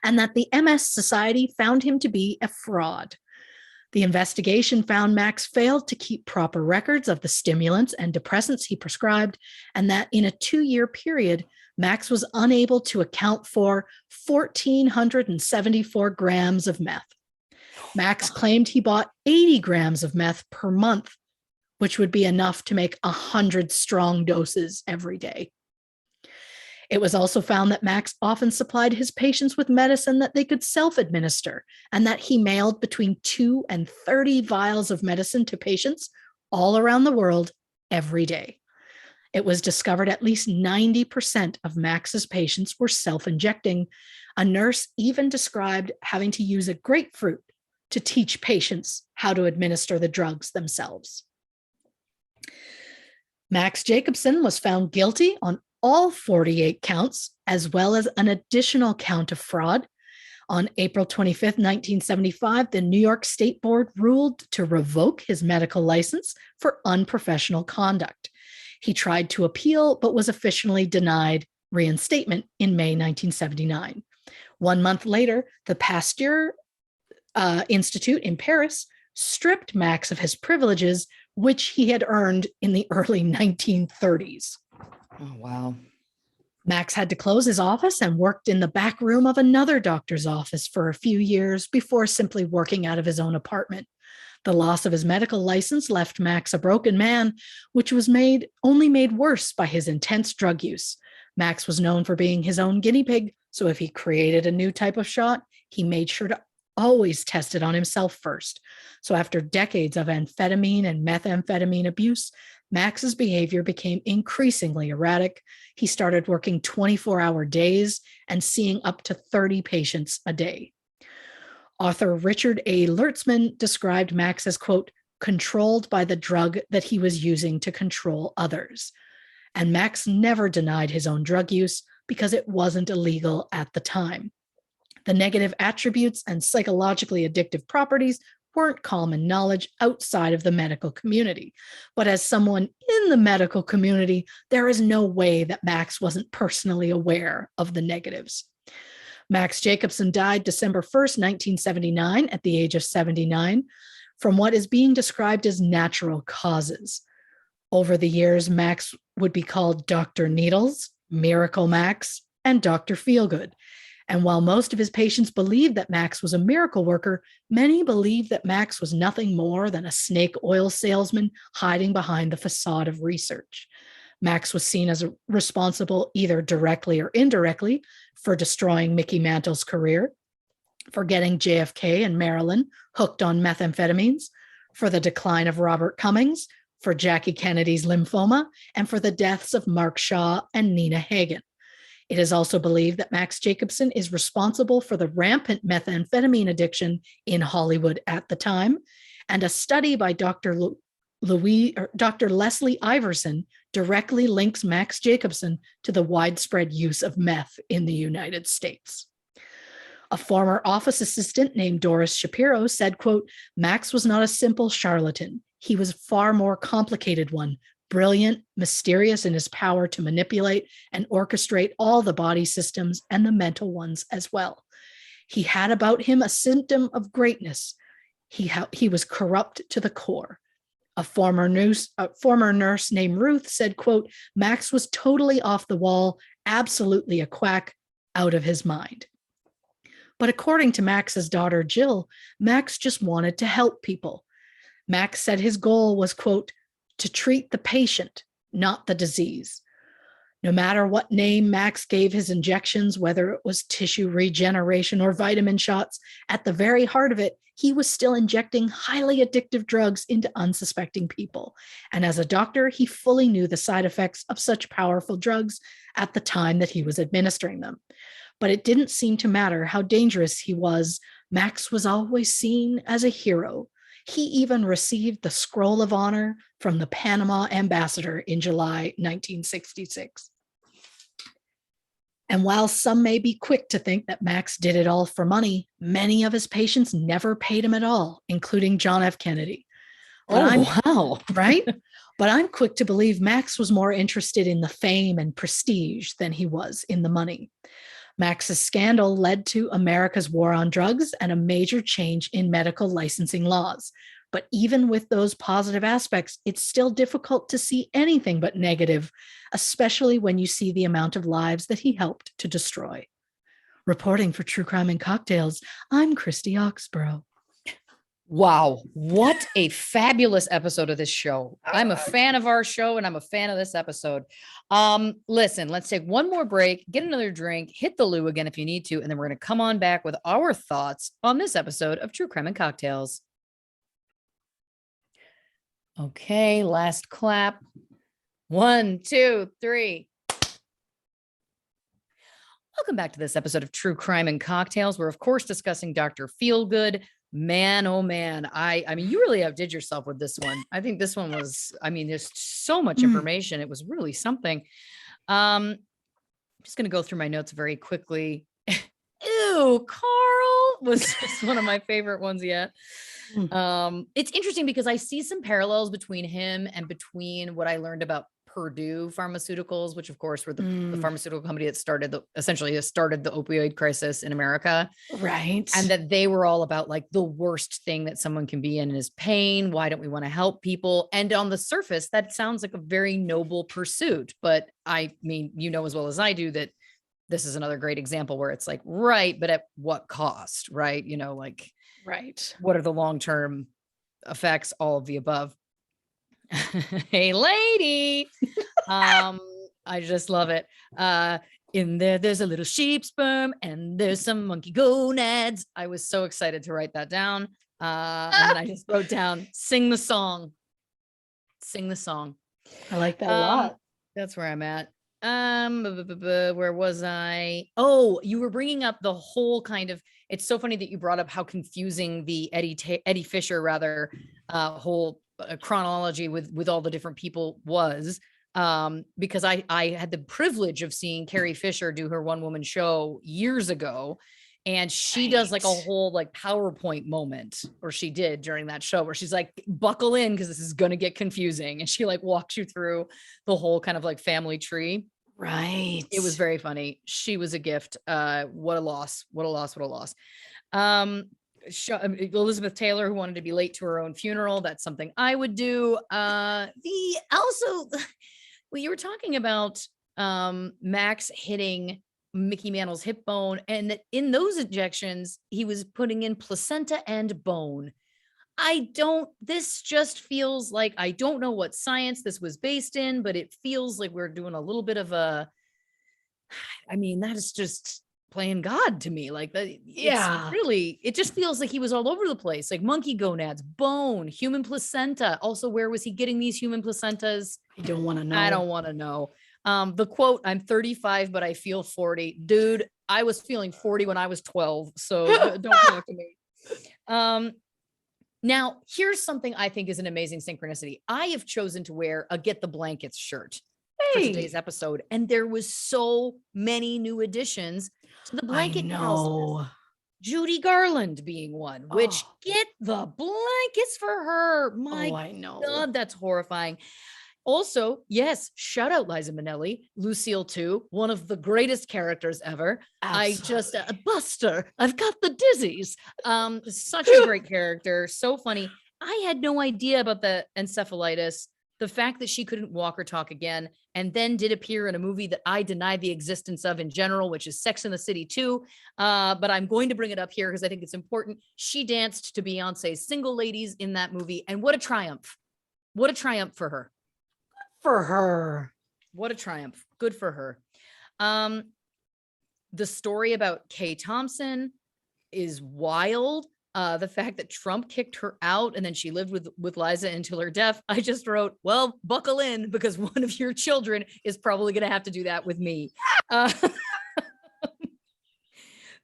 and that the MS Society found him to be a fraud. The investigation found Max failed to keep proper records of the stimulants and depressants he prescribed, and that in a 2-year period, Max was unable to account for 1,474 grams of meth. Max claimed he bought 80 grams of meth per month, which would be enough to make 100 strong doses every day. It was also found that Max often supplied his patients with medicine that they could self-administer, and that he mailed between 2 and 30 vials of medicine to patients all around the world every day. It was discovered at least 90% of Max's patients were self-injecting. A nurse even described having to use a grapefruit to teach patients how to administer the drugs themselves. Max Jacobson was found guilty on all 48 counts, as well as an additional count of fraud. On April 25, 1975, the New York State Board ruled to revoke his medical license for unprofessional conduct. He tried to appeal, but was officially denied reinstatement in May 1979. 1 month later, the Pasteur Institute in Paris stripped Max of his privileges, which he had earned in the early 1930s. Oh, wow. Max had to close his office and worked in the back room of another doctor's office for a few years before simply working out of his own apartment. The loss of his medical license left Max a broken man, which was only made worse by his intense drug use. Max was known for being his own guinea pig, so if he created a new type of shot, he made sure to always test it on himself first. So after decades of amphetamine and methamphetamine abuse, Max's behavior became increasingly erratic. He started working 24-hour days and seeing up to 30 patients a day. Author Richard A. Lertzman described Max as, quote, controlled by the drug that he was using to control others. And Max never denied his own drug use because it wasn't illegal at the time. The negative attributes and psychologically addictive properties weren't common knowledge outside of the medical community. But as someone in the medical community, there is no way that Max wasn't personally aware of the negatives. Max Jacobson died December 1st, 1979, at the age of 79, from what is being described as natural causes. Over the years, Max would be called Dr. Needles, Miracle Max, and Dr. Feelgood. And while most of his patients believed that Max was a miracle worker, many believed that Max was nothing more than a snake oil salesman hiding behind the facade of research. Max was seen as responsible either directly or indirectly for destroying Mickey Mantle's career, for getting JFK and Marilyn hooked on methamphetamines, for the decline of Robert Cummings, for Jackie Kennedy's lymphoma, and for the deaths of Mark Shaw and Nina Hagen. It is also believed that Max Jacobson is responsible for the rampant methamphetamine addiction in Hollywood at the time, and a study by Dr. Leslie Iverson directly links Max Jacobson to the widespread use of meth in the United States. A former office assistant named Doris Shapiro said, quote, Max was not a simple charlatan. He was a far more complicated one, brilliant, mysterious in his power to manipulate and orchestrate all the body systems and the mental ones as well. He had about him a symptom of greatness. He was corrupt to the core. A former nurse named Ruth said, quote, Max was totally off the wall, absolutely a quack, out of his mind. But according to Max's daughter, Jill, Max just wanted to help people. Max said his goal was, quote, to treat the patient, not the disease. No matter what name Max gave his injections, whether it was tissue regeneration or vitamin shots, at the very heart of it, he was still injecting highly addictive drugs into unsuspecting people. And as a doctor, he fully knew the side effects of such powerful drugs at the time that he was administering them. But it didn't seem to matter how dangerous he was. Max was always seen as a hero. He even received the Scroll of Honor from the Panama ambassador in July 1966. And while some may be quick to think that Max did it all for money, many of his patients never paid him at all, including John F. Kennedy. Wow. Right? But I'm quick to believe Max was more interested in the fame and prestige than he was in the money. Max's scandal led to America's war on drugs and a major change in medical licensing laws. But even with those positive aspects, it's still difficult to see anything but negative, especially when you see the amount of lives that he helped to destroy. Reporting for True Crime and Cocktails, I'm Christy Oxborrow. Wow, what a fabulous episode of this show. I'm a fan of our show and I'm a fan of this episode. Listen, let's take one more break, get another drink, hit the loo again if you need to, and then we're going to come on back with our thoughts on this episode of True Crime and Cocktails. Okay, last clap. 1, 2, 3. Welcome back to this episode of True Crime and Cocktails. We're, of course, discussing Dr. Feelgood. Man, oh man. I mean, you really outdid yourself with this one. I think this one was, there's so much information. It was really something. I'm just going to go through my notes very quickly. Ew, Carl was just one of my favorite ones yet. It's interesting because I see some parallels between him and between what I learned about Purdue Pharmaceuticals, which of course were the pharmaceutical company that started the opioid crisis in America. Right. And that they were all about like the worst thing that someone can be in is pain. Why don't we want to help people? And on the surface, that sounds like a very noble pursuit. But I mean, you know, as well as I do that this is another great example where it's like, right, but at what cost, right? You know, like, right. What are the long-term effects? All of the above. Hey, lady. I just love it. In there's a little sheep sperm and there's some monkey gonads. I was so excited to write that down. And I just wrote down, sing the song. Sing the song. I like that a lot. That's where I'm at. Where was I? Oh, you were bringing up the whole kind of, it's so funny that you brought up how confusing the Eddie Fisher rather, whole chronology with all the different people was, because I had the privilege of seeing Carrie Fisher do her one woman show years ago. And she does like a whole like PowerPoint moment, or she did during that show where she's like, buckle in because this is going to get confusing. And she like walks you through the whole kind of like family tree. Right. It was very funny. She was a gift. What a loss. What a loss. What a loss. Elizabeth Taylor, who wanted to be late to her own funeral. That's something I would do. Well, you were talking about Max hitting Mickey Mantle's hip bone, and that in those injections, he was putting in placenta and bone. This just feels like, I don't know what science this was based in, but it feels like we're doing a little bit of that is just playing God to me. Like that, Yeah. it just feels like he was all over the place, like monkey gonads, bone, human placenta. Also, where was he getting these human placentas? I don't want to know. I don't want to know. The quote, "I'm 35, but I feel 40. Dude, I was feeling 40 when I was 12. So don't talk to me. Now, here's something I think is an amazing synchronicity. I have chosen to wear a Get the Blankets shirt for today's episode, and there was so many new additions to the blanket process. Judy Garland being one, which get the blankets for her. My God, that's horrifying. Also, yes, shout out Liza Minnelli, Lucille too, one of the greatest characters ever. Absolutely. Buster, I've got the dizzies. Such a great character, so funny. I had no idea about the encephalitis, the fact that she couldn't walk or talk again, and then did appear in a movie that I deny the existence of in general, which is Sex and the City 2. But I'm going to bring it up here because I think it's important. She danced to Beyonce's Single Ladies in that movie, and what a triumph. What a triumph for her. What a triumph. Good for her. The story about Kay Thompson is wild. The fact that Trump kicked her out and then she lived with Liza until her death. I just wrote, well, buckle in, because one of your children is probably going to have to do that with me.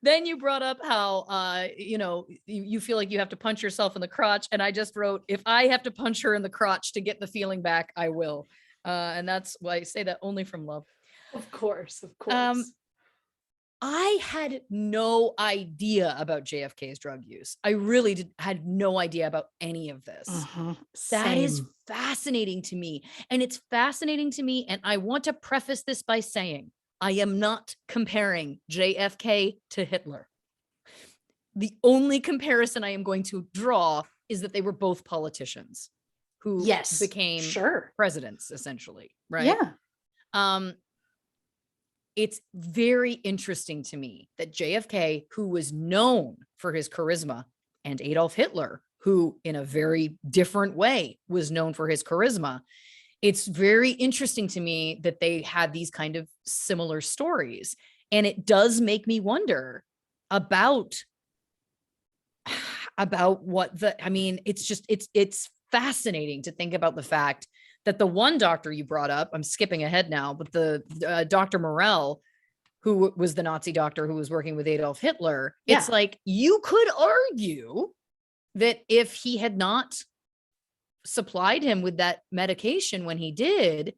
Then you brought up how, you feel like you have to punch yourself in the crotch. And I just wrote, if I have to punch her in the crotch to get the feeling back, I will. And that's why I say that only from love. Of course. I had no idea about JFK's drug use. I really had no idea about any of this. That is fascinating to me. And it's fascinating to me. And I want to preface this by saying, I am not comparing JFK to Hitler. The only comparison I am going to draw is that they were both politicians who became presidents, essentially, right? Yeah. It's very interesting to me that JFK, who was known for his charisma, and Adolf Hitler, who in a very different way was known for his charisma, it's very interesting to me that they had these kind of similar stories. And it does make me wonder about it's fascinating to think about the fact that the one doctor you brought up, I'm skipping ahead now, but the Dr. Morell, who was the Nazi doctor who was working with Adolf Hitler, it's like, you could argue that if he had not supplied him with that medication when he did,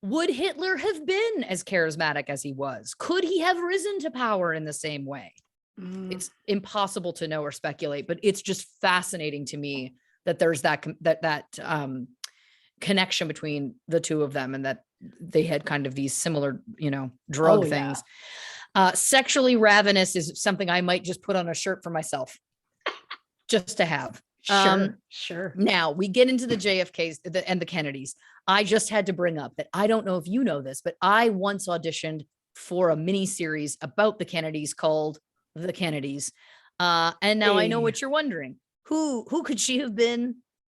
would Hitler have been as charismatic as he was? Could he have risen to power in the same way? It's impossible to know or speculate, but it's just fascinating to me that there's that connection between the two of them, and that they had kind of these similar, drug things. Sexually ravenous is something I might just put on a shirt for myself just to have. Sure. Now we get into the JFKs and the Kennedys. I just had to bring up that I don't know if you know this, but I once auditioned for a mini series about the Kennedys called The Kennedys. And now I know what you're wondering. Who could she have been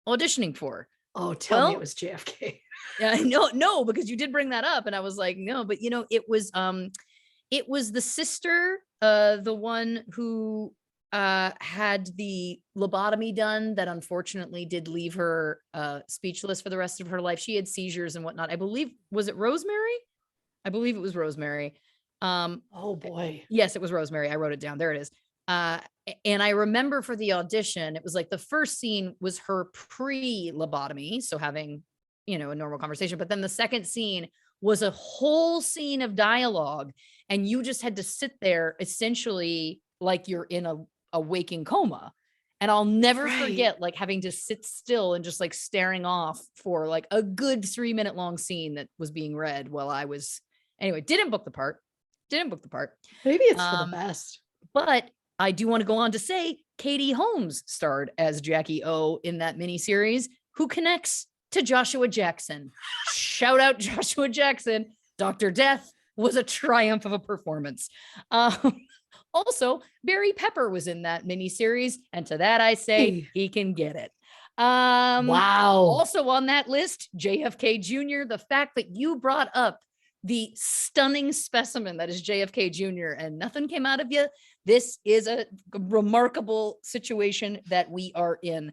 auditioning for? Oh, tell me it was JFK. Yeah, no, because you did bring that up, and I was like, no, but it was the sister, the one who had the lobotomy done that unfortunately did leave her speechless for the rest of her life. She had seizures and whatnot. I believe, was it Rosemary? I believe it was Rosemary. Oh boy. Yes, it was Rosemary. I wrote it down. There it is. And I remember for the audition, it was like the first scene was her pre-lobotomy, so having, a normal conversation. But then the second scene was a whole scene of dialogue, and you just had to sit there essentially like you're in a waking coma. And I'll never forget like having to sit still and just like staring off for like a good 3-minute long scene that was being read while I was, anyway, didn't book the part. Maybe it's for the best. But I do want to go on to say Katie Holmes starred as Jackie O in that miniseries, who connects to Joshua Jackson. Shout out Joshua Jackson, Dr. Death, was a triumph of a performance. Also, Barry Pepper was in that miniseries, and to that I say he can get it. Wow. Also on that list, JFK Jr., the fact that you brought up the stunning specimen that is JFK Jr. and nothing came out of you. This is a remarkable situation that we are in.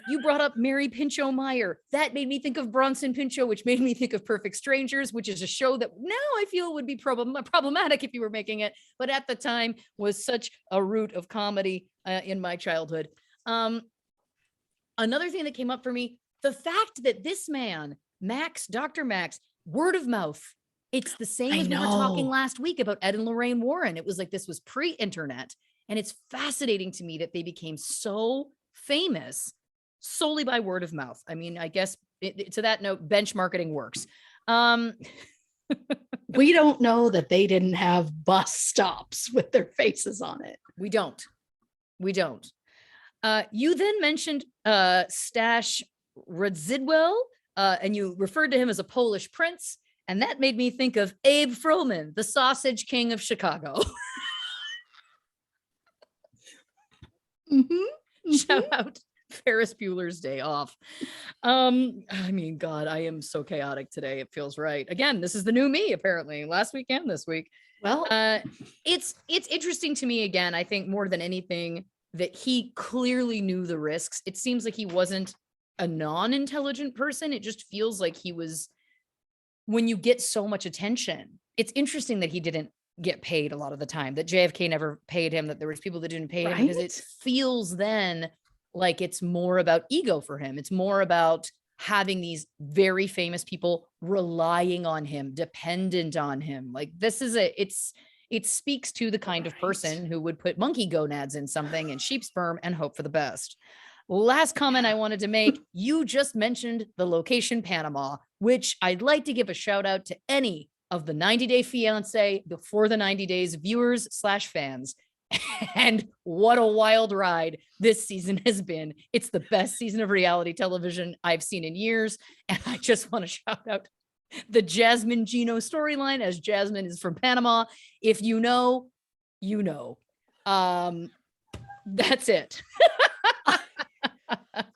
You brought up Mary Pinchot Meyer. That made me think of Bronson Pinchot, which made me think of Perfect Strangers, which is a show that now I feel would be problematic if you were making it, but at the time was such a root of comedy in my childhood. Another thing that came up for me, the fact that this man, Dr. Max, word of mouth, it's the same as we were talking last week about Ed and Lorraine Warren. It was like this was pre-internet. And it's fascinating to me that they became so famous solely by word of mouth. I mean, I guess to that note, bench marketing works. We don't know that they didn't have bus stops with their faces on it. We don't. You then mentioned Stash Radzidwell, and you referred to him as a Polish prince. And that made me think of Abe Froman, the sausage king of Chicago. Shout out Ferris Bueller's Day Off. I mean, God, I am so chaotic today. It feels right. Again, this is the new me, apparently. Last week and this week. Well, it's interesting to me, again, I think more than anything, that he clearly knew the risks. It seems like he wasn't a non-intelligent person. It just feels like he was, when you get so much attention, it's interesting that he didn't get paid a lot of the time, that JFK never paid him, that there was people that didn't pay him, because it feels then like it's more about ego for him. It's more about having these very famous people relying on him, dependent on him. Like this is it speaks to the kind of person who would put monkey gonads in something and sheep sperm and hope for the best. Last comment I wanted to make, you just mentioned the location Panama, which I'd like to give a shout out to any of the 90 Day Fiance before the 90 days viewers / fans. And what a wild ride this season has been. It's the best season of reality television I've seen in years. And I just want to shout out the Jasmine Gino storyline, as Jasmine is from Panama. If you know, you know. That's it.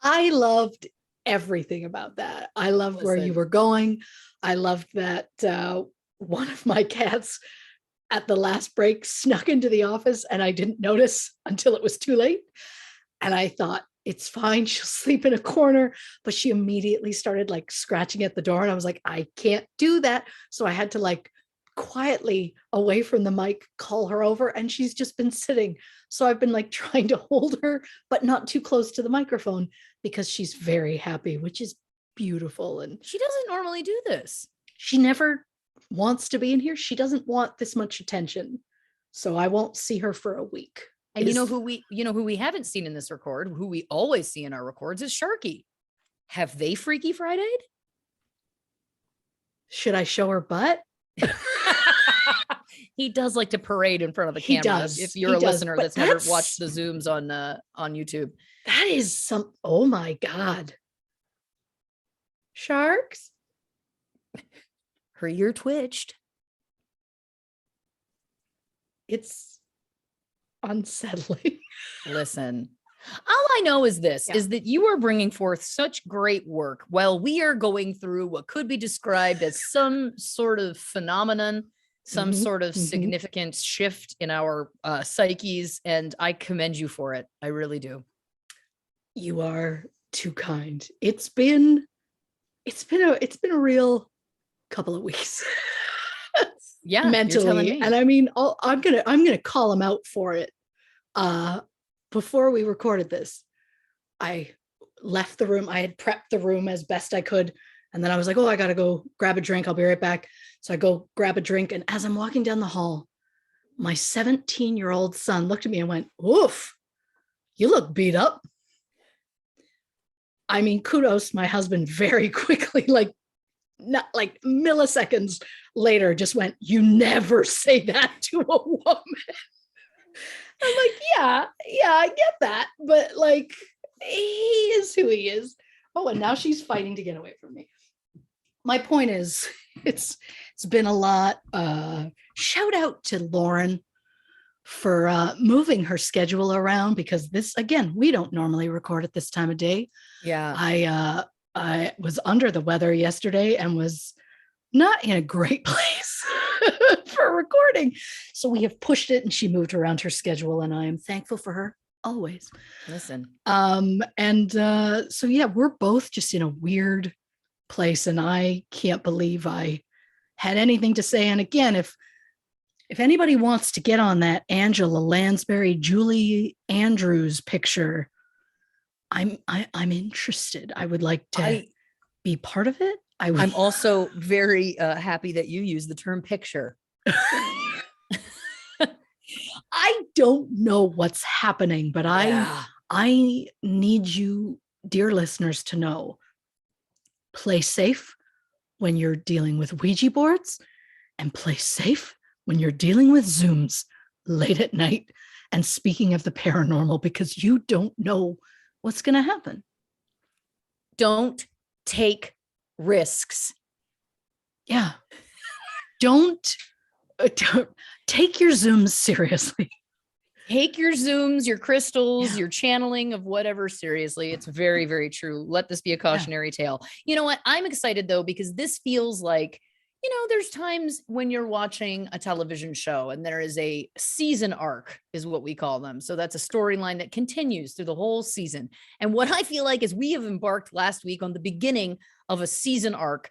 I loved everything about that. I loved where you were going. I loved that one of my cats at the last break snuck into the office and I didn't notice until it was too late. And I thought, it's fine, she'll sleep in a corner, but she immediately started like scratching at the door. And I was like, I can't do that. So I had to like quietly away from the mic, call her over, and she's just been sitting. So I've been like trying to hold her, but not too close to the microphone because she's very happy, which is beautiful. And she doesn't normally do this. She never wants to be in here. She doesn't want this much attention. So I won't see her for a week. And you know who we haven't seen in this record, who we always see in our records, is Sharky. Have they Freaky Friday'd? Should I show her butt? He does like to parade in front of the camera. If you're a listener that's never watched the Zooms on YouTube. That is oh my God. Sharks? Her ear twitched. It's unsettling. Listen, all I know is this, is that you are bringing forth such great work while we are going through what could be described as some sort of phenomenon, some sort of significant shift in our psyches. And I commend you for it. I really do. You are too kind. It's been a real couple of weeks. Yeah, mentally. And I mean, I'm gonna call him out for it. Before we recorded this, I left the room. I had prepped the room as best I could. And then I was like, oh, I gotta go grab a drink. I'll be right back. So I go grab a drink. And as I'm walking down the hall, my 17-year-old son looked at me and went, oof, you look beat up. I mean, kudos, my husband very quickly, like not like milliseconds later, just went, you never say that to a woman. I'm like, yeah, I get that. But like, he is who he is. Oh, and now she's fighting to get away from me. My point is, it's It's been a lot. Shout out to Lauren for moving her schedule around, because this, again, we don't normally record at this time of day. Yeah. I was under the weather yesterday and was not in a great place for recording. So we have pushed it and she moved around her schedule, and I am thankful for her always. Listen. So yeah, we're both just in a weird place, and I can't believe I had anything to say. And again, if anybody wants to get on that Angela Lansbury, Julie Andrews picture, I'm interested. I would like to be part of it. I'm also very happy that you use the term picture. I don't know what's happening, but I need you, dear listeners, to know, play safe when you're dealing with Ouija boards, and play safe when you're dealing with Zooms late at night and speaking of the paranormal, because you don't know what's going to happen. Don't take risks. Yeah. Don't take your Zooms seriously. Take your Zooms, your crystals, your channeling of whatever seriously. It's very, very true. Let this be a cautionary tale. You know what? I'm excited though, because this feels like, there's times when you're watching a television show and there is a season arc, is what we call them. So that's a storyline that continues through the whole season. And what I feel like is we have embarked last week on the beginning of a season arc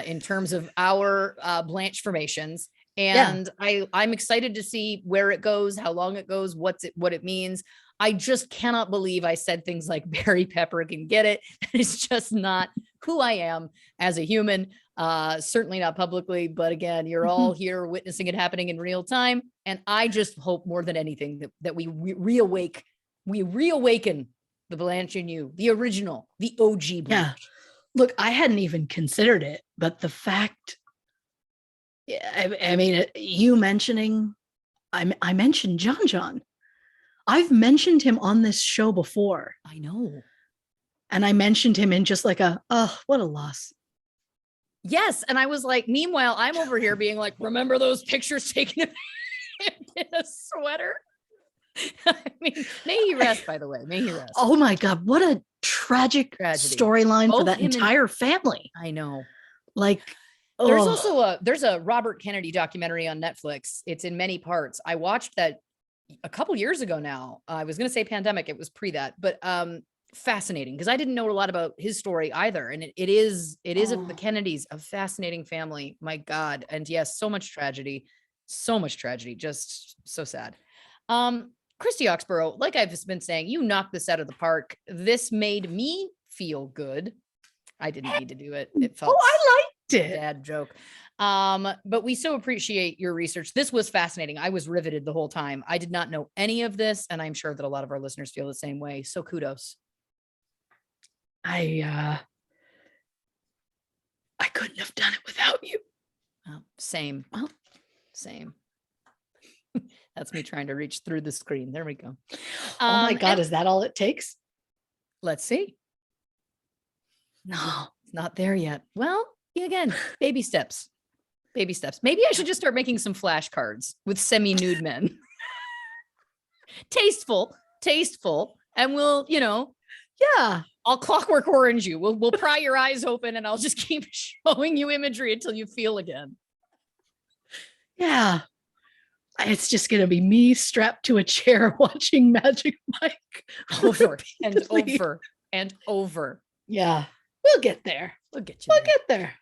in terms of our Blanche formations. And I'm excited to see where it goes, how long it goes, what it means. I just cannot believe I said things like Barry Pepper can get it. It's just not who I am as a human. Certainly not publicly, but again, you're all here witnessing it happening in real time. And I just hope more than anything that we reawaken the Blanche in you, the original, the OG Blanche. Yeah. Look, I hadn't even considered it, but the fact, I mean, you mentioning, I mentioned John. I've mentioned him on this show before. I know. And I mentioned him in just like what a loss. Yes. And I was like, meanwhile, I'm over here being like, remember those pictures taken of him in a sweater? I mean, may he rest, by the way. May he rest. Oh my God. What a tragic storyline for that entire family. I know. Like, there's also there's a Robert Kennedy documentary on Netflix. It's in many parts. I watched that a couple years ago now. I was going to say pandemic. It was pre that, but fascinating, because I didn't know a lot about his story either. And it is the Kennedys, a fascinating family. My God. And yes, so much tragedy, just so sad. Christy Oxborrow, like I've been saying, you knocked this out of the park. This made me feel good. I didn't need to do it. It felt I liked it. Dad joke. But we so appreciate your research. This was fascinating. I was riveted the whole time. I did not know any of this, and I'm sure that a lot of our listeners feel the same way. So kudos. I couldn't have done it without you. Oh, same. That's me trying to reach through the screen. There we go. Oh my God, is that all it takes? Let's see. No, it's not there yet. Well, again, baby steps. Maybe I should just start making some flashcards with semi-nude men. Tasteful. And we'll, I'll Clockwork Orange you. We'll pry your eyes open, and I'll just keep showing you imagery until you feel again. Yeah. It's just going to be me strapped to a chair watching Magic Mike over and over. Yeah. We'll get there. We'll get there.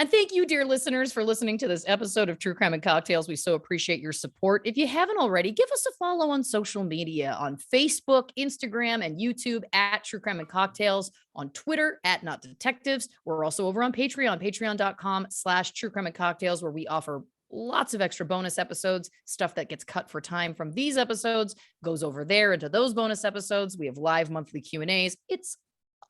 And thank you, dear listeners, for listening to this episode of True Crime and Cocktails. We so appreciate your support. If you haven't already, give us a follow on social media, on Facebook, Instagram, and YouTube at True Crime and Cocktails, on Twitter at Not Detectives. We're also over on Patreon, patreon.com/True Crime and Cocktails, where we offer lots of extra bonus episodes. Stuff that gets cut for time from these episodes goes over there into those bonus episodes. We have live monthly Q&As.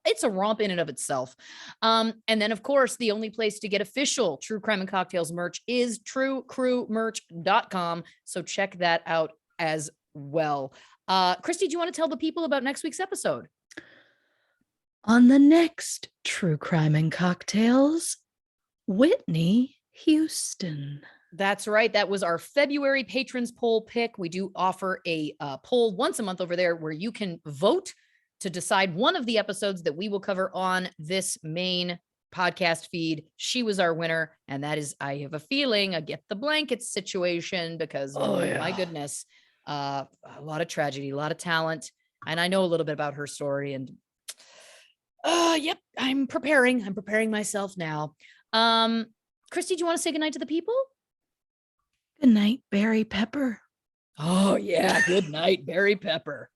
It's a romp in and of itself. And then, of course, the only place to get official True Crime and Cocktails merch is truecrewmerch.com. So check that out as well. Christy, do you want to tell the people about next week's episode? On the next True Crime and Cocktails, Whitney Houston. That's right. That was our February patrons poll pick. We do offer a poll once a month over there where you can vote to decide one of the episodes that we will cover on this main podcast feed. She was our winner. And that is, I have a feeling, a Get the Blankets situation because, my goodness, a lot of tragedy, a lot of talent. And I know a little bit about her story. And yep, I'm preparing myself now. Christy, do you want to say goodnight to the people? Good night, Barry Pepper. Oh, yeah. Good night, Barry Pepper.